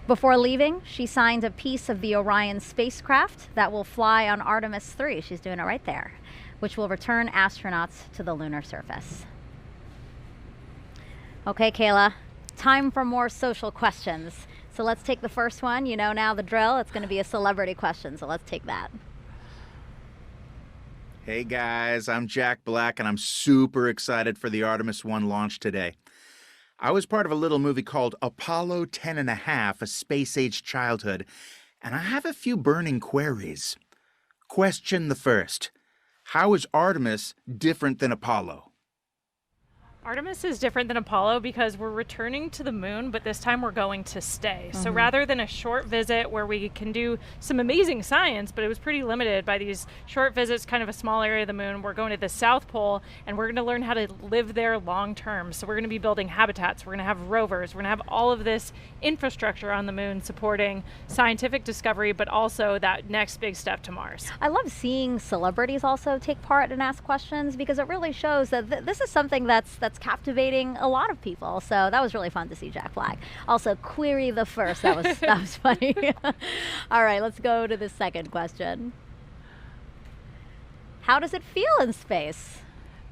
Before leaving, she signed a piece of the Orion spacecraft that will fly on Artemis 3. She's doing it right there, which will return astronauts to the lunar surface. Okay, Kayla, time for more social questions. So let's take the first one. You know now the drill. It's going to be a celebrity question, so let's take that. Hey guys, I'm Jack Black, and I'm super excited for the Artemis 1 launch today. I was part of a little movie called Apollo 10.5, A Space-Age Childhood, and I have a few burning queries. Question the first. How is Artemis different than Apollo? Artemis is different than Apollo because we're returning to the moon, but this time we're going to stay. So rather than a short visit where we can do some amazing science, but it was pretty limited by these short visits, kind of a small area of the moon, we're going to the South Pole and we're going to learn how to live there long term. So we're going to be building habitats, we're going to have rovers, we're going to have all of this infrastructure on the moon supporting scientific discovery, but also that next big step to Mars. I love seeing celebrities also take part and ask questions because it really shows that this is something that's captivating a lot of people. So that was really fun to see Jack Black. Also, query the first. That was funny. All right, let's go to the second question. How does it feel in space?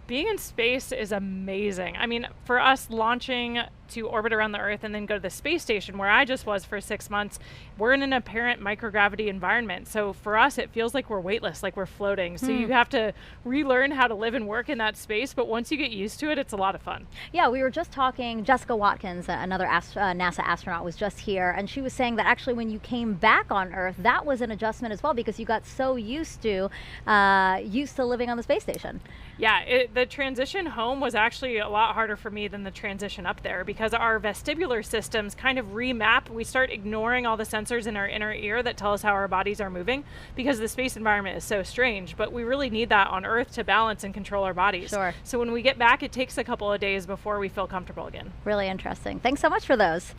Being in space is amazing. I mean, for us launching to orbit around the Earth and then go to the space station where I just was for 6 months, we're in an apparent microgravity environment. So for us, it feels like we're weightless, like we're floating. So you have to relearn how to live and work in that space. But once you get used to it, it's a lot of fun. Yeah, we were just talking, Jessica Watkins, another NASA astronaut, was just here. And she was saying that actually when you came back on Earth, that was an adjustment as well because you got so used to living on the space station. Yeah, the transition home was actually a lot harder for me than the transition up there because our vestibular systems kind of remap. We start ignoring all the sensors in our inner ear that tell us how our bodies are moving because the space environment is so strange, but we really need that on Earth to balance and control our bodies. Sure. So when we get back, it takes a couple of days before we feel comfortable again. Really interesting. Thanks so much for those.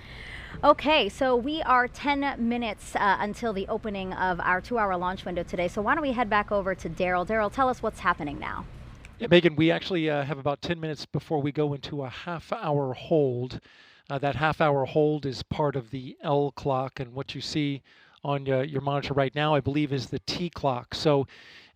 Okay, so we are 10 minutes until the opening of our 2-hour launch window today. So why don't we head back over to Daryl. Daryl, tell us what's happening now. Yeah, Megan, we actually have about 10 minutes before we go into a half-hour hold. That half-hour hold is part of the L clock, and what you see on your monitor right now, I believe, is the T clock. So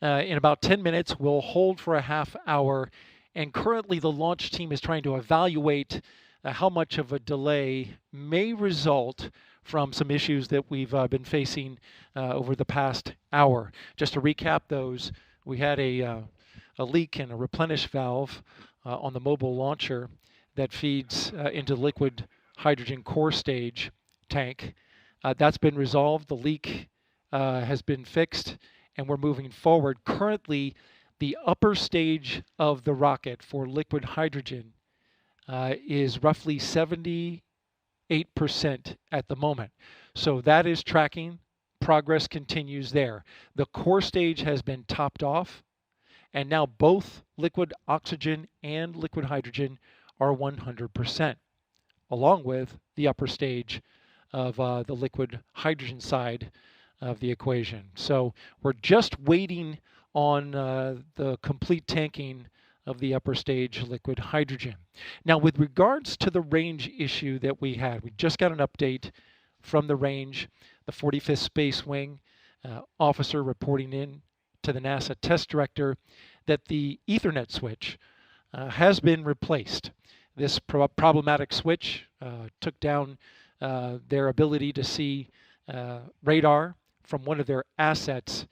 in about 10 minutes, we'll hold for a half hour, and currently the launch team is trying to evaluate how much of a delay may result from some issues that we've been facing over the past hour. Just to recap those, we had a leak in a replenish valve on the mobile launcher that feeds into the liquid hydrogen core stage tank. That's been resolved. The leak has been fixed, and we're moving forward. Currently, the upper stage of the rocket for liquid hydrogen is roughly 78% at the moment. So that is tracking. Progress continues there. The core stage has been topped off, and now both liquid oxygen and liquid hydrogen are 100%, along with the upper stage of the liquid hydrogen side of the equation. So we're just waiting on the complete tanking of the upper stage liquid hydrogen. Now, with regards to the range issue that we had, we just got an update from the range, the 45th Space Wing officer reporting in to the NASA test director that the Ethernet switch has been replaced. This problematic switch took down their ability to see radar from one of their assets,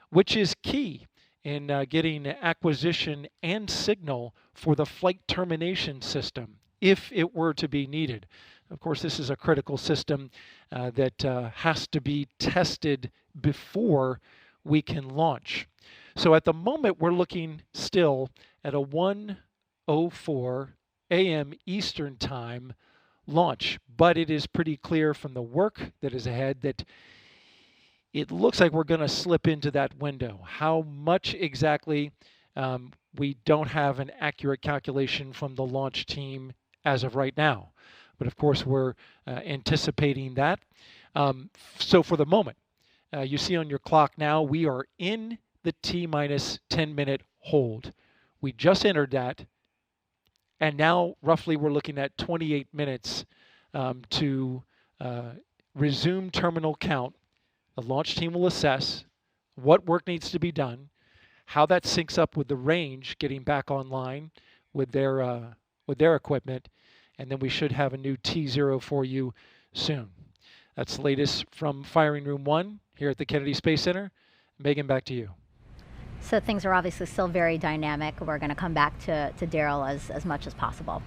which is key in getting acquisition and signal for the flight termination system if it were to be needed. Of course, this is a critical system that has to be tested before we can launch. So at the moment, we're looking still at a 1:04 AM Eastern Time launch. But it is pretty clear from the work that is ahead that it looks like we're going to slip into that window. How much exactly, we don't have an accurate calculation from the launch team as of right now. But of course, we're anticipating that. So for the moment, you see on your clock now, we are in the T-minus 10-minute hold. We just entered that. And now roughly we're looking at 28 minutes to resume terminal count. The launch team will assess what work needs to be done, how that syncs up with the range getting back online with their equipment, and then we should have a new T0 for you soon. That's the latest from Firing Room 1 here at the Kennedy Space Center. Megan, back to you. So things are obviously still very dynamic. We're going to come back to Daryl as much as possible.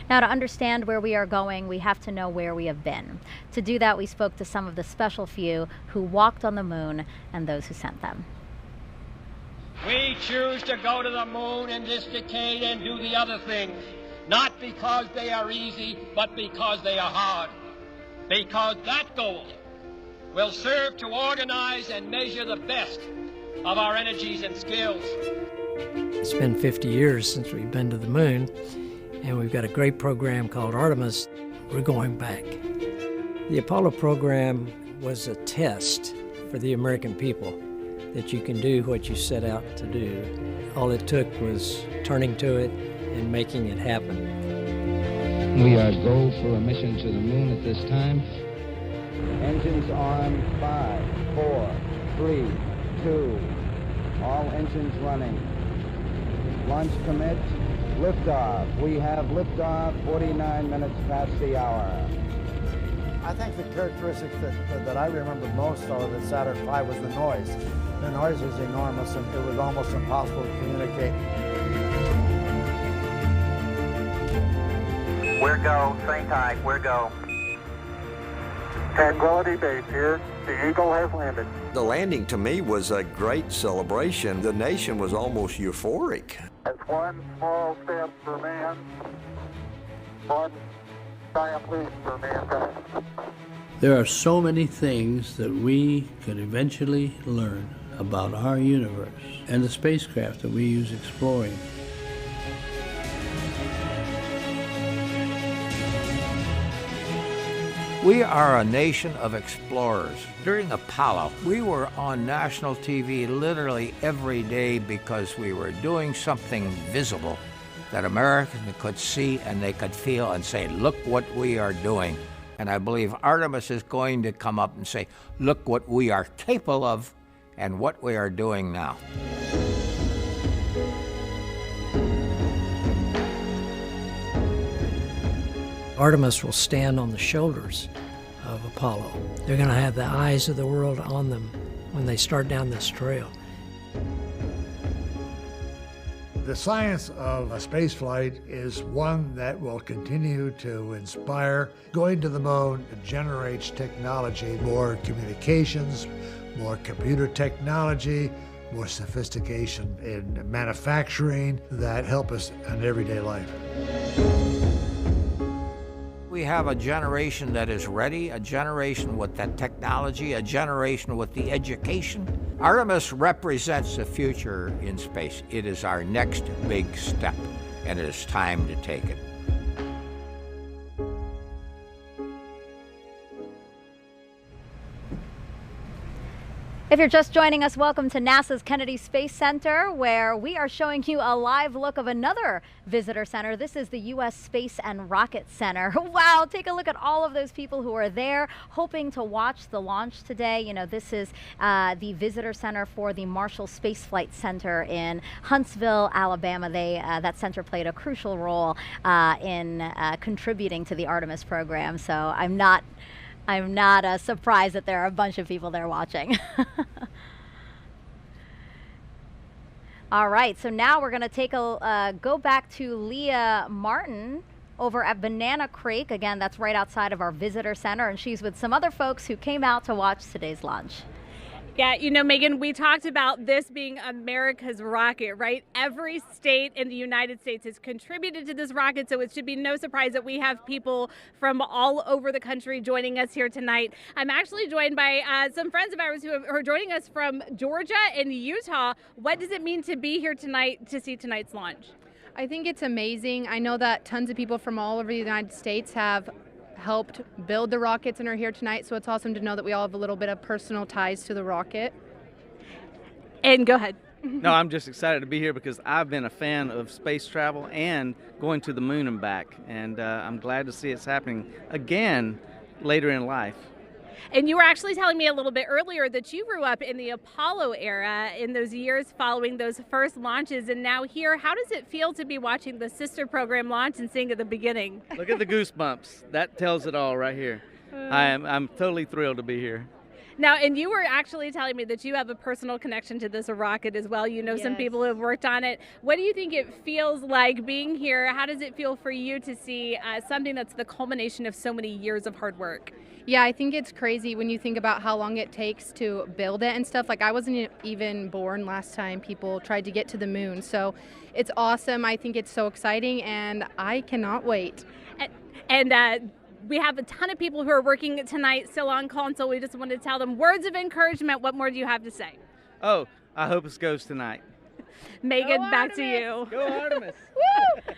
Now, to understand where we are going, we have to know where we have been. To do that, we spoke to some of the special few who walked on the moon and those who sent them. We choose to go to the moon in this decade and do the other things, not because they are easy, but because they are hard. Because that goal will serve to organize and measure the best of our energies and skills. It's been 50 years since we've been to the moon, and we've got a great program called Artemis. We're going back. The Apollo program was a test for the American people that you can do what you set out to do. All it took was turning to it and making it happen. We are go for a mission to the moon at this time. Engines on, 5, 4, 3, 2, all engines running. Launch commit, liftoff. We have liftoff, 49 minutes past the hour. I think the characteristic that I remember most of that Saturn V was the noise. The noise was enormous and it was almost impossible to communicate. We're go, train type, we're go. Tranquility Base here. The Eagle has landed. The landing to me was a great celebration. The nation was almost euphoric. That's one small step for man, one giant leap for mankind. There are so many things that we could eventually learn about our universe and the spacecraft that we use exploring. We are a nation of explorers. During Apollo, we were on national TV literally every day because we were doing something visible that Americans could see and they could feel and say, look what we are doing. And I believe Artemis is going to come up and say, look what we are capable of and what we are doing now. Artemis will stand on the shoulders of Apollo. They're going to have the eyes of the world on them when they start down this trail. The science of a space flight is one that will continue to inspire. Going to the moon generates technology, more communications, more computer technology, more sophistication in manufacturing that help us in everyday life. We have a generation that is ready, a generation with that technology, a generation with the education. Artemis represents the future in space. It is our next big step, and it is time to take it. If you're just joining us, welcome to NASA's Kennedy Space Center, where we are showing you a live look of another visitor center. This is the U.S. Space and Rocket Center. Wow, take a look at all of those people who are there hoping to watch the launch today. You know, this is the visitor center for the Marshall Space Flight Center in Huntsville, Alabama. That center played a crucial role in contributing to the Artemis program, so I'm not surprised that there are a bunch of people there watching. All right, so now we're going to take go back to Leah Martin over at Banana Creek. Again, that's right outside of our visitor center, and she's with some other folks who came out to watch today's launch. Yeah, you know, Megan, we talked about this being America's rocket, right? Every state in the United States has contributed to this rocket, so it should be no surprise that we have people from all over the country joining us here tonight. I'm actually joined by some friends of ours who are joining us from Georgia and Utah. What does it mean to be here tonight to see tonight's launch? I think it's amazing. I know that tons of people from all over the United States have helped build the rockets and are here tonight, so it's awesome to know that we all have a little bit of personal ties to the rocket. And go ahead. No, I'm just excited to be here because I've been a fan of space travel and going to the moon and back, and I'm glad to see it's happening again later in life. And you were actually telling me a little bit earlier that you grew up in the Apollo era in those years following those first launches, and now here, how does it feel to be watching the sister program launch and seeing at the beginning? Look at the goosebumps. That tells it all right here. I'm totally thrilled to be here. Now, and you were actually telling me that you have a personal connection to this rocket as well. You know some people who have worked on it. What do you think it feels like being here? How does it feel for you to see something that's the culmination of so many years of hard work? Yeah, I think it's crazy when you think about how long it takes to build it and stuff. Like, I wasn't even born last time people tried to get to the moon. So it's awesome. I think it's so exciting, and I cannot wait. And we have a ton of people who are working tonight still on console. We just want to tell them words of encouragement. What more do you have to say? Oh, I hope it goes tonight. Megan, back to you. Go Artemis. Woo!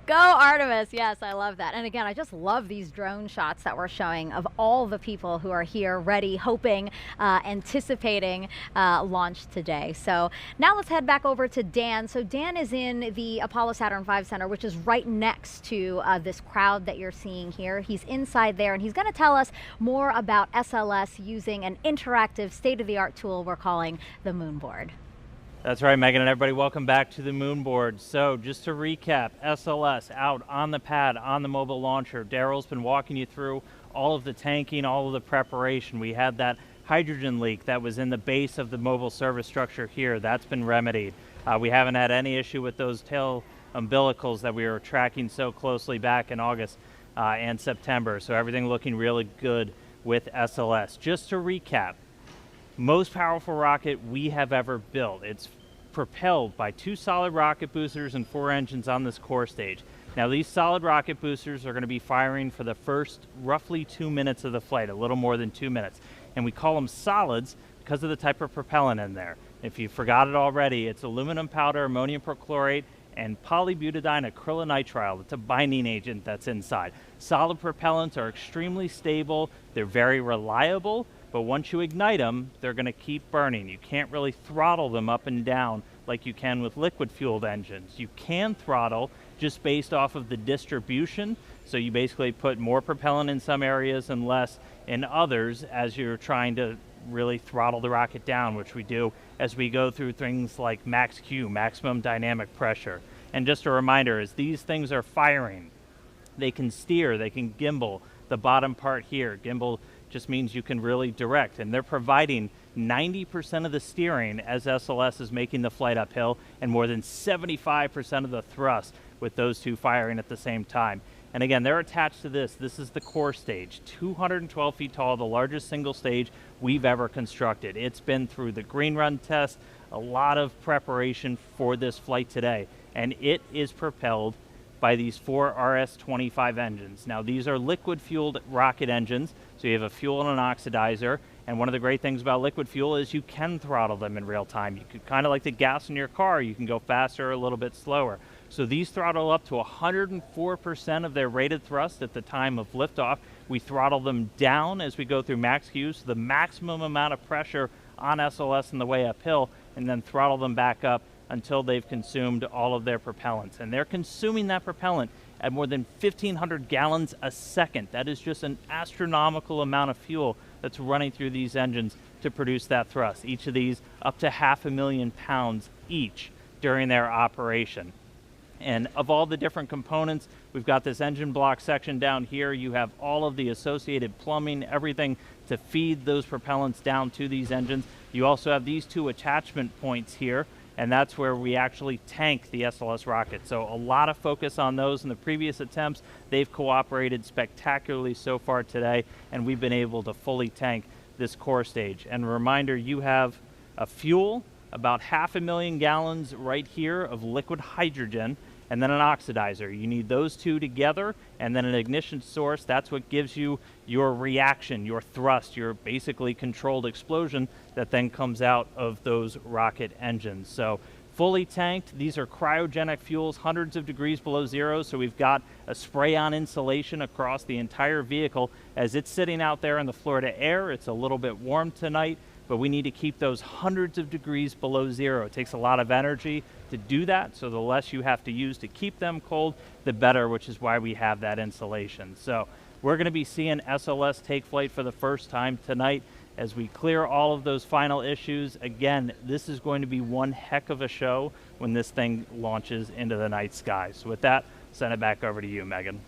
Go Artemis. Yes, I love that. And again, I just love these drone shots that we're showing of all the people who are here ready, hoping, anticipating launch today. So now let's head back over to Dan. So Dan is in the Apollo Saturn V Center, which is right next to this crowd that you're seeing here. He's inside there, and he's going to tell us more about SLS using an interactive state-of-the-art tool we're calling the Moon Board. That's right, Megan, and everybody, welcome back to the moon board. So just to recap, SLS out on the pad, on the mobile launcher. Daryl's been walking you through all of the tanking, all of the preparation. We had that hydrogen leak that was in the base of the mobile service structure here. That's been remedied. We haven't had any issue with those tail umbilicals that we were tracking so closely back in August and September. So everything looking really good with SLS. Just to recap, most powerful rocket we have ever built. It's propelled by 2 solid rocket boosters and 4 engines on this core stage. Now these solid rocket boosters are going to be firing for the first roughly 2 minutes of the flight, a little more than 2 minutes. And we call them solids because of the type of propellant in there. If you forgot it already, it's aluminum powder, ammonium perchlorate, and polybutadiene acrylonitrile. It's a binding agent that's inside. Solid propellants are extremely stable. They're very reliable. But once you ignite them, they're going to keep burning. You can't really throttle them up and down like you can with liquid-fueled engines. You can throttle just based off of the distribution. So you basically put more propellant in some areas and less in others as you're trying to really throttle the rocket down, which we do as we go through things like max Q, maximum dynamic pressure. And just a reminder, as these things are firing, they can steer, they can gimbal. The bottom part here, gimbal just means you can really direct, and they're providing 90% of the steering as SLS is making the flight uphill, and more than 75% of the thrust with those 2 firing at the same time. And again, they're attached to this. This is the core stage, 212 feet tall, the largest single stage we've ever constructed. It's been through the green run test, a lot of preparation for this flight today, and it is propelled by these 4 RS-25 engines. Now these are liquid-fueled rocket engines, so you have a fuel and an oxidizer, and one of the great things about liquid fuel is you can throttle them in real time. You could kind of like the gas in your car, you can go faster or a little bit slower. So these throttle up to 104% of their rated thrust at the time of liftoff. We throttle them down as we go through max Q, so the maximum amount of pressure on SLS on the way uphill, and then throttle them back up until they've consumed all of their propellants. And they're consuming that propellant at more than 1,500 gallons a second. That is just an astronomical amount of fuel that's running through these engines to produce that thrust. Each of these up to 500,000 pounds each during their operation. And of all the different components, we've got this engine block section down here. You have all of the associated plumbing, everything to feed those propellants down to these engines. You also have these 2 attachment points here, and that's where we actually tank the SLS rocket. So a lot of focus on those in the previous attempts. They've cooperated spectacularly so far today, and we've been able to fully tank this core stage. And a reminder, you have a fuel, about 500,000 gallons right here of liquid hydrogen, and then an oxidizer. You need those two together, and then an ignition source. That's what gives you your reaction, your thrust, your basically controlled explosion that then comes out of those rocket engines. So fully tanked, these are cryogenic fuels, hundreds of degrees below zero, so we've got a spray-on insulation across the entire vehicle. As it's sitting out there in the Florida air, it's a little bit warm tonight, but we need to keep those hundreds of degrees below zero. It takes a lot of energy to do that, so the less you have to use to keep them cold, the better, which is why we have that insulation. So we're going to be seeing SLS take flight for the first time tonight as we clear all of those final issues. Again, this is going to be one heck of a show when this thing launches into the night sky. So with that, send it back over to you, Megan.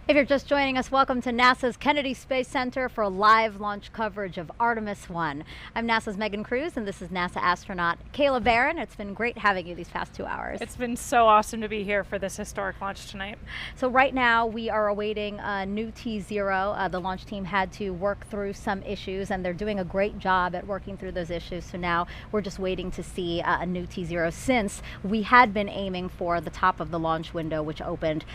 If you're just joining us, welcome to NASA's Kennedy Space Center for live launch coverage of Artemis 1. I'm NASA's Megan Cruz, and this is NASA astronaut Kayla Barron. It's been great having you these past 2 hours. It's been so awesome to be here for this historic launch tonight. So right now we are awaiting a new T0. The launch team had to work through some issues, and they're doing a great job at working through those issues. So now we're just waiting to see a new T0, since we had been aiming for the top of the launch window, which opened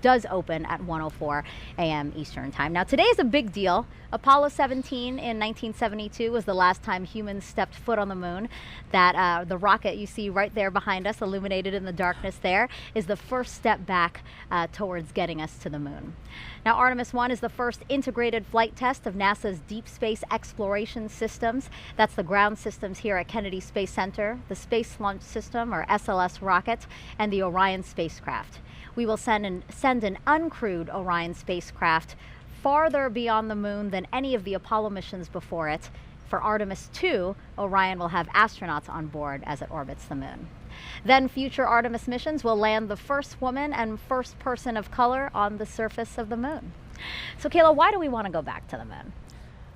does open at 1:04 a.m. Eastern Time. Now, today is a big deal. Apollo 17 in 1972 was the last time humans stepped foot on the moon. That the rocket you see right there behind us, illuminated in the darkness there, is the first step back towards getting us to the moon. Now, Artemis 1 is the first integrated flight test of NASA's deep space exploration systems. That's the ground systems here at Kennedy Space Center, the Space Launch System, or SLS rocket, and the Orion spacecraft. We will send an uncrewed Orion spacecraft farther beyond the moon than any of the Apollo missions before it. For Artemis 2, Orion will have astronauts on board as it orbits the moon. Then future Artemis missions will land the first woman and first person of color on the surface of the moon. So Kayla, why do we want to go back to the moon?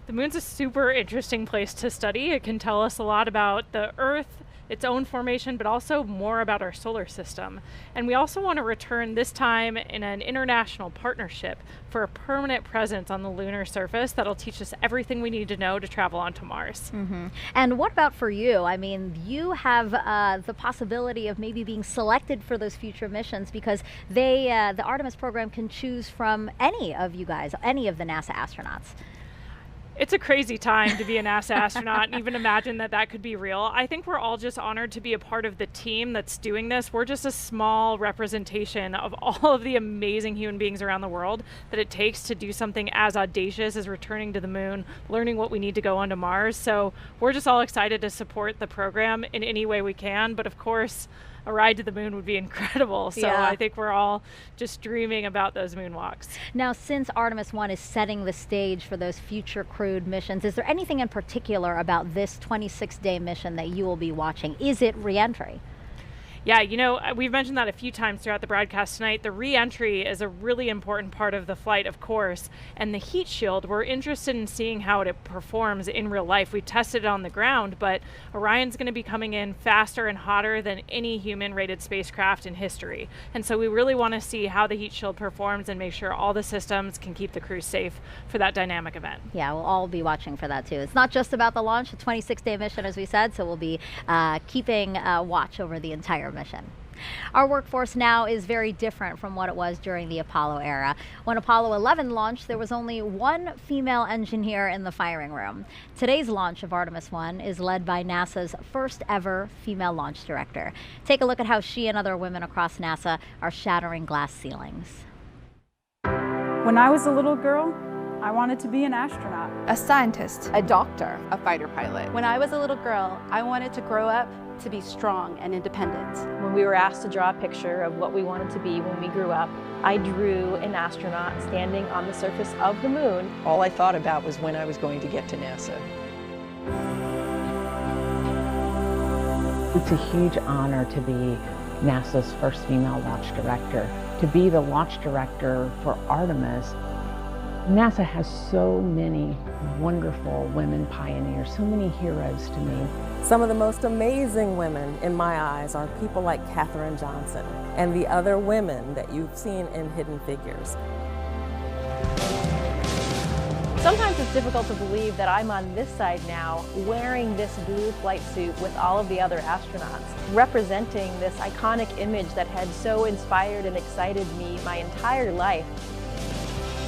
The moon's a super interesting place to study. It can tell us a lot about the Earth, its own formation, but also more about our solar system. And we also want to return, this time in an international partnership, for a permanent presence on the lunar surface that'll teach us everything we need to know to travel onto Mars. Mm-hmm. And what about for you? I mean, you have the possibility of maybe being selected for those future missions, because the Artemis program can choose from any of you guys, any of the NASA astronauts. It's a crazy time to be a NASA astronaut, and even imagine that that could be real. I think we're all just honored to be a part of the team that's doing this. We're just a small representation of all of the amazing human beings around the world that it takes to do something as audacious as returning to the moon, learning what we need to go onto Mars. So we're just all excited to support the program in any way we can. But of course, a ride to the moon would be incredible. So yeah. I think we're all just dreaming about those moonwalks. Now, since Artemis 1 is setting the stage for those future crewed missions, is there anything in particular about this 26-day mission that you will be watching? Is it re-entry? Yeah, you know, we've mentioned that a few times throughout the broadcast tonight. The re-entry is a really important part of the flight, of course, and the heat shield, we're interested in seeing how it performs in real life. We tested it on the ground, but Orion's going to be coming in faster and hotter than any human-rated spacecraft in history. And so we really want to see how the heat shield performs and make sure all the systems can keep the crew safe for that dynamic event. Yeah, we'll all be watching for that too. It's not just about the launch, a 26-day mission, as we said, so we'll be keeping watch over the entire mission. Our workforce now is very different from what it was during the Apollo era. When Apollo 11 launched, there was only one female engineer in the firing room. Today's launch of Artemis 1 is led by NASA's first ever female launch director. Take a look at how she and other women across NASA are shattering glass ceilings. When I was a little girl, I wanted to be an astronaut, a scientist, a doctor, a fighter pilot. When I was a little girl, I wanted to grow up to be strong and independent. When we were asked to draw a picture of what we wanted to be when we grew up, I drew an astronaut standing on the surface of the moon. All I thought about was when I was going to get to NASA. It's a huge honor to be NASA's first female launch director. To be the launch director for Artemis, NASA has so many wonderful women pioneers, so many heroes to me. Some of the most amazing women in my eyes are people like Katherine Johnson and the other women that you've seen in Hidden Figures. Sometimes it's difficult to believe that I'm on this side now, wearing this blue flight suit with all of the other astronauts, representing this iconic image that had so inspired and excited me my entire life.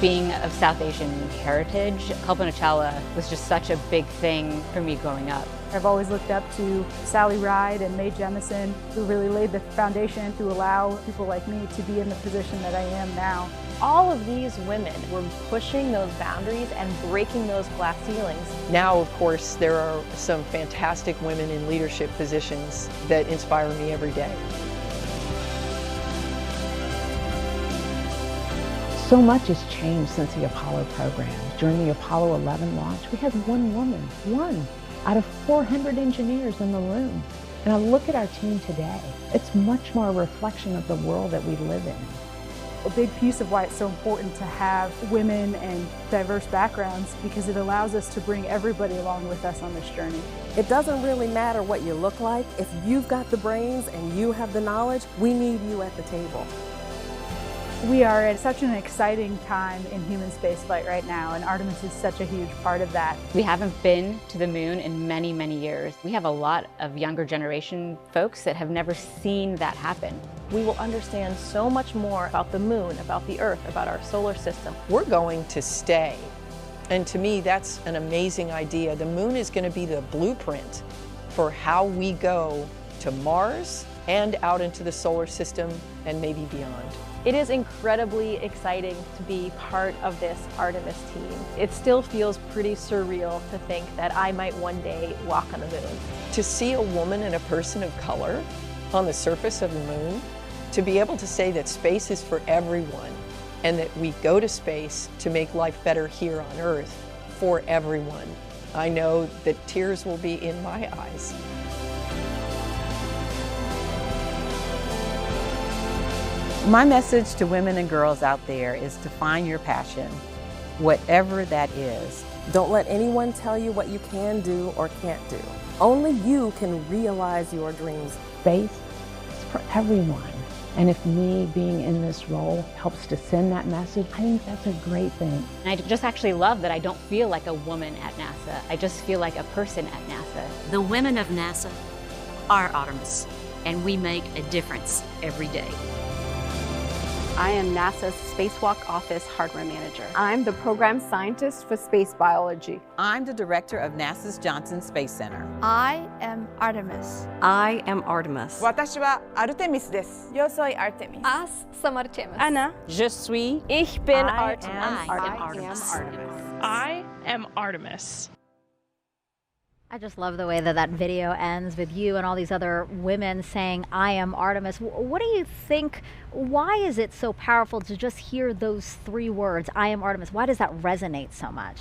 Being of South Asian heritage, Kalpana Chawla was just such a big thing for me growing up. I've always looked up to Sally Ride and Mae Jemison, who really laid the foundation to allow people like me to be in the position that I am now. All of these women were pushing those boundaries and breaking those glass ceilings. Now, of course, there are some fantastic women in leadership positions that inspire me every day. So much has changed since the Apollo program. During the Apollo 11 launch, we had one woman, one out of 400 engineers in the room. And I look at our team today, it's much more a reflection of the world that we live in. A big piece of why it's so important to have women and diverse backgrounds, because it allows us to bring everybody along with us on this journey. It doesn't really matter what you look like. If you've got the brains and you have the knowledge, we need you at the table. We are at such an exciting time in human spaceflight right now, and Artemis is such a huge part of that. We haven't been to the moon in many, many years. We have a lot of younger generation folks that have never seen that happen. We will understand so much more about the moon, about the Earth, about our solar system. We're going to stay. And to me, that's an amazing idea. The moon is going to be the blueprint for how we go to Mars and out into the solar system and maybe beyond. It is incredibly exciting to be part of this Artemis team. It still feels pretty surreal to think that I might one day walk on the moon. To see a woman and a person of color on the surface of the moon, to be able to say that space is for everyone and that we go to space to make life better here on Earth for everyone. I know that tears will be in my eyes. My message to women and girls out there is to find your passion, whatever that is. Don't let anyone tell you what you can do or can't do. Only you can realize your dreams. Space is for everyone. And if me being in this role helps to send that message, I think that's a great thing. And I just actually love that I don't feel like a woman at NASA. I just feel like a person at NASA. The women of NASA are Artemis, and we make a difference every day. I am NASA's Spacewalk Office Hardware Manager. I'm the Program Scientist for Space Biology. I'm the Director of NASA's Johnson Space Center. I am Artemis. I am Artemis. 私は Artemis です。 Yo soy Artemis. As some Artemis. Ana. Je suis. Ich bin I Artemis. am Artemis. I am Artemis. I just love the way that that video ends with you and all these other women saying, I am Artemis. What do you think, why is it so powerful to just hear those three words, I am Artemis? Why does that resonate so much?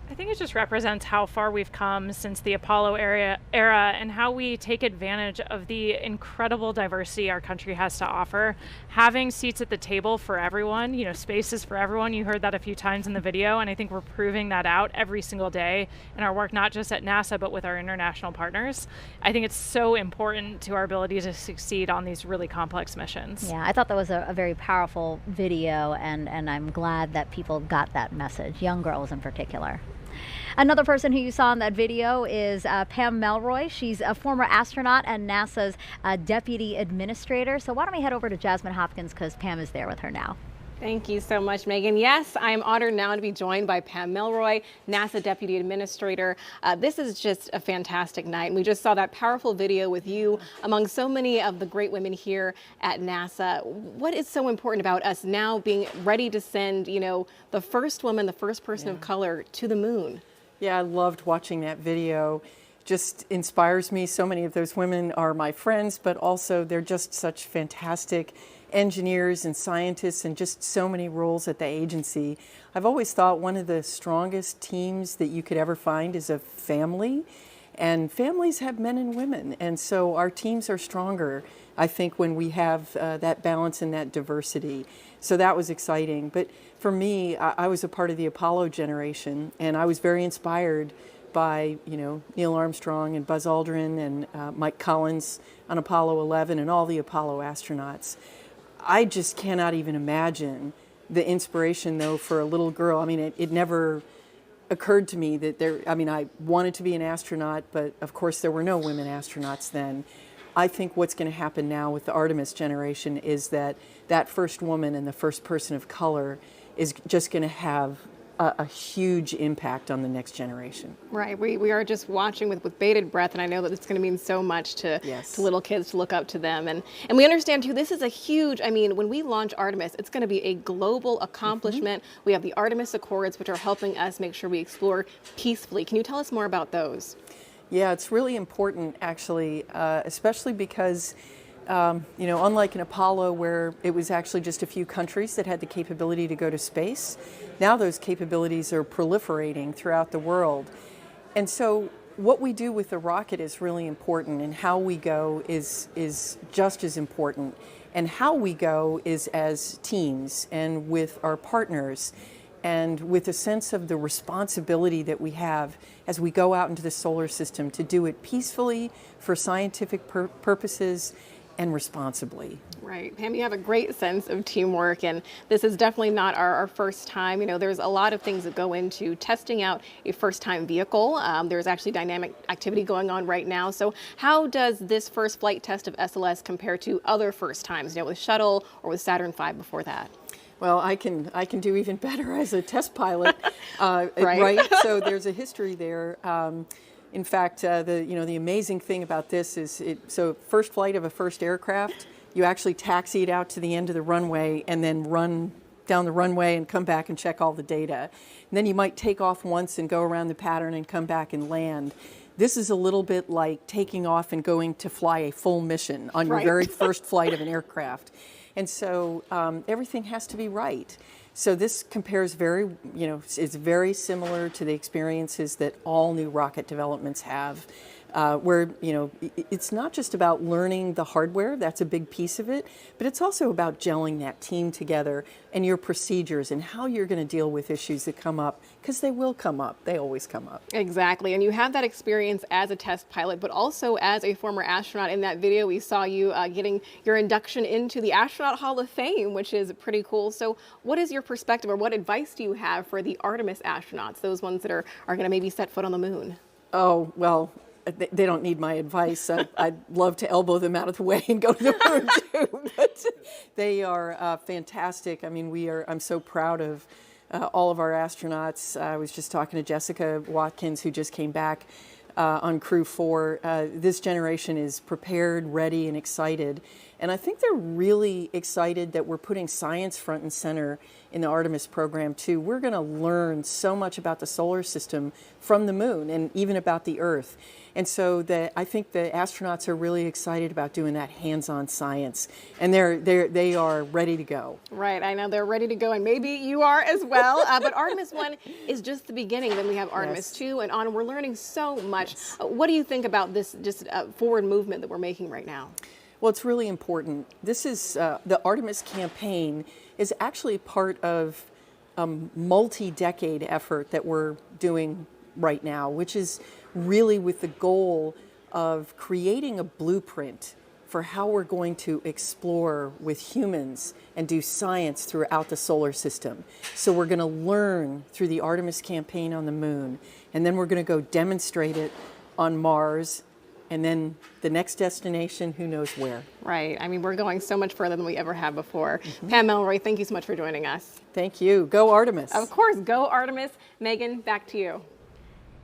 I think it just represents how far we've come since the Apollo era and how we take advantage of the incredible diversity our country has to offer. Having seats at the table for everyone, you know, space is for everyone. You heard that a few times in the video, and I think we're proving that out every single day in our work, not just at NASA, but with our international partners. I think it's so important to our ability to succeed on these really complex missions. Yeah, I thought that was a very powerful video, and I'm glad that people got that message, young girls in particular. Another person who you saw in that video is Pam Melroy. She's a former astronaut and NASA's deputy administrator. So why don't we head over to Jasmine Hopkins, because Pam is there with her now. Thank you so much, Megan. Yes, I'm honored now to be joined by Pam Melroy, NASA Deputy Administrator. This is just a fantastic night. And we just saw that powerful video with you among so many of the great women here at NASA. What is so important about us now being ready to send, you know, the first woman, the first person of color to the moon? Yeah, I loved watching that video. Just inspires me. So many of those women are my friends, but also they're just such fantastic engineers and scientists and just so many roles at the agency. I've always thought one of the strongest teams that you could ever find is a family, and families have men and women, and so our teams are stronger, I think, when we have that balance and that diversity. So that was exciting. But for me, I was a part of the Apollo generation, and I was very inspired by, you know, Neil Armstrong and Buzz Aldrin and Mike Collins on Apollo 11 and all the Apollo astronauts. I just cannot even imagine the inspiration, though, for a little girl. I mean, it never occurred to me that I wanted to be an astronaut, but of course there were no women astronauts then. I think what's going to happen now with the Artemis generation is that first woman and the first person of color is just going to have a huge impact on the next generation. Right. We are just watching with bated breath, and I know that it's going to mean so much to little kids to look up to them. And we understand, too, this is a huge, I mean, when we launch Artemis, it's going to be a global accomplishment. We have the Artemis Accords, which are helping us make sure we explore peacefully. Can you tell us more about those? Yeah, it's really important, actually, especially because unlike in Apollo, where it was actually just a few countries that had the capability to go to space, now those capabilities are proliferating throughout the world. And so what we do with the rocket is really important, and how we go is just as important. And how we go is as teams and with our partners, and with a sense of the responsibility that we have as we go out into the solar system to do it peacefully for scientific purposes and responsibly. Right. Pam, you have a great sense of teamwork, and this is definitely not our first time. You know, there's a lot of things that go into testing out a first-time vehicle. There's actually dynamic activity going on right now. So how does this first flight test of SLS compare to other first times, with Shuttle or with Saturn V before that? Well, I can do even better as a test pilot, right? So there's a history there. In fact, the amazing thing about this is so first flight of a first aircraft, you actually taxi it out to the end of the runway and then run down the runway and come back and check all the data. And then you might take off once and go around the pattern and come back and land. This is a little bit like taking off and going to fly a full mission on your very first flight of an aircraft. And so everything has to be right. So this compares it's very similar to the experiences that all new rocket developments have, where, it's not just about learning the hardware, that's a big piece of it, but it's also about gelling that team together and your procedures and how you're going to deal with issues that come up, because they will come up. They always come up. Exactly. And you have that experience as a test pilot, but also as a former astronaut. In that video, we saw you getting your induction into the Astronaut Hall of Fame, which is pretty cool. So what is your perspective, or what advice do you have for the Artemis astronauts, those ones that are going to maybe set foot on the moon? Oh, well, they don't need my advice. I'd love to elbow them out of the way and go to the moon too. But they are fantastic. I mean, I'm so proud of all of our astronauts. I was just talking to Jessica Watkins, who just came back on Crew 4. This generation is prepared, ready, and excited. And I think they're really excited that we're putting science front and center in the Artemis program too. We're going to learn so much about the solar system from the moon, and even about the Earth. And so I think the astronauts are really excited about doing that hands-on science, and they are ready to go. Right, I know they're ready to go, and maybe you are as well. But Artemis 1 is just the beginning. Then we have Artemis 2 and on. We're learning so much. What do you think about this just forward movement that we're making right now? Well, it's really important. This is the Artemis campaign is actually part of a multi-decade effort that we're doing right now, which is really with the goal of creating a blueprint for how we're going to explore with humans and do science throughout the solar system. So we're going to learn through the Artemis campaign on the moon, and then we're going to go demonstrate it on Mars, and then the next destination, who knows where. Right. I mean, we're going so much further than we ever have before. Pam Melroy, thank you so much for joining us. Thank you. Go Artemis. Of course, go Artemis. Megan, back to you.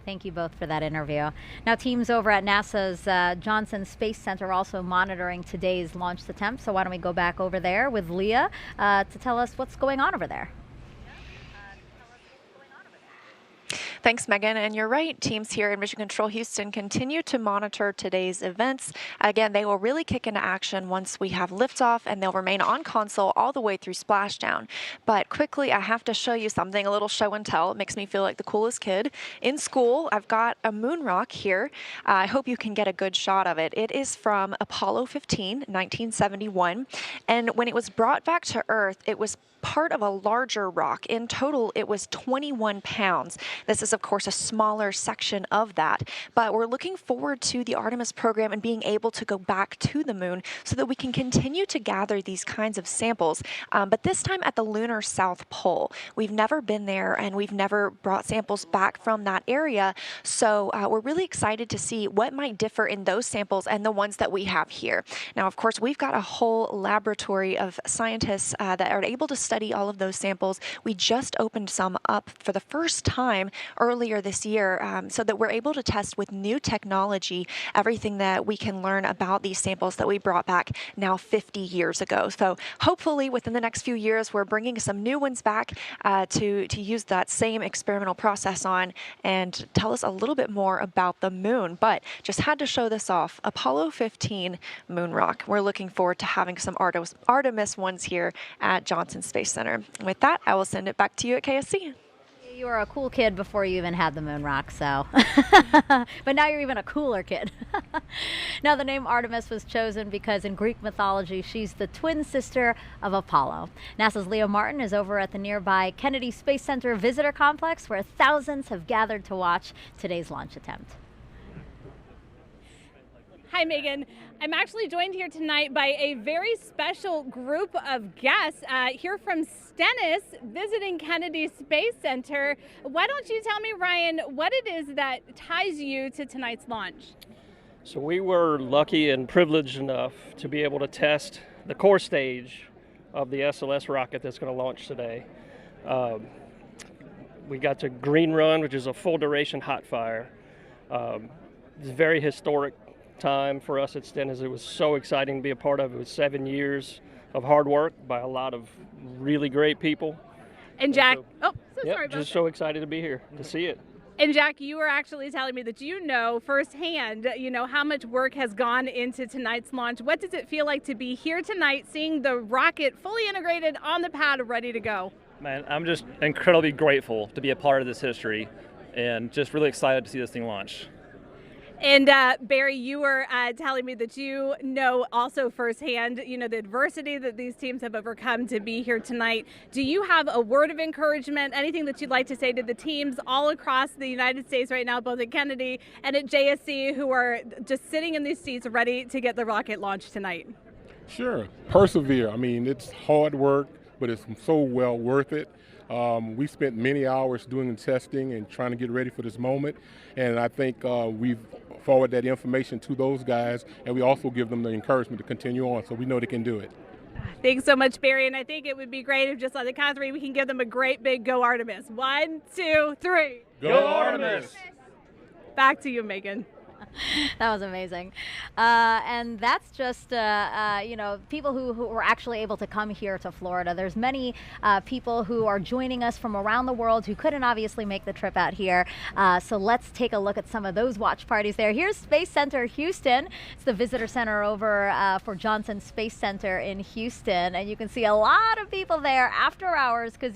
Thank you both for that interview. Now, teams over at NASA's Johnson Space Center are also monitoring today's launch attempt. So why don't we go back over there with Leah to tell us what's going on over there. Thanks, Megan. And you're right. Teams here in Mission Control Houston continue to monitor today's events. Again, they will really kick into action once we have liftoff, and they'll remain on console all the way through splashdown. But quickly, I have to show you something, a little show and tell. It makes me feel like the coolest kid in school. I've got a moon rock here. I hope you can get a good shot of it. It is from Apollo 15, 1971. And when it was brought back to Earth, it was part of a larger rock. In total, it was 21 pounds. This is, of course, a smaller section of that. But we're looking forward to the Artemis program and being able to go back to the moon so that we can continue to gather these kinds of samples, but this time at the lunar South Pole. We've never been there, and we've never brought samples back from that area, so we're really excited to see what might differ in those samples and the ones that we have here. Now, of course, we've got a whole laboratory of scientists that are able to study all of those samples. We just opened some up for the first time earlier this year, so that we're able to test with new technology everything that we can learn about these samples that we brought back now 50 years ago. So hopefully within the next few years, we're bringing some new ones back to use that same experimental process on and tell us a little bit more about the moon. But just had to show this off. Apollo 15 moon rock. We're looking forward to having some Artemis ones here at Johnson Space Center. With that, I will send it back to you at KSC. You were a cool kid before you even had the moon rock, so. But now you're even a cooler kid. Now, the name Artemis was chosen because in Greek mythology, she's the twin sister of Apollo. NASA's Leah Martin is over at the nearby Kennedy Space Center Visitor Complex, where thousands have gathered to watch today's launch attempt. Hi, Megan. I'm actually joined here tonight by a very special group of guests here from Stennis visiting Kennedy Space Center. Why don't you tell me, Ryan, what it is that ties you to tonight's launch? So we were lucky and privileged enough to be able to test the core stage of the SLS rocket that's going to launch today. We got to green run, which is a full duration hot fire. It's a very historic time for us at Stennis. It was so exciting to be a part of. It was 7 years of hard work by a lot of really great people. And Jack, sorry about just so excited to be here to see it. And Jack, you were actually telling me that you know firsthand, how much work has gone into tonight's launch. What does it feel like to be here tonight, seeing the rocket fully integrated on the pad, ready to go? Man, I'm just incredibly grateful to be a part of this history and just really excited to see this thing launch. And Barry, you were telling me that you know also firsthand, the adversity that these teams have overcome to be here tonight. Do you have a word of encouragement, anything that you'd like to say to the teams all across the United States right now, both at Kennedy and at JSC, who are just sitting in these seats ready to get the rocket launched tonight? Sure. Persevere. I mean, it's hard work, but it's so well worth it. We spent many hours doing the testing and trying to get ready for this moment, and I think we've forwarded that information to those guys, and we also give them the encouragement to continue on, so we know they can do it. Thanks so much, Barry, and I think it would be great if just on the count of three we can give them a great big go Artemis. 1, 2, 3. Go Artemis! Back to you, Megan. That was amazing. And that's just, people who were actually able to come here to Florida. There's many people who are joining us from around the world who couldn't obviously make the trip out here. So let's take a look at some of those watch parties there. Here's Space Center Houston. It's the visitor center over for Johnson Space Center in Houston. And you can see a lot of people there after hours because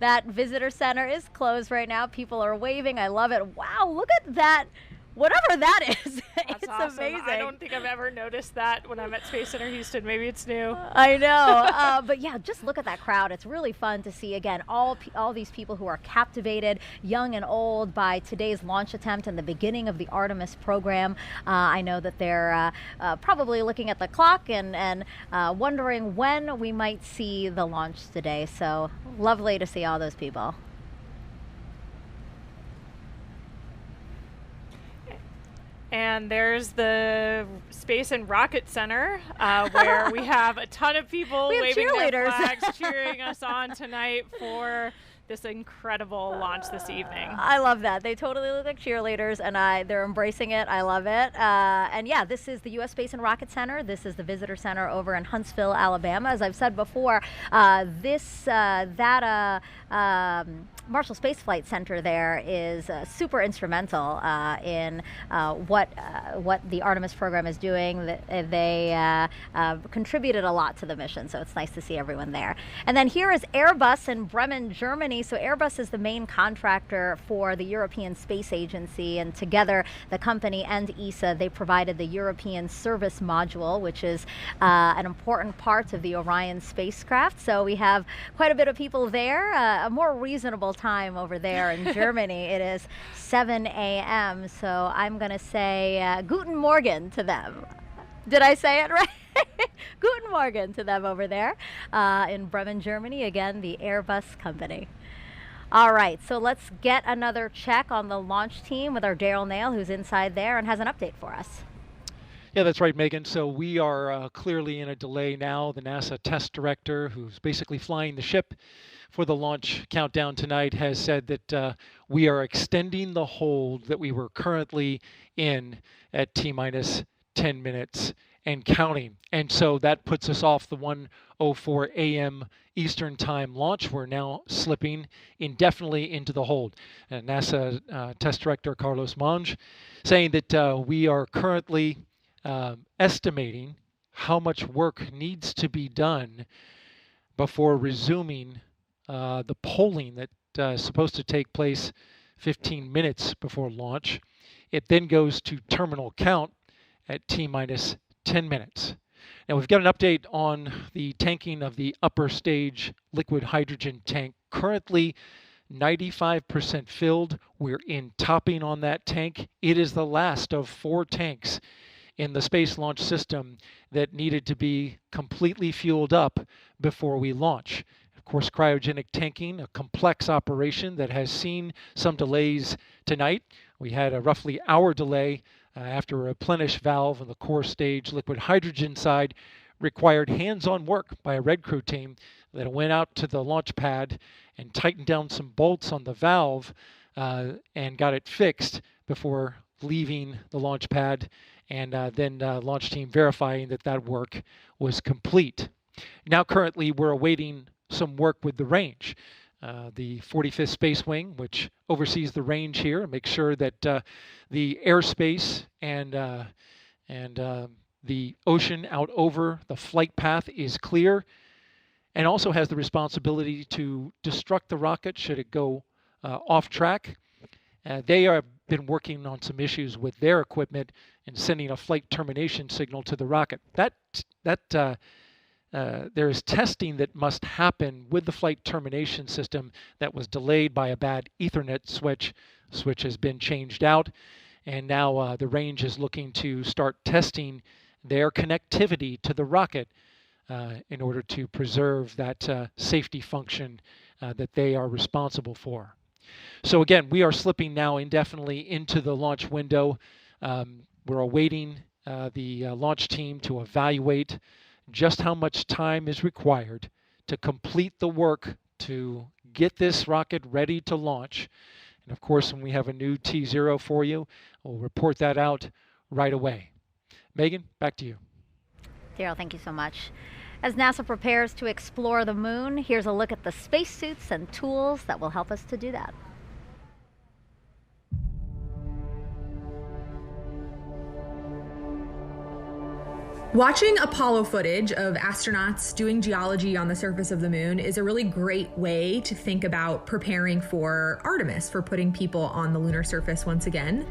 that visitor center is closed right now. People are waving. I love it. Wow, look at that. Whatever that is, That's it's awesome. amazing. I don't think I've ever noticed that when I'm at Space Center Houston. Maybe it's new. I know, but yeah, just look at that crowd. It's really fun to see, again, all these people who are captivated, young and old, by today's launch attempt and the beginning of the Artemis program. I know that they're probably looking at the clock and wondering when we might see the launch today. So lovely to see all those people. And there's the Space and Rocket Center, where we have a ton of people waving their flags, cheering us on tonight for this incredible launch this evening. I love that. They totally look like cheerleaders, and they're embracing it. I love it. And yeah, this is the U.S. Space and Rocket Center. This is the visitor center over in Huntsville, Alabama. As I've said before, Marshall Space Flight Center there is super instrumental in what the Artemis program is doing. They contributed a lot to the mission, so it's nice to see everyone there. And then here is Airbus in Bremen, Germany. Germany. So Airbus is the main contractor for the European Space Agency, and together the company and ESA, they provided the European Service Module, which is an important part of the Orion spacecraft. So we have quite a bit of people there. A more reasonable time over there in Germany. It is 7 a.m. So I'm going to say Guten Morgen to them. Did I say it right? Guten Morgen to them over there in Bremen, Germany. Again, the Airbus company. All right, so let's get another check on the launch team with our Daryl Nail, who's inside there and has an update for us. Yeah, that's right, Megan. So we are clearly in a delay now. The NASA test director, who's basically flying the ship for the launch countdown tonight, has said that we are extending the hold that we were currently in at T-minus 10 minutes and counting. And so that puts us off the 1:04 a.m. Eastern Time launch. We're now slipping indefinitely into the hold. NASA test director Carlos Monge saying that we are currently estimating how much work needs to be done before resuming the polling that is supposed to take place 15 minutes before launch. It then goes to terminal count at T-minus 10 minutes. Now we've got an update on the tanking of the upper stage liquid hydrogen tank. Currently 95% filled. We're in topping on that tank. It is the last of 4 tanks in the Space Launch System that needed to be completely fueled up before we launch. Of course, cryogenic tanking, a complex operation that has seen some delays tonight. We had a roughly hour delay after a replenish valve on the core stage liquid hydrogen side required hands-on work by a Red Crew team that went out to the launch pad and tightened down some bolts on the valve and got it fixed before leaving the launch pad, and then launch team verifying that that work was complete. Now currently we're awaiting some work with the range. The 45th Space Wing, which oversees the range here, and makes sure that the airspace and the ocean out over the flight path is clear, and also has the responsibility to destruct the rocket should it go off track. They have been working on some issues with their equipment and sending a flight termination signal to the rocket. There is testing that must happen with the flight termination system that was delayed by a bad Ethernet switch. Switch has been changed out, and now the range is looking to start testing their connectivity to the rocket in order to preserve that safety function that they are responsible for. So again, we are slipping now indefinitely into the launch window. We're awaiting the launch team to evaluate just how much time is required to complete the work to get this rocket ready to launch. And of course, when we have a new T0 for you, we'll report that out right away. Megan, back to you. Daryl, thank you so much. As NASA prepares to explore the moon, here's a look at the spacesuits and tools that will help us to do that. Watching Apollo footage of astronauts doing geology on the surface of the moon is a really great way to think about preparing for Artemis, for putting people on the lunar surface once again.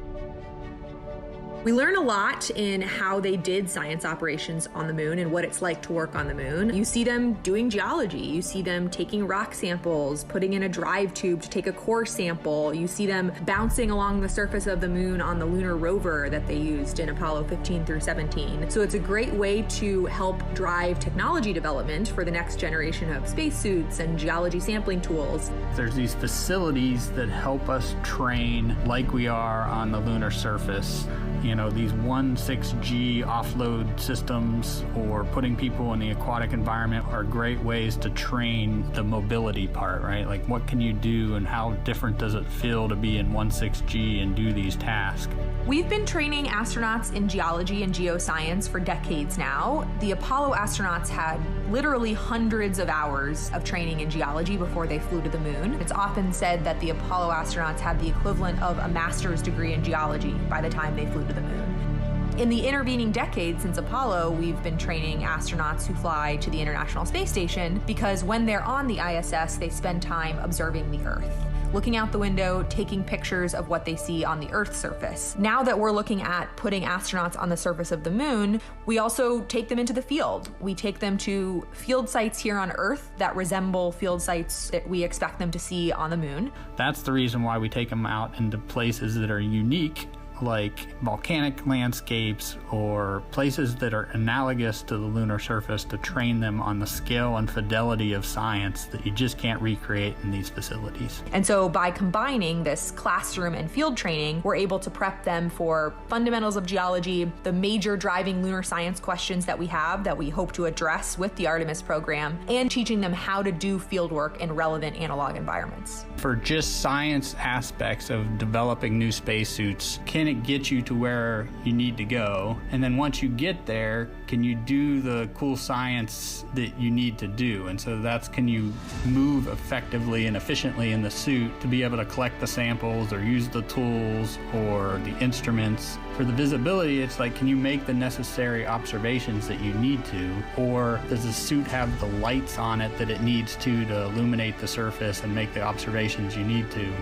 We learn a lot in how they did science operations on the moon and what it's like to work on the moon. You see them doing geology. You see them taking rock samples, putting in a drive tube to take a core sample. You see them bouncing along the surface of the moon on the lunar rover that they used in Apollo 15 through 17. So it's a great way to help drive technology development for the next generation of spacesuits and geology sampling tools. There's these facilities that help us train like we are on the lunar surface. You know, these 1.6G offload systems or putting people in the aquatic environment are great ways to train the mobility part, right? Like, what can you do and how different does it feel to be in 1.6G and do these tasks? We've been training astronauts in geology and geoscience for decades now. The Apollo astronauts had literally hundreds of hours of training in geology before they flew to the moon. It's often said that the Apollo astronauts had the equivalent of a master's degree in geology by the time they flew to the moon. In the intervening decades since Apollo, we've been training astronauts who fly to the International Space Station because when they're on the ISS, they spend time observing the Earth, looking out the window, taking pictures of what they see on the Earth's surface. Now that we're looking at putting astronauts on the surface of the moon, we also take them into the field. We take them to field sites here on Earth that resemble field sites that we expect them to see on the moon. That's the reason why we take them out into places that are unique, like volcanic landscapes or places that are analogous to the lunar surface, to train them on the scale and fidelity of science that you just can't recreate in these facilities. And so by combining this classroom and field training, we're able to prep them for fundamentals of geology, the major driving lunar science questions that we have that we hope to address with the Artemis program, and teaching them how to do field work in relevant analog environments. For just science aspects of developing new spacesuits, can it get you to where you need to go? And then once you get there, can you do the cool science that you need to do? And so that's, can you move effectively and efficiently in the suit to be able to collect the samples or use the tools or the instruments? For the visibility, it's like, can you make the necessary observations that you need to? Or does the suit have the lights on it that it needs to illuminate the surface and make the observations you need to?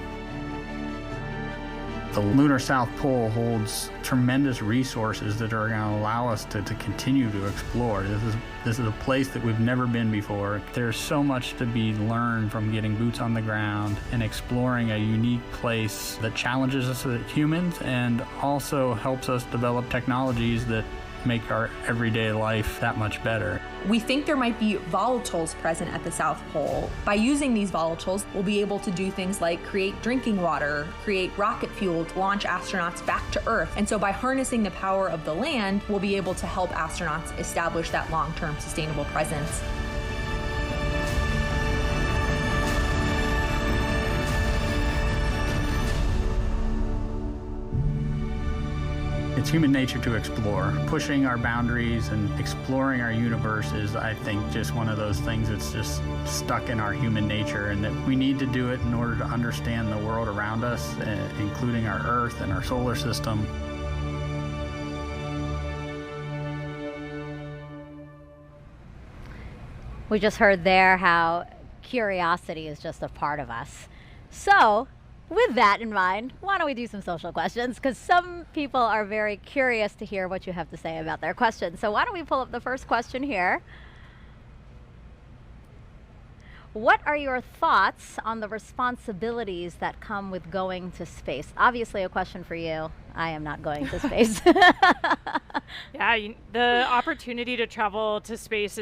The lunar South Pole holds tremendous resources that are going to allow us to continue to explore. This is a place that we've never been before. There's so much to be learned from getting boots on the ground and exploring a unique place that challenges us as humans and also helps us develop technologies that make our everyday life that much better. We think there might be volatiles present at the South Pole. By using these volatiles, we'll be able to do things like create drinking water, create rocket fuel to launch astronauts back to Earth. And so by harnessing the power of the land, we'll be able to help astronauts establish that long-term sustainable presence. It's human nature to explore. Pushing our boundaries and exploring our universe is, I think, just one of those things that's just stuck in our human nature, and that we need to do it in order to understand the world around us, including our Earth and our solar system. We just heard there how curiosity is just a part of us. So, with that in mind, why don't we do some social questions? Because some people are very curious to hear what you have to say about their questions. So why don't we pull up the first question here? What are your thoughts on the responsibilities that come with going to space? Obviously a question for you. I am not going to space. Yeah, the opportunity to travel to space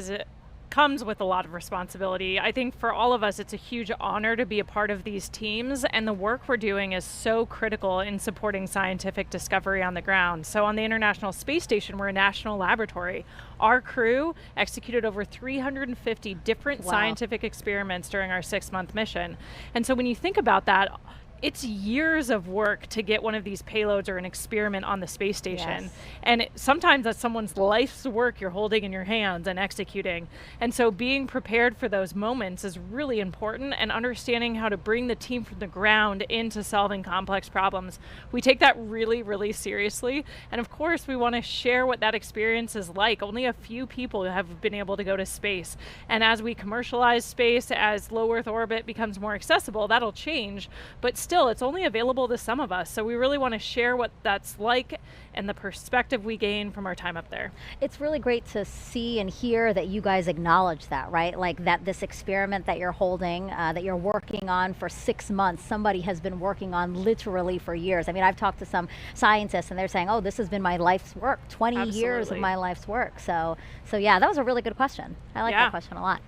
comes with a lot of responsibility. I think for all of us, it's a huge honor to be a part of these teams, and the work we're doing is so critical in supporting scientific discovery on the ground. So on the International Space Station, we're a national laboratory. Our crew executed over 350 different scientific experiments during our 6-month mission. And so when you think about that, it's years of work to get one of these payloads or an experiment on the space station. Yes. And sometimes that's someone's life's work you're holding in your hands and executing. And so being prepared for those moments is really important, and understanding how to bring the team from the ground into solving complex problems. We take that really, really seriously. And of course, we want to share what that experience is like. Only a few people have been able to go to space. And as we commercialize space, as low Earth orbit becomes more accessible, that'll change. But still, it's only available to some of us. So we really want to share what that's like and the perspective we gain from our time up there. It's really great to see and hear that you guys acknowledge that, right? Like that this experiment that you're holding, that you're working on for 6 months, somebody has been working on literally for years. I mean, I've talked to some scientists and they're saying, oh, this has been my life's work, 20 years of my life's work. So yeah, that was a really good question. I like that question a lot.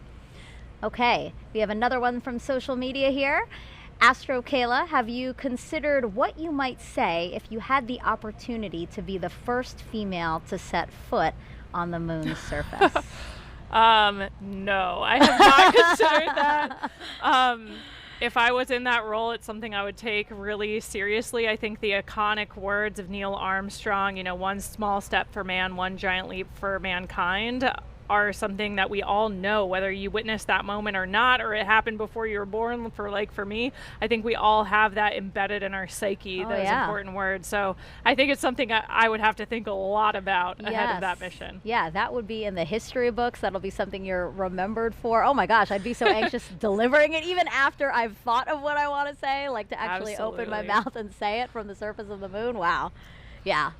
Okay, we have another one from social media here. Astro Kayla, have you considered what you might say if you had the opportunity to be the first female to set foot on the moon's surface? No, I have not considered that. If I was in that role, it's something I would take really seriously. I think the iconic words of Neil Armstrong, one small step for man, one giant leap for mankind, are something that we all know, whether you witnessed that moment or not, or it happened before you were born. For me, I think we all have that embedded in our psyche, those important words. So I think it's something I would have to think a lot about ahead of that mission. Yeah, that would be in the history books. That'll be something you're remembered for. Oh my gosh, I'd be so anxious delivering it, even after I've thought of what I want to say, like to actually open my mouth and say it from the surface of the moon. Wow. Yeah.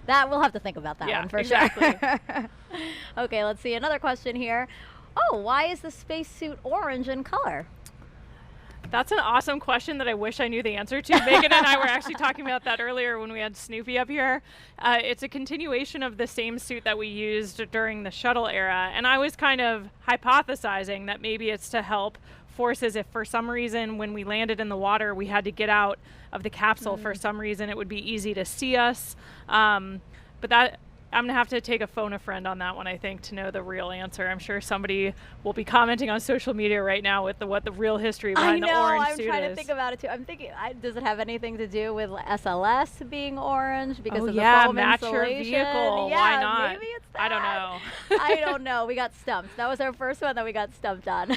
That we'll have to think about that one for sure. Okay, let's see another question here. Oh, why is the spacesuit orange in color? That's an awesome question that I wish I knew the answer to. Megan and I were actually talking about that earlier when we had Snoopy up here. It's a continuation of the same suit that we used during the shuttle era. And I was kind of hypothesizing that maybe it's to help forces if for some reason when we landed in the water we had to get out of the capsule for some reason, it would be easy to see us. But that I'm gonna have to take a phone a friend on that one, I think, to know the real answer. I'm sure somebody will be commenting on social media right now with what the real history behind the orange suit is. I'm trying to think about it too. I'm thinking, does it have anything to do with SLS being orange because of the foam match insulation? Your vehicle. Yeah, why not? Maybe it's that. I don't know. I don't know. We got stumped. That was our first one that we got stumped on.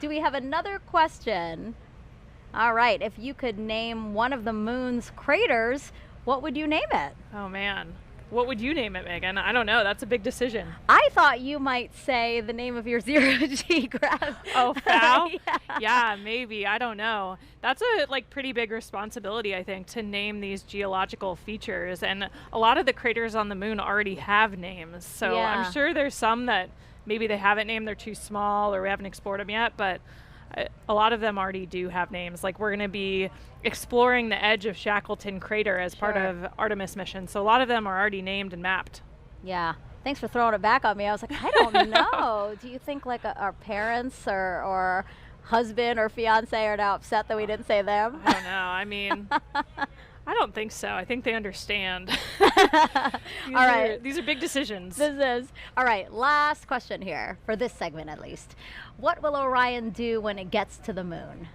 Do we have another question? All right. If you could name one of the moon's craters, what would you name it? Oh man. What would you name it, Megan? I don't know. That's a big decision. I thought you might say the name of your zero-G graph. Oh, FOW? Yeah, maybe. I don't know. That's a pretty big responsibility, I think, to name these geological features. And a lot of the craters on the moon already have names. So I'm sure there's some that maybe they haven't named, they're too small, or we haven't explored them yet. But a lot of them already do have names. Like we're going to be exploring the edge of Shackleton Crater as part of Artemis mission. So a lot of them are already named and mapped. Yeah. Thanks for throwing it back on me. I was like, I don't know. Do you think our parents or husband or fiance are now upset that we didn't say them? I don't know. I mean, I don't think so. I think they understand. These are big decisions. This is. All right, last question here, for this segment at least. What will Orion do when it gets to the moon?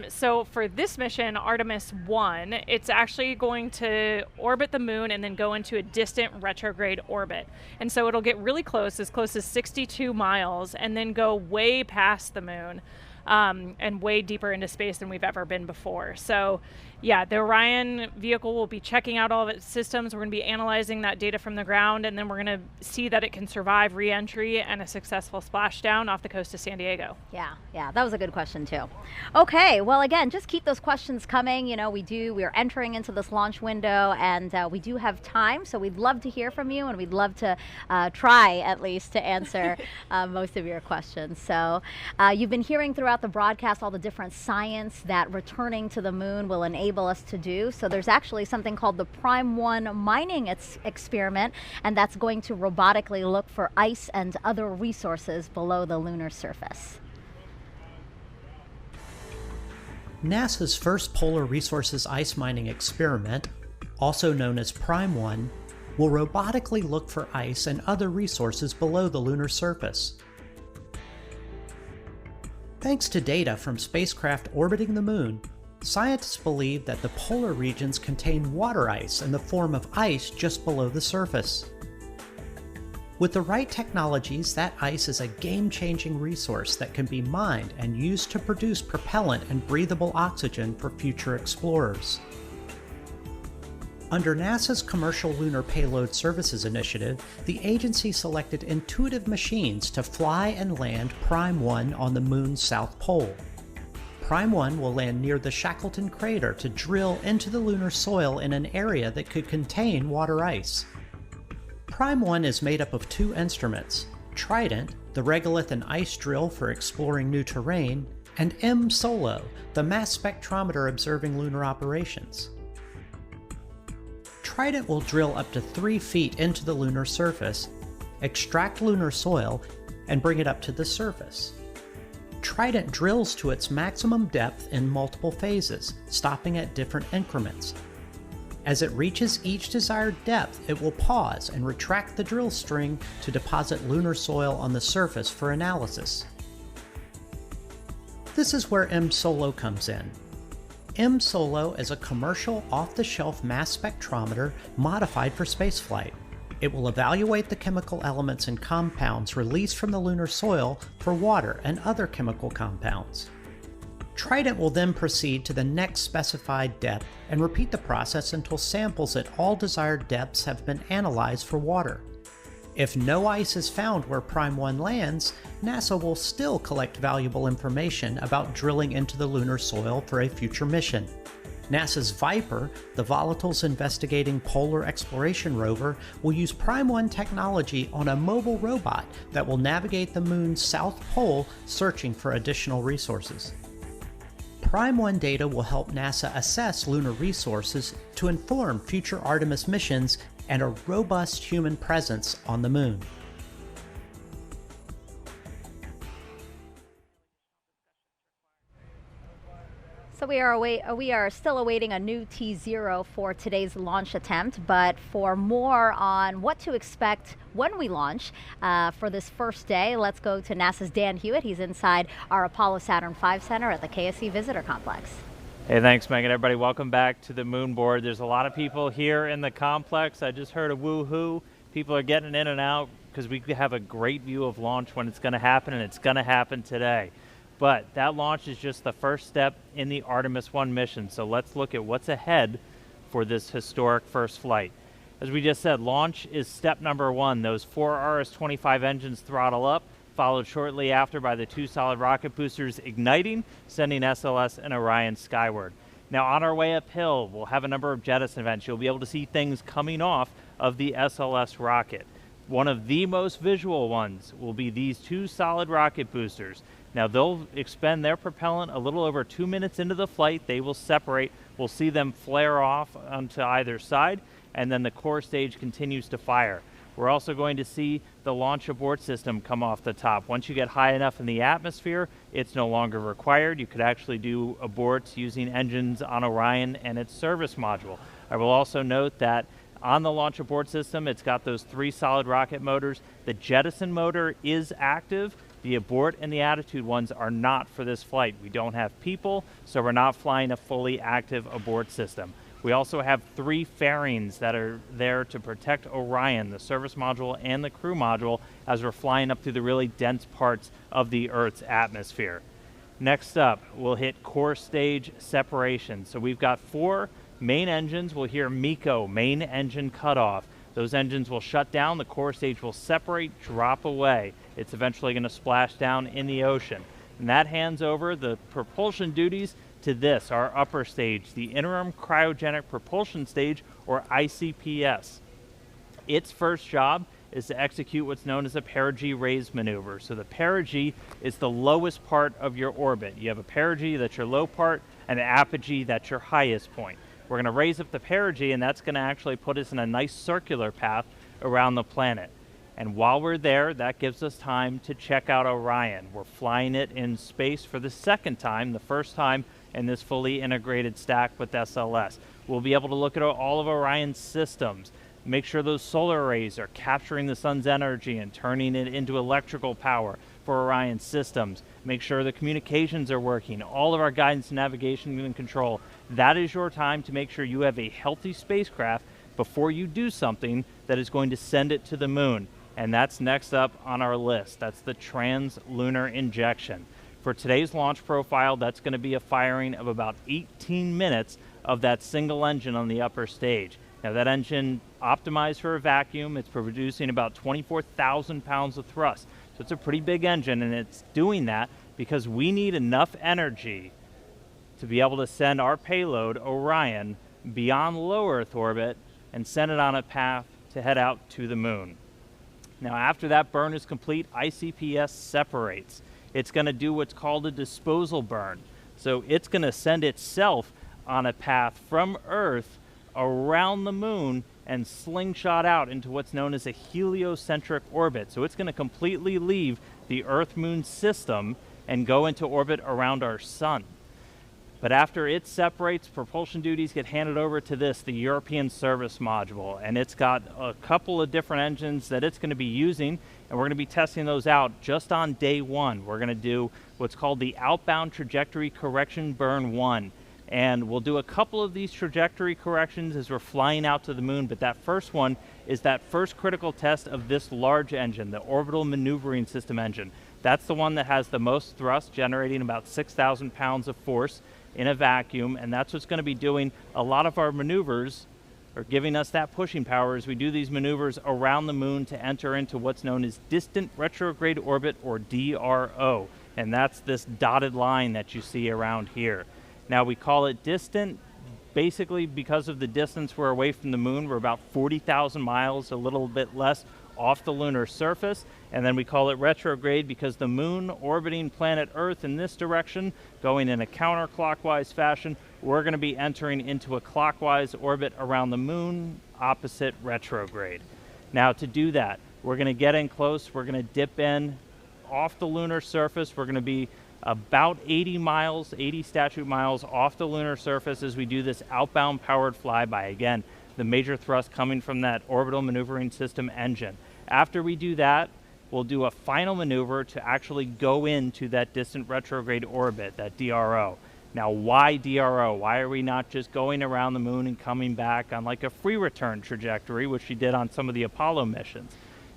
So for this mission, Artemis 1, it's actually going to orbit the moon and then go into a distant retrograde orbit. And so it'll get really close as 62 miles, and then go way past the moon. And way deeper into space than we've ever been before. So yeah, the Orion vehicle will be checking out all of its systems. We're going to be analyzing that data from the ground, and then we're going to see that it can survive re-entry and a successful splashdown off the coast of San Diego. Yeah, that was a good question too. Okay, well again, just keep those questions coming. You know, we are entering into this launch window, and we do have time, so we'd love to hear from you, and we'd love to try at least to answer most of your questions. So you've been hearing throughout the broadcast all the different science that returning to the moon will enable us to do. So there's actually something called the Prime 1 mining experiment, and that's going to robotically look for ice and other resources below the lunar surface. NASA's first Polar Resources Ice Mining Experiment, also known as Prime 1, will robotically look for ice and other resources below the lunar surface. Thanks to data from spacecraft orbiting the moon, scientists believe that the polar regions contain water ice in the form of ice just below the surface. With the right technologies, that ice is a game-changing resource that can be mined and used to produce propellant and breathable oxygen for future explorers. Under NASA's Commercial Lunar Payload Services Initiative, the agency selected intuitive machines to fly and land Prime 1 on the moon's south pole. Prime 1 will land near the Shackleton Crater to drill into the lunar soil in an area that could contain water ice. Prime 1 is made up of two instruments: Trident, the regolith and ice drill for exploring new terrain, and M-SOLO, the mass spectrometer observing lunar operations. Trident will drill up to 3 feet into the lunar surface, extract lunar soil, and bring it up to the surface. Trident drills to its maximum depth in multiple phases, stopping at different increments. As it reaches each desired depth, it will pause and retract the drill string to deposit lunar soil on the surface for analysis. This is where M-SOLO comes in. M-SOLO is a commercial off-the-shelf mass spectrometer modified for spaceflight. It will evaluate the chemical elements and compounds released from the lunar soil for water and other chemical compounds. Trident will then proceed to the next specified depth and repeat the process until samples at all desired depths have been analyzed for water. If no ice is found where Prime 1 lands, NASA will still collect valuable information about drilling into the lunar soil for a future mission. NASA's Viper, the Volatiles Investigating Polar Exploration rover, will use Prime 1 technology on a mobile robot that will navigate the Moon's south pole searching for additional resources. Prime 1 data will help NASA assess lunar resources to inform future Artemis missions and a robust human presence on the Moon. So we are still awaiting a new T0 for today's launch attempt, but for more on what to expect when we launch for this first day, let's go to NASA's Dan Hewitt. He's inside our Apollo Saturn V Center at the KSC Visitor Complex. Hey, thanks, Megan. Everybody, welcome back to the moon board. There's a lot of people here in the complex. I just heard a woo-hoo. People are getting in and out because we have a great view of launch when it's going to happen, and it's going to happen today. But that launch is just the first step in the Artemis 1 mission. So let's look at what's ahead for this historic first flight. As we just said, launch is step number 1. Those 4 RS-25 engines throttle up, followed shortly after by the 2 solid rocket boosters igniting, sending SLS and Orion skyward. Now on our way uphill, we'll have a number of jettison events. You'll be able to see things coming off of the SLS rocket. One of the most visual ones will be these 2 solid rocket boosters. Now they'll expend their propellant a little over 2 minutes into the flight. They will separate. We'll see them flare off onto either side, and then the core stage continues to fire. We're also going to see the launch abort system come off the top. Once you get high enough in the atmosphere, it's no longer required. You could actually do aborts using engines on Orion and its service module. I will also note that on the launch abort system, it's got those 3 solid rocket motors. The jettison motor is active. The abort and the attitude ones are not for this flight. We don't have people, so we're not flying a fully active abort system. We also have 3 fairings that are there to protect Orion, the service module and the crew module, as we're flying up through the really dense parts of the Earth's atmosphere. Next up, we'll hit core stage separation. So we've got 4 main engines. We'll hear MECO, main engine cutoff. Those engines will shut down, the core stage will separate, drop away. It's eventually going to splash down in the ocean. And that hands over the propulsion duties to this, our upper stage, the Interim Cryogenic Propulsion Stage, or ICPS. Its first job is to execute what's known as a perigee raise maneuver. So the perigee is the lowest part of your orbit. You have a perigee, that's your low part, and an apogee, that's your highest point. We're going to raise up the perigee, and that's going to actually put us in a nice circular path around the planet. And while we're there, that gives us time to check out Orion. We're flying it in space for the second time, the first time in this fully integrated stack with SLS. We'll be able to look at all of Orion's systems, make sure those solar arrays are capturing the sun's energy and turning it into electrical power for Orion's systems, make sure the communications are working, all of our guidance, navigation, and control. That is your time to make sure you have a healthy spacecraft before you do something that is going to send it to the moon. And that's next up on our list. That's the trans-lunar injection. For today's launch profile, that's going to be a firing of about 18 minutes of that single engine on the upper stage. Now that engine optimized for a vacuum, it's producing about 24,000 pounds of thrust. So it's a pretty big engine, and it's doing that because we need enough energy to be able to send our payload, Orion, beyond low Earth orbit and send it on a path to head out to the moon. Now after that burn is complete, ICPS separates. It's going to do what's called a disposal burn. So it's going to send itself on a path from Earth around the moon and slingshot out into what's known as a heliocentric orbit. So it's going to completely leave the Earth-Moon system and go into orbit around our sun. But after it separates, propulsion duties get handed over to this, the European Service Module, and it's got a couple of different engines that it's going to be using, and we're going to be testing those out just on day 1. We're going to do what's called the Outbound Trajectory Correction Burn 1. And we'll do a couple of these trajectory corrections as we're flying out to the moon, but that first one is that first critical test of this large engine, the Orbital Maneuvering System engine. That's the one that has the most thrust, generating about 6,000 pounds of force in a vacuum, and that's what's going to be doing a lot of our maneuvers, or giving us that pushing power as we do these maneuvers around the moon to enter into what's known as Distant Retrograde Orbit, or DRO. And that's this dotted line that you see around here. Now, we call it distant basically because of the distance we're away from the moon. We're about 40,000 miles, a little bit less, off the lunar surface. And then we call it retrograde because the moon orbiting planet Earth in this direction, going in a counterclockwise fashion, we're going to be entering into a clockwise orbit around the moon, opposite retrograde. Now, to do that, we're going to get in close. We're going to dip in off the lunar surface. We're going to be about 80 miles, 80 statute miles off the lunar surface as we do this outbound powered flyby. Again, the major thrust coming from that Orbital Maneuvering System engine. After we do that, we'll do a final maneuver to actually go into that distant retrograde orbit, that DRO. Now, why DRO? Why are we not just going around the moon and coming back on like a free return trajectory, which we did on some of the Apollo missions?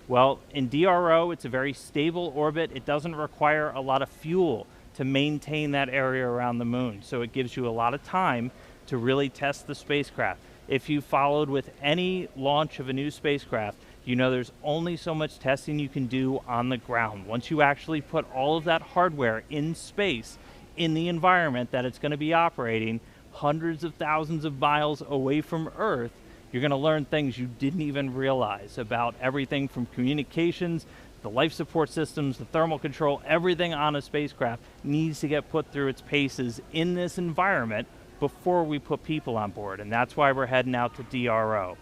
Well, in DRO, it's a very stable orbit. It doesn't require a lot of fuel to maintain that area around the moon. So it gives you a lot of time to really test the spacecraft. If you followed with any launch of a new spacecraft, you know there's only so much testing you can do on the ground. Once you actually put all of that hardware in space, in the environment that it's going to be operating, hundreds of thousands of miles away from Earth, you're going to learn things you didn't even realize about everything from communications, the life support systems, the thermal control. Everything on a spacecraft needs to get put through its paces in this environment before we put people on board, and that's why we're heading out to DRO.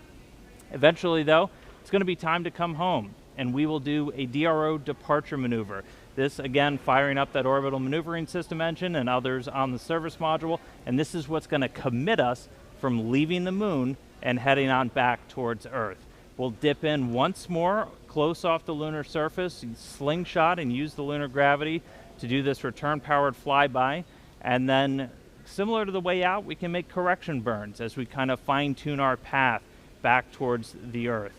Eventually, though, it's going to be time to come home, and we will do a DRO departure maneuver. This, again, firing up that Orbital Maneuvering System engine and others on the service module, and this is what's going to commit us from leaving the moon and heading on back towards Earth. We'll dip in once more, close off the lunar surface, slingshot and use the lunar gravity to do this return-powered flyby. And then, similar to the way out, we can make correction burns as we kind of fine-tune our path back towards the Earth.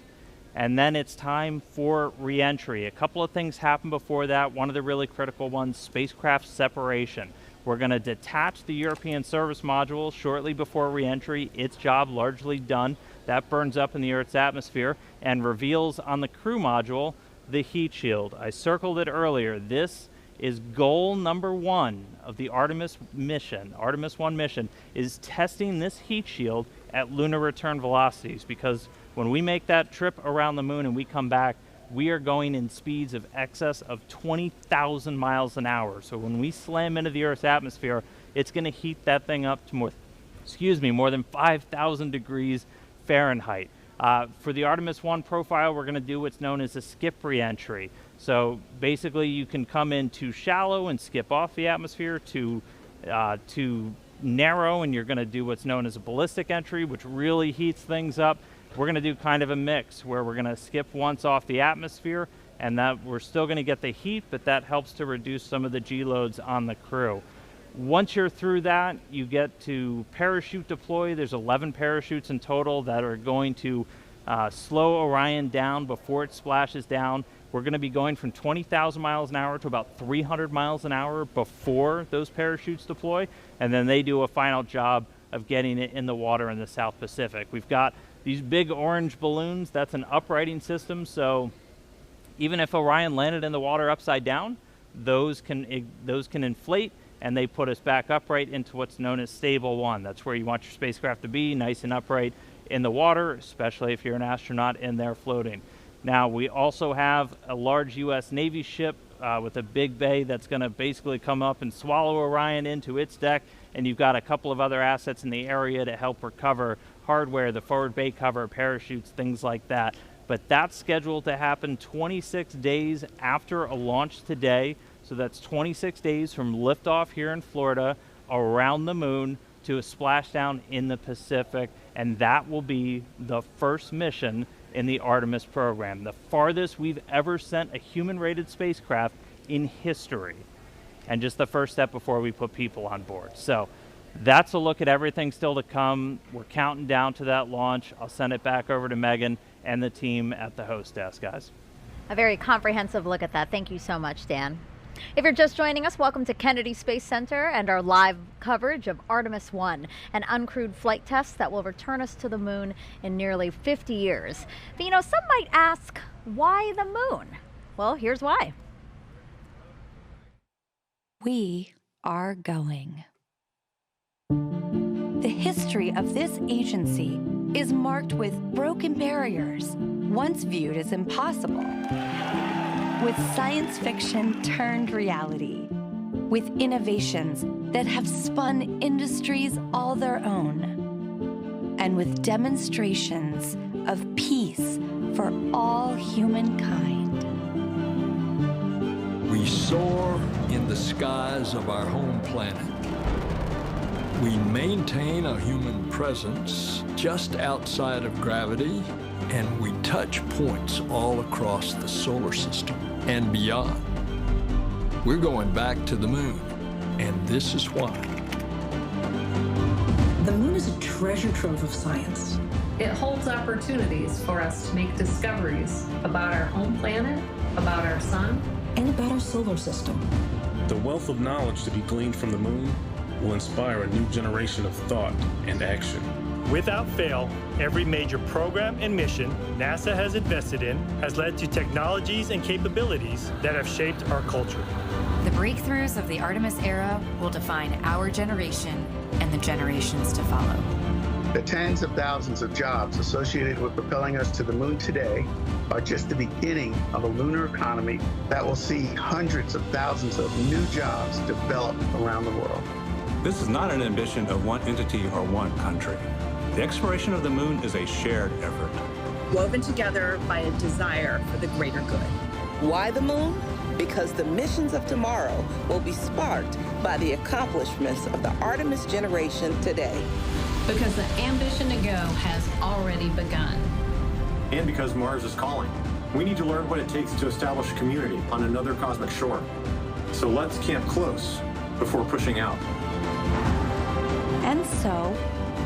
And then it's time for re-entry. A couple of things happen before that. One of the really critical ones, spacecraft separation. We're going to detach the European service module shortly before re-entry. Its job largely done. That burns up in the Earth's atmosphere and reveals on the crew module the heat shield. I circled it earlier. This is goal number 1 of the Artemis mission. Artemis 1 mission is testing this heat shield at lunar return velocities, because when we make that trip around the moon and we come back, we are going in speeds of excess of 20,000 miles an hour. So when we slam into the Earth's atmosphere, it's going to heat that thing up to more than 5,000 degrees Fahrenheit. For the Artemis 1 profile, we're going to do what's known as a skip re-entry. So basically, you can come in too shallow and skip off the atmosphere, too narrow, and you're going to do what's known as a ballistic entry, which really heats things up. We're going to do kind of a mix where we're going to skip once off the atmosphere, and that we're still going to get the heat, but that helps to reduce some of the G loads on the crew. Once you're through that, you get to parachute deploy. There's 11 parachutes in total that are going to slow Orion down before it splashes down. We're going to be going from 20,000 miles an hour to about 300 miles an hour before those parachutes deploy, and then they do a final job of getting it in the water in the South Pacific. We've got these big orange balloons. That's an uprighting system, so even if Orion landed in the water upside down, those can inflate, and they put us back upright into what's known as stable 1. That's where you want your spacecraft to be, nice and upright in the water, especially if you're an astronaut in there floating. Now, we also have a large U.S. Navy ship with a big bay that's going to basically come up and swallow Orion into its deck, and you've got a couple of other assets in the area to help recover hardware, the forward bay cover, parachutes, things like that. But that's scheduled to happen 26 days after a launch today. So that's 26 days from liftoff here in Florida around the moon to a splashdown in the Pacific, and that will be the first mission in the Artemis program, the farthest we've ever sent a human-rated spacecraft in history, and just the first step before we put people on board. So That's a look at everything still to come. We're counting down to that launch. I'll send it back over to Megan and the team at the host desk, guys. A very comprehensive look at that. Thank you so much, Dan. If you're just joining us, welcome to Kennedy Space Center and our live coverage of Artemis 1, an uncrewed flight test that will return us to the moon in nearly 50 years. But you know, some might ask, why the moon? Well, here's why. We are going. The history of this agency is marked with broken barriers, once viewed as impossible, with science fiction turned reality, with innovations that have spun industries all their own, and with demonstrations of peace for all humankind. We soar in the skies of our home planet. We maintain a human presence just outside of gravity, and we touch points all across the solar system and beyond. We're going back to the moon, and this is why. The moon is a treasure trove of science. It holds opportunities for us to make discoveries about our home planet, about our sun, and about our solar system. The wealth of knowledge to be gleaned from the moon will inspire a new generation of thought and action. Without fail, every major program and mission NASA has invested in has led to technologies and capabilities that have shaped our culture. The breakthroughs of the Artemis era will define our generation and the generations to follow. The tens of thousands of jobs associated with propelling us to the moon today are just the beginning of a lunar economy that will see hundreds of thousands of new jobs develop around the world. This is not an ambition of one entity or one country. The exploration of the moon is a shared effort, woven together by a desire for the greater good. Why the moon? Because the missions of tomorrow will be sparked by the accomplishments of the Artemis generation today. Because the ambition to go has already begun. And because Mars is calling. We need to learn what it takes to establish a community on another cosmic shore. So let's camp close before pushing out. And so,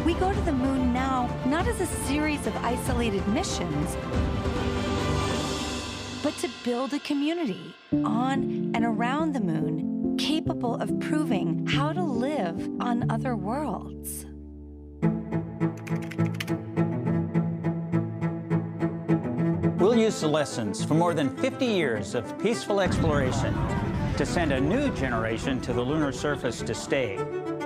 we go to the moon now, not as a series of isolated missions, but to build a community on and around the moon capable of proving how to live on other worlds. We'll use the lessons from more than 50 years of peaceful exploration to send a new generation to the lunar surface to stay.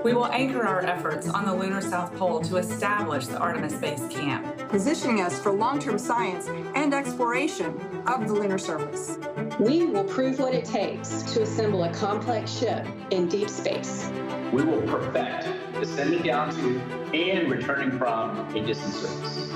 We will anchor our efforts on the lunar South Pole to establish the Artemis Base Camp, positioning us for long-term science and exploration of the lunar surface. We will prove what it takes to assemble a complex ship in deep space. We will perfect descending down to and returning from a distant surface.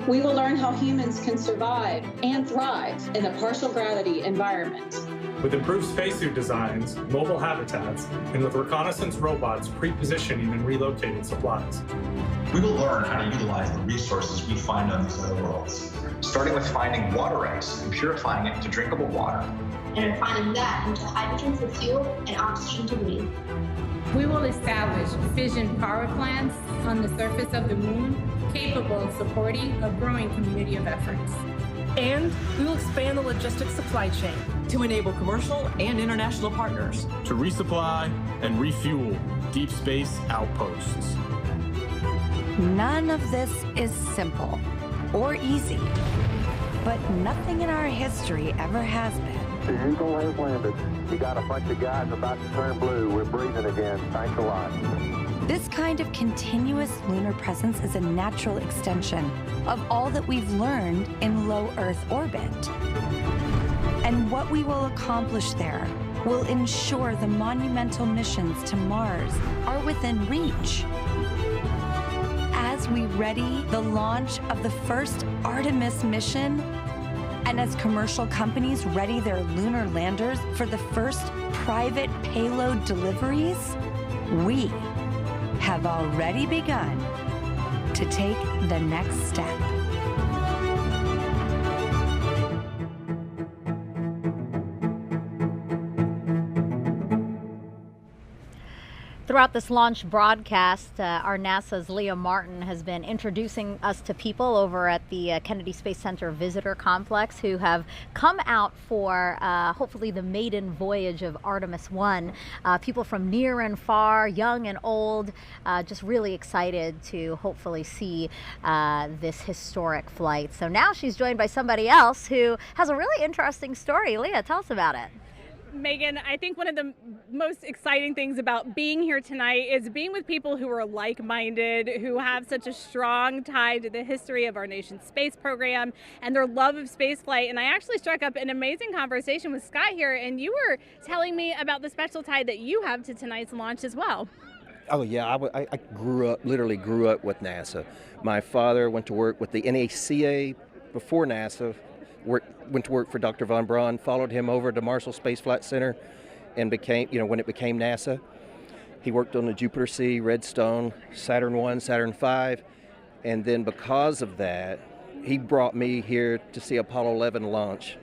We will learn how humans can survive and thrive in a partial gravity environment. With improved spacesuit designs, mobile habitats, and with reconnaissance robots pre-positioning and relocating supplies. We will learn how to utilize the resources we find on these other worlds, starting with finding water ice and purifying it to drinkable water. And refining that into hydrogen for fuel and oxygen to breathe. We will establish fission power plants on the surface of the moon, capable of supporting a growing community of efforts. And we will expand the logistics supply chain to enable commercial and international partners to resupply and refuel deep space outposts. None of this is simple or easy, but nothing in our history ever has been. The Eagle has landed. You got a bunch of guys about to turn blue. We're breathing again. Thanks a lot. This kind of continuous lunar presence is a natural extension of all that we've learned in low Earth orbit. And what we will accomplish there will ensure the monumental missions to Mars are within reach. As we ready the launch of the first Artemis mission, and as commercial companies ready their lunar landers for the first private payload deliveries, we have already begun to take the next step. Throughout this launch broadcast, our NASA's Leah Martin has been introducing us to people over at the Kennedy Space Center Visitor Complex who have come out for hopefully the maiden voyage of Artemis 1. People from near and far, young and old, just really excited to hopefully see this historic flight. So now she's joined by somebody else who has a really interesting story. Leah, tell us about it. Megan, I think one of the most exciting things about being here tonight is being with people who are like-minded, who have such a strong tie to the history of our nation's space program and their love of spaceflight. And I actually struck up an amazing conversation with Scott here, and you were telling me about the special tie that you have to tonight's launch as well. Oh yeah, I literally grew up with NASA. My father went to work with the NACA before NASA. Went to work for Dr. von Braun, followed him over to Marshall Space Flight Center, and became, when it became NASA, he worked on the Jupiter C, Redstone, Saturn 1, Saturn 5, and then because of that, he brought me here to see Apollo 11 launch.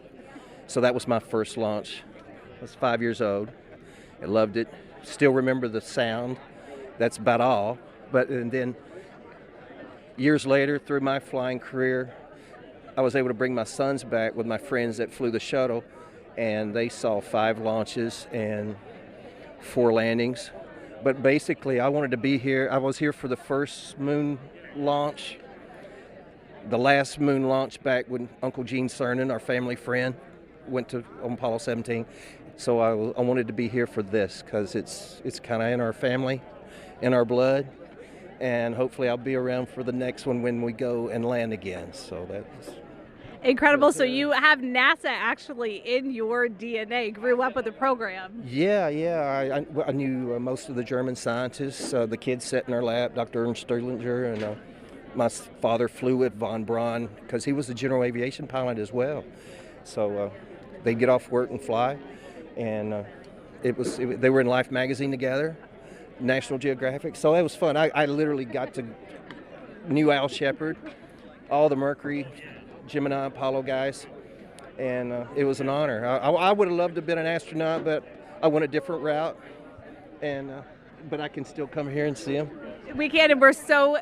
So that was my first launch. I was 5 years old. I loved it. Still remember the sound. That's about all. And then years later, through my flying career, I was able to bring my sons back with my friends that flew the shuttle, and they saw 5 launches and 4 landings. But basically, I wanted to be here. I was here for the first moon launch, the last moon launch back when Uncle Gene Cernan, our family friend, went to Apollo 17. So I wanted to be here for this because it's kind of in our family, in our blood. And hopefully I'll be around for the next one when we go and land again. So that's incredible. So you have NASA actually in your DNA, grew up with the program. Yeah. I knew most of the German scientists. The kids sat in our lap, Dr. Ernst Stirlinger, and my father flew with von Braun because he was a general aviation pilot as well. So they'd get off work and fly. And they were in Life magazine together, National Geographic. So it was fun. I literally knew Al Shepard, all the Mercury, Gemini, Apollo guys, and it was an honor. I would have loved to have been an astronaut, but I went a different route, but I can still come here and see them. We can, and we're so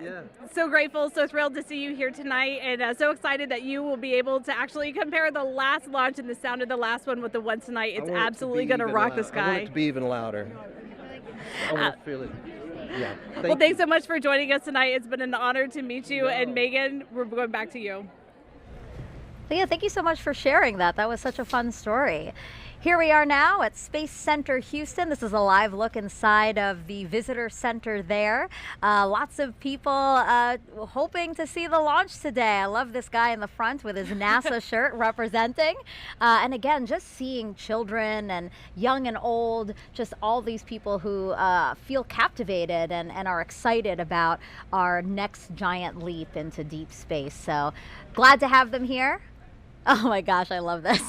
grateful, so thrilled to see you here tonight, and so excited that you will be able to actually compare the last launch and the sound of the last one with the one tonight. It's absolutely going to rock the sky. I want it to be even louder. I want to feel it. Yeah. Thanks so much for joining us tonight. It's been an honor to meet you, and Megan, we're going back to you. Leah, thank you so much for sharing that. That was such a fun story. Here we are now at Space Center Houston. This is a live look inside of the visitor center there. Lots of people hoping to see the launch today. I love this guy in the front with his NASA shirt representing. And again, just seeing children and young and old, just all these people who feel captivated and are excited about our next giant leap into deep space. So glad to have them here. Oh my gosh, I love this.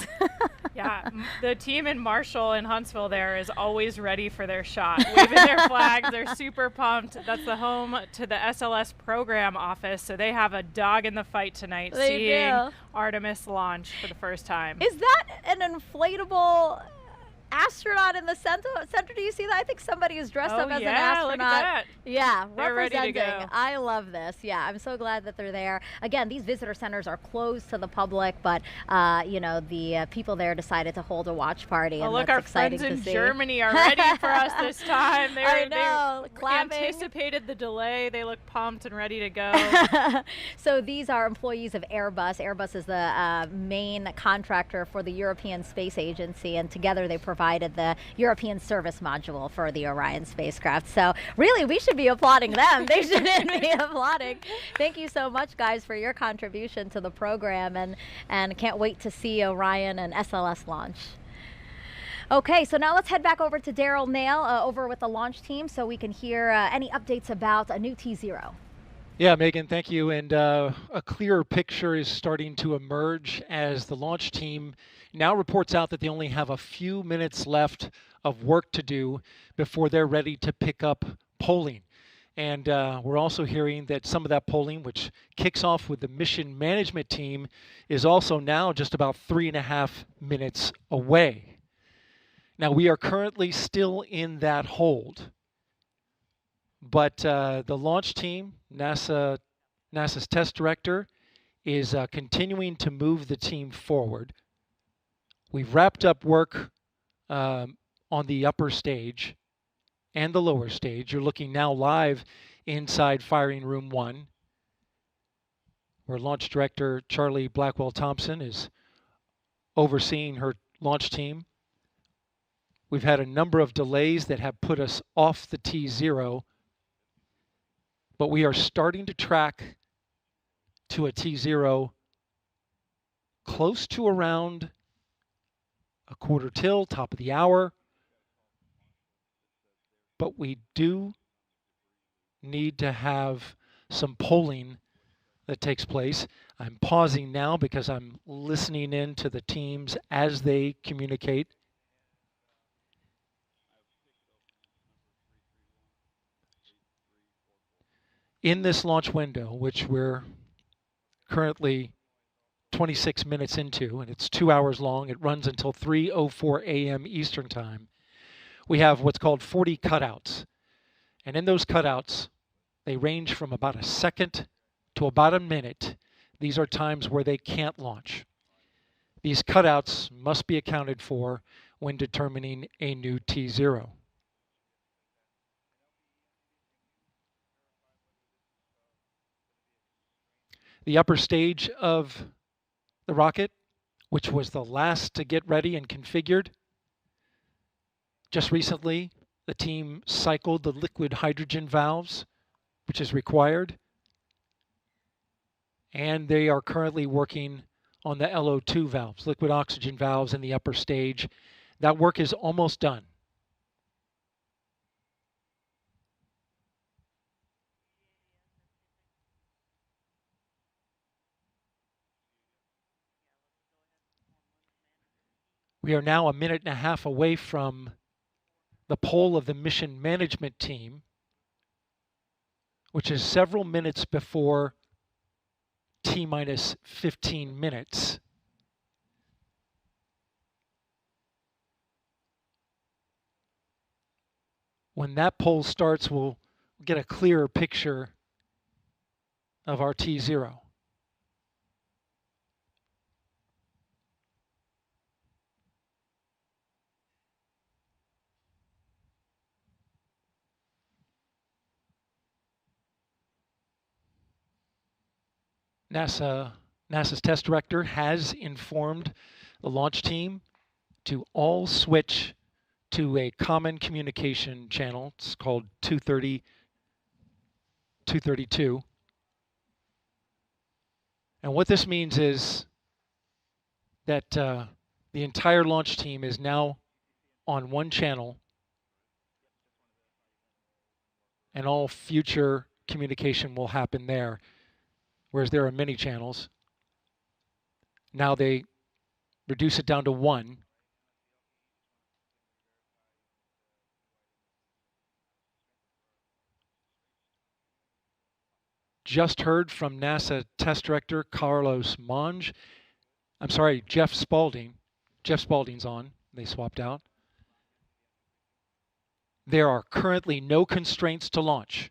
Yeah, the team in Marshall and Huntsville there is always ready for their shot, waving their flags. They're super pumped. That's the home to the SLS program office, so they have a dog in the fight tonight, seeing Artemis launch for the first time. Is that an inflatable astronaut in the center? Do you see that? I think somebody is dressed up as an astronaut. Look at that. Yeah, they're representing. Ready to go. I love this. Yeah, I'm so glad that they're there. Again, these visitor centers are closed to the public, but the people there decided to hold a watch party. Oh, and look, that's our exciting friends in to see. Germany are ready for us this time. I know, they clapping. anticipated the delay. They look pumped and ready to go. So these are employees of Airbus. Airbus is the main contractor for the European Space Agency, and together they provided the European service module for the Orion spacecraft. So really, we should be applauding them. They shouldn't be applauding. Thank you so much, guys, for your contribution to the program, and can't wait to see Orion and SLS launch. Okay, so now let's head back over to Daryl Nail over with the launch team so we can hear any updates about a new T0. Yeah, Megan, thank you. And a clearer picture is starting to emerge as the launch team now reports out that they only have a few minutes left of work to do before they're ready to pick up polling. And we're also hearing that some of that polling, which kicks off with the mission management team, is also now just about 3.5 minutes away. Now, we are currently still in that hold. But the launch team, NASA's test director, is continuing to move the team forward. We've wrapped up work on the upper stage and the lower stage. You're looking now live inside firing room 1, where launch director Charlie Blackwell Thompson is overseeing her launch team. We've had a number of delays that have put us off the T0, but we are starting to track to a T0 close to around a quarter till, top of the hour. But we do need to have some polling that takes place. I'm pausing now because I'm listening in to the teams as they communicate. In this launch window, which we're currently 26 minutes into, and it's 2 hours long, it runs until 3:04 a.m. Eastern Time, we have what's called 40 cutouts. And in those cutouts, they range from about a second to about a minute. These are times where they can't launch. These cutouts must be accounted for when determining a new T0. The upper stage of the rocket, which was the last to get ready and configured, just recently the team cycled the liquid hydrogen valves, which is required, and they are currently working on the LO2 valves, liquid oxygen valves in the upper stage. That work is almost done. We are now a minute and a half away from the poll of the mission management team, which is several minutes before T-minus 15 minutes. When that poll starts, we'll get a clearer picture of our T0. NASA's test director has informed the launch team to all switch to a common communication channel. It's called 232. And what this means is that the entire launch team is now on one channel, and all future communication will happen there. Whereas there are many channels. Now they reduce it down to one. Just heard from NASA test director Carlos Monge. I'm sorry, Jeff Spaulding. Jeff Spaulding's on. They swapped out. There are currently no constraints to launch.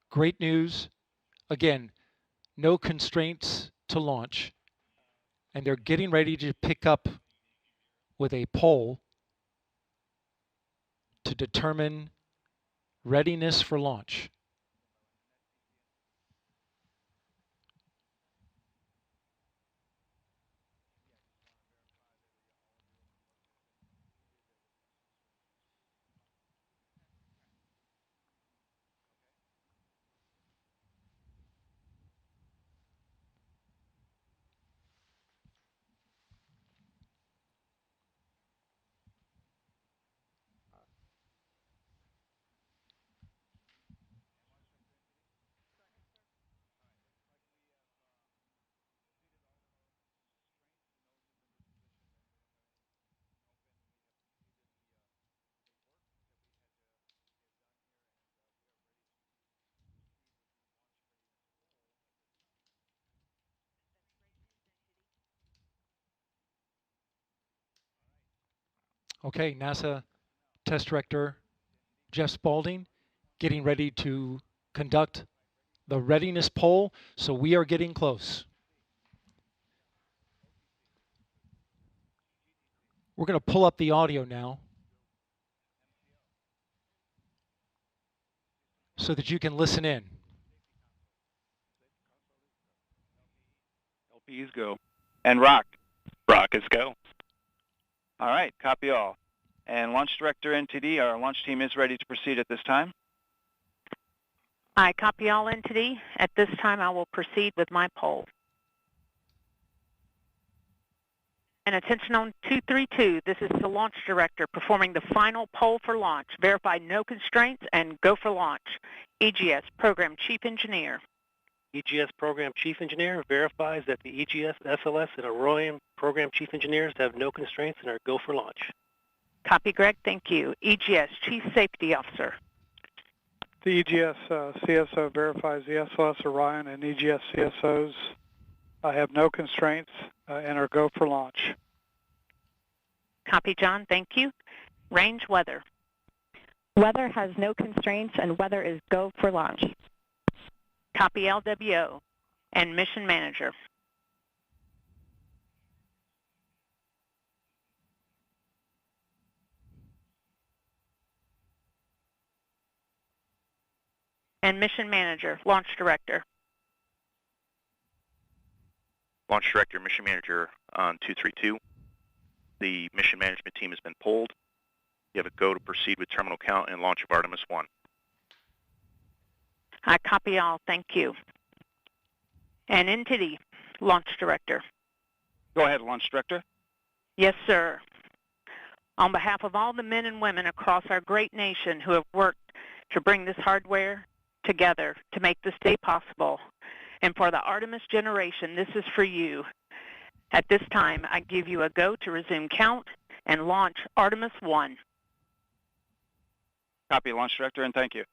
Great news. Again, no constraints to launch. And they're getting ready to pick up with a poll to determine readiness for launch. Okay, NASA test director Jeff Spaulding getting ready to conduct the readiness poll, so we are getting close. We're going to pull up the audio now so that you can listen in. LPs go. And rock. Rockets go. All right, copy all. And Launch Director NTD, our launch team is ready to proceed at this time. I copy all NTD. At this time, I will proceed with my poll. And attention on 232, this is the Launch Director performing the final poll for launch. Verify no constraints and go for launch. EGS Program Chief Engineer. EGS Program Chief Engineer verifies that the EGS, SLS, and Orion Program Chief Engineers have no constraints and are go for launch. Copy, Greg. Thank you. EGS Chief Safety Officer. The EGS CSO verifies the SLS, Orion, and EGS CSOs have no constraints and are go for launch. Copy, John. Thank you. Range weather. Weather has no constraints and weather is go for launch. Copy, LWO. And mission manager. And mission manager, launch director. Launch Director, Mission Manager on 232. The mission management team has been polled. You have a go to proceed with terminal count and launch of Artemis 1. I copy all. Thank you. And NTD, Launch Director. Go ahead, Launch Director. Yes, sir. On behalf of all the men and women across our great nation who have worked to bring this hardware together to make this day possible, and for the Artemis generation, this is for you. At this time, I give you a go to resume count and launch Artemis 1. Copy, Launch Director, and thank you.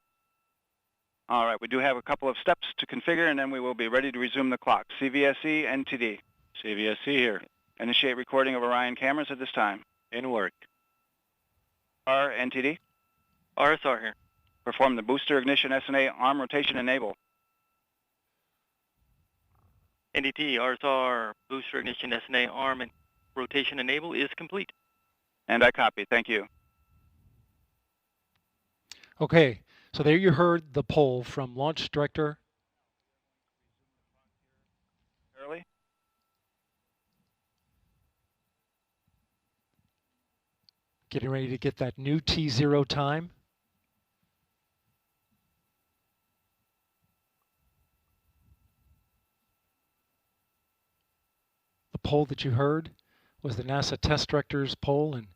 All right, we do have a couple of steps to configure, and then we will be ready to resume the clock. CVSE, NTD. CVSE here. Initiate recording of Orion cameras at this time. In work. NTD. RSR here. Perform the booster ignition SNA arm rotation enable. NDT, RSR, booster ignition SNA arm and rotation enable is complete. And I copy. Thank you. Okay, so there you heard the poll from Launch Director. Early. Getting ready to get that new T0 time. The poll that you heard was the NASA Test Director's poll. And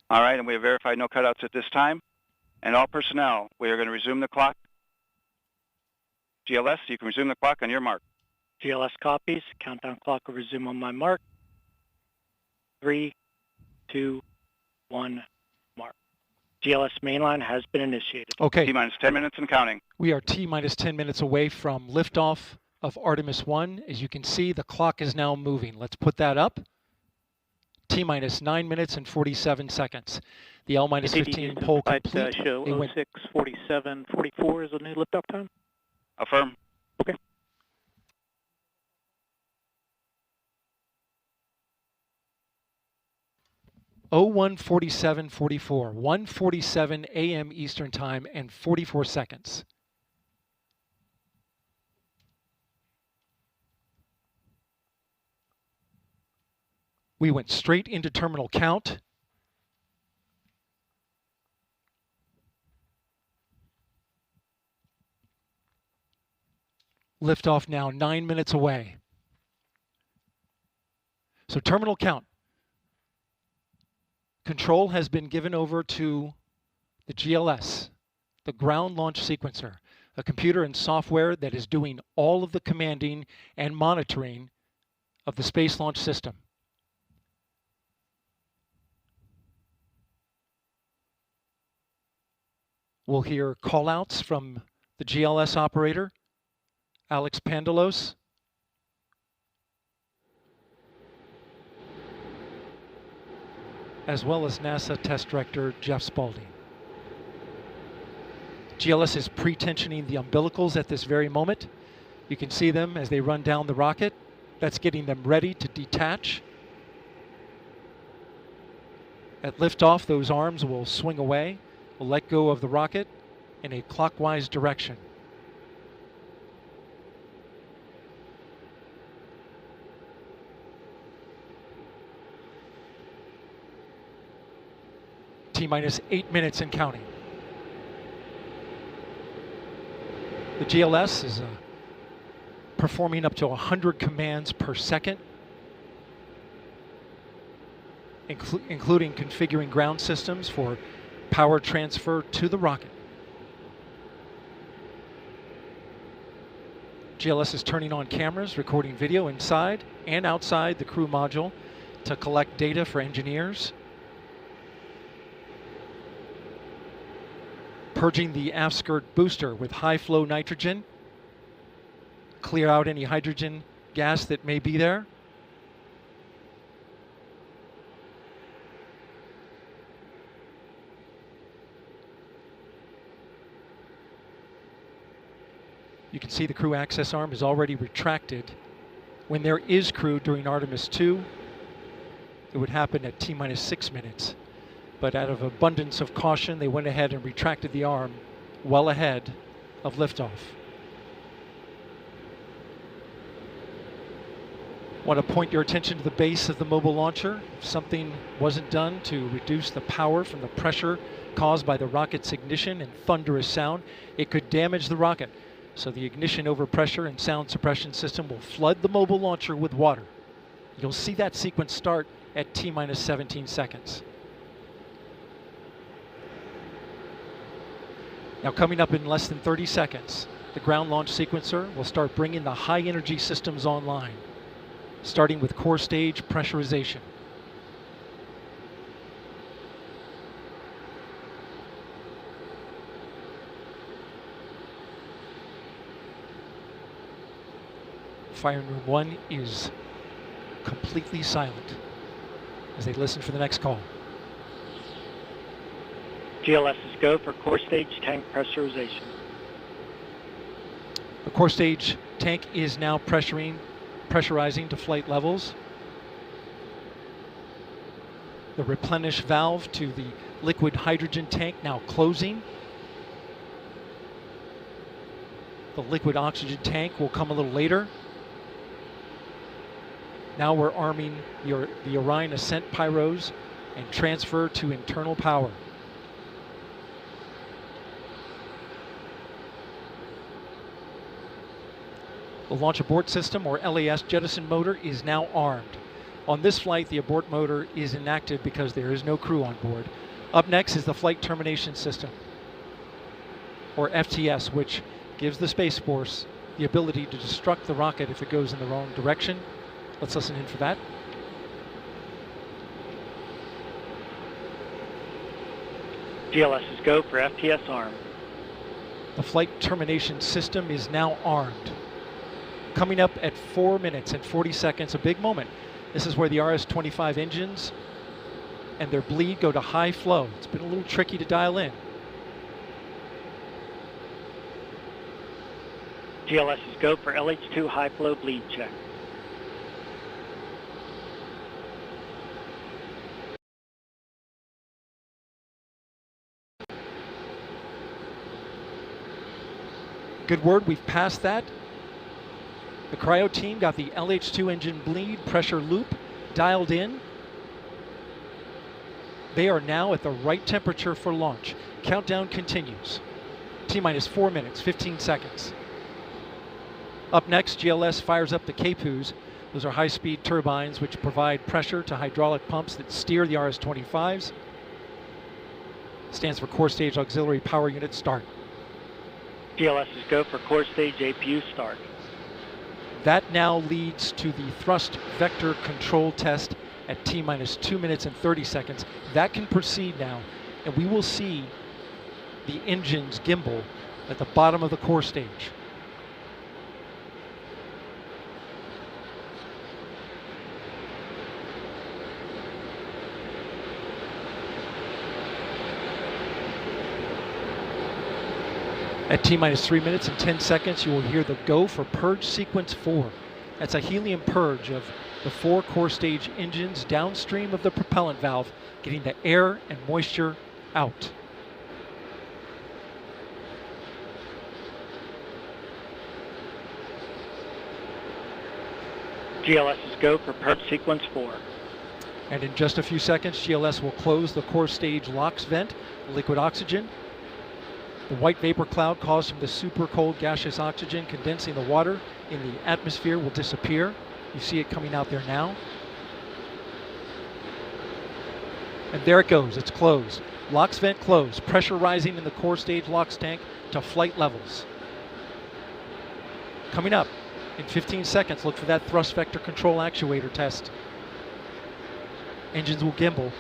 all right, and we have verified no cutouts at this time. And all personnel, we are going to resume the clock. GLS, you can resume the clock on your mark. GLS copies. Countdown clock will resume on my mark. 3, 2, 1, mark. GLS mainline has been initiated. Okay. T-minus 10 minutes and counting. We are T-minus 10 minutes away from liftoff of Artemis 1. As you can see, the clock is now moving. Let's put that up. T-minus 9 minutes and 47 seconds. The L-minus 15 poll complete. Show 06:47:44 is the new liftoff time. Affirm. Okay. Oh, 1:47:44. 1:47 AM Eastern Time and 44 seconds. We went straight into terminal count. Liftoff now 9 minutes away. So terminal count. Control has been given over to the GLS, the ground launch sequencer, a computer and software that is doing all of the commanding and monitoring of the Space Launch System. We'll hear call-outs from the GLS operator, Alex Pandalos. As well as NASA Test Director Jeff Spaulding. GLS is pre-tensioning the umbilicals at this very moment. You can see them as they run down the rocket. That's getting them ready to detach. At liftoff, those arms will swing away. We'll let go of the rocket in a clockwise direction. T-minus 8 minutes and counting. The GLS is performing up to 100 commands per second, including configuring ground systems for power transfer to the rocket. GLS is turning on cameras, recording video inside and outside the crew module to collect data for engineers. Purging the aft skirt booster with high flow nitrogen. Clear out any hydrogen gas that may be there. You can see the crew access arm is already retracted. When there is crew during Artemis 2, it would happen at T-minus 6 minutes. But out of abundance of caution, they went ahead and retracted the arm well ahead of liftoff. Want to point your attention to the base of the mobile launcher. If something wasn't done to reduce the power from the pressure caused by the rocket's ignition and thunderous sound, it could damage the rocket. So the ignition overpressure and sound suppression system will flood the mobile launcher with water. You'll see that sequence start at T-minus 17 seconds. Now coming up in less than 30 seconds, the ground launch sequencer will start bringing the high energy systems online, starting with core stage pressurization. Firing room 1 is completely silent as they listen for the next call. GLS is go for core stage tank pressurization. The core stage tank is now pressurizing to flight levels. The replenish valve to the liquid hydrogen tank now closing. The liquid oxygen tank will come a little later. Now we're arming the Orion ascent pyros and transfer to internal power. The launch abort system, or LAS jettison motor, is now armed. On this flight, the abort motor is inactive because there is no crew on board. Up next is the flight termination system, or FTS, which gives the Space Force the ability to destruct the rocket if it goes in the wrong direction. Let's listen in for that. GLS is go for FTS arm. The flight termination system is now armed. Coming up at 4 minutes and 40 seconds, a big moment. This is where the RS-25 engines and their bleed go to high flow. It's been a little tricky to dial in. GLS is go for LH2 high flow bleed check. Good word, we've passed that. The cryo team got the LH2 engine bleed pressure loop dialed in. They are now at the right temperature for launch. Countdown continues. T-minus 4 minutes, 15 seconds. Up next, GLS fires up the KPUs. Those are high-speed turbines which provide pressure to hydraulic pumps that steer the RS-25s. Stands for Core Stage Auxiliary Power Unit Start. GLS is go for core stage APU start. That now leads to the thrust vector control test at T-minus 2 minutes and 30 seconds. That can proceed now, and we will see the engines gimbal at the bottom of the core stage. At T-minus 3 minutes and 10 seconds, you will hear the go for purge sequence 4. That's a helium purge of the 4 core stage engines downstream of the propellant valve, getting the air and moisture out. GLS is go for purge sequence 4. And in just a few seconds, GLS will close the core stage LOX vent, liquid oxygen. The white vapor cloud caused from the super cold gaseous oxygen condensing the water in the atmosphere will disappear. You see it coming out there now. And there it goes, it's closed. LOX vent closed, pressure rising in the core stage LOX tank to flight levels. Coming up in 15 seconds, look for that thrust vector control actuator test. Engines will gimbal.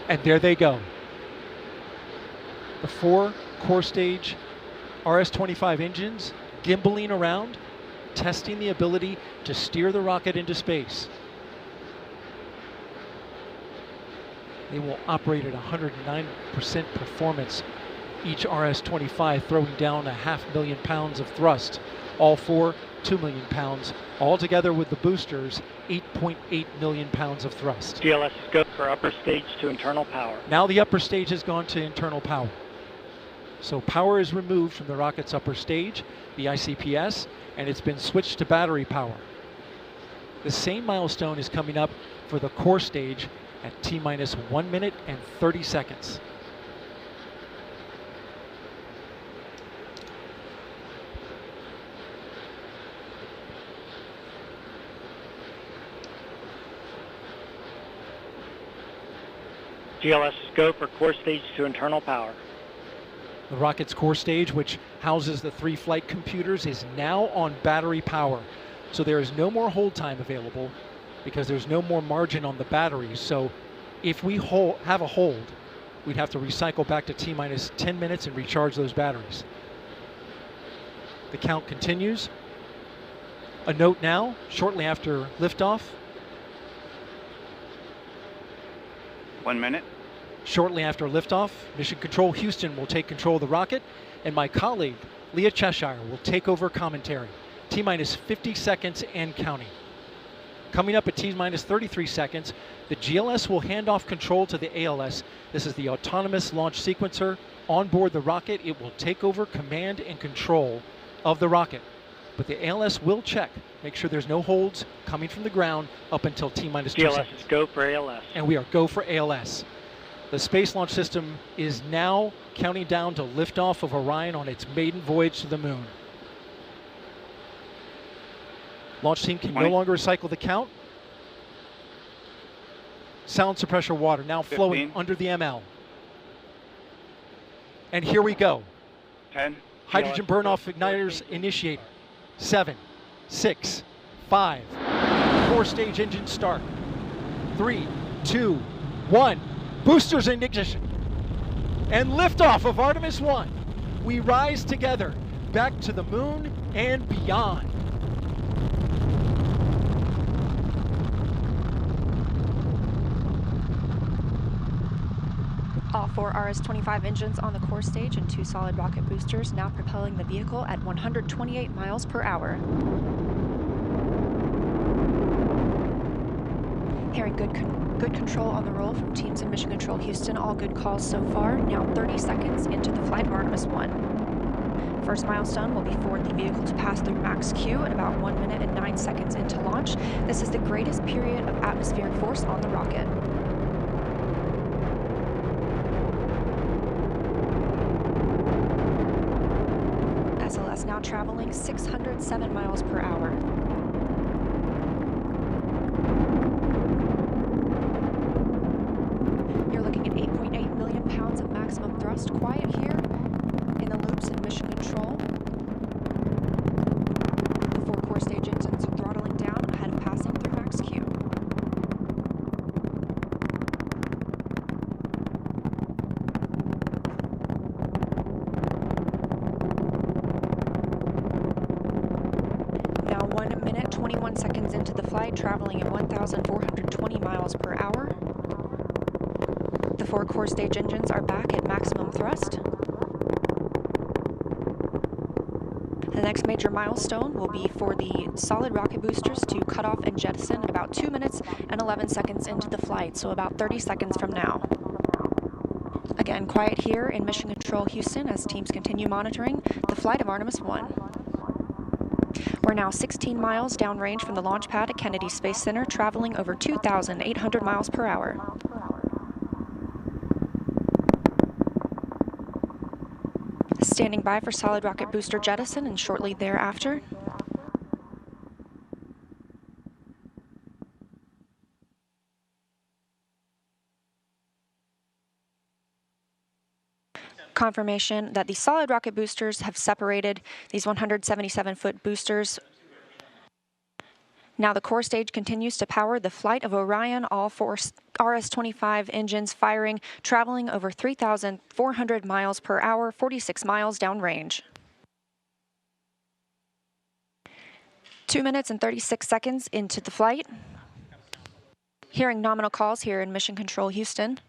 And there they go. The 4 core stage RS-25 engines gimbaling around, testing the ability to steer the rocket into space. They will operate at 109% performance. Each RS-25 throwing down 500,000 pounds of thrust. All 4, 2 million pounds. Altogether with the boosters, 8.8 million pounds of thrust. GLS is go for upper stage to internal power. Now the upper stage has gone to internal power. So power is removed from the rocket's upper stage, the ICPS, and it's been switched to battery power. The same milestone is coming up for the core stage at T-minus 1 minute and 30 seconds. GLS is go for core stage to internal power. The rocket's core stage, which houses the 3 flight computers, is now on battery power. So there is no more hold time available because there's no more margin on the batteries. So if we have a hold, we'd have to recycle back to T-minus 10 minutes and recharge those batteries. The count continues. A note now, shortly after liftoff. 1 minute. Shortly after liftoff, Mission Control Houston will take control of the rocket, and my colleague, Leah Cheshire, will take over commentary. T-minus 50 seconds and counting. Coming up at T-minus 33 seconds, the GLS will hand off control to the ALS. This is the autonomous launch sequencer. On board the rocket, it will take over command and control of the rocket. But the ALS will check, make sure there's no holds coming from the ground up until T-minus 2 seconds. GLS is go for ALS. And we are go for ALS. The Space Launch System is now counting down to liftoff of Orion on its maiden voyage to the moon. Launch team can no longer recycle the count. Sound suppressor water now flowing under the ML. And here we go. 10. Hydrogen burn-off igniters initiated. 7, 6, 5. Core stage engine start. 3, 2, 1. Boosters in ignition. And liftoff of Artemis 1. We rise together back to the moon and beyond. All 4 RS-25 engines on the core stage and 2 solid rocket boosters now propelling the vehicle at 128 miles per hour. Hearing good control on the roll from teams in Mission Control Houston. All good calls so far. Now 30 seconds into the flight of Artemis 1. First milestone will be for the vehicle to pass through max Q at about 1 minute and 9 seconds into launch. This is the greatest period of atmospheric force on the rocket. SLS now traveling 607 miles per hour. You're looking at 8.8 million pounds of maximum thrust. Quiet here in the loops in Mission Control. The 4 core stage engines are throttling down ahead of passing through max Q. Now 1 minute, 21 seconds into the flight, traveling at 1,420 miles per hour. 4 core stage engines are back at maximum thrust. The next major milestone will be for the solid rocket boosters to cut off and jettison at about 2 minutes and 11 seconds into the flight, so about 30 seconds from now. Again, quiet here in Mission Control Houston as teams continue monitoring the flight of Artemis 1. We're now 16 miles downrange from the launch pad at Kennedy Space Center, traveling over 2,800 miles per hour. Standing by for solid rocket booster jettison and shortly thereafter. Confirmation that the solid rocket boosters have separated, these 177-foot boosters. Now the core stage continues to power the flight of Orion, all 4 RS-25 engines firing, traveling over 3,400 miles per hour, 46 miles downrange. 2 minutes and 36 seconds into the flight. Hearing nominal calls here in Mission Control Houston.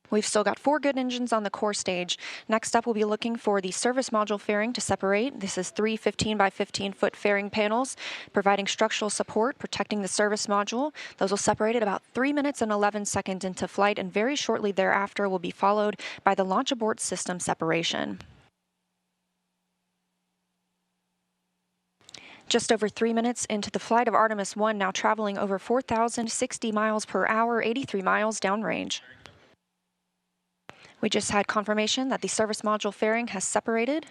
We've still got 4 good engines on the core stage. Next up, we'll be looking for the service module fairing to separate. This is 3 15 by 15 foot fairing panels, providing structural support, protecting the service module. Those will separate at about 3 minutes and 11 seconds into flight, and very shortly thereafter will be followed by the launch abort system separation. Just over 3 minutes into the flight of Artemis 1, now traveling over 4,060 miles per hour, 83 miles downrange. We just had confirmation that the service module fairing has separated.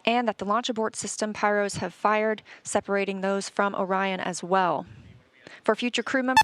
And that the launch abort system pyros have fired, separating those from Orion as well. For future crew members,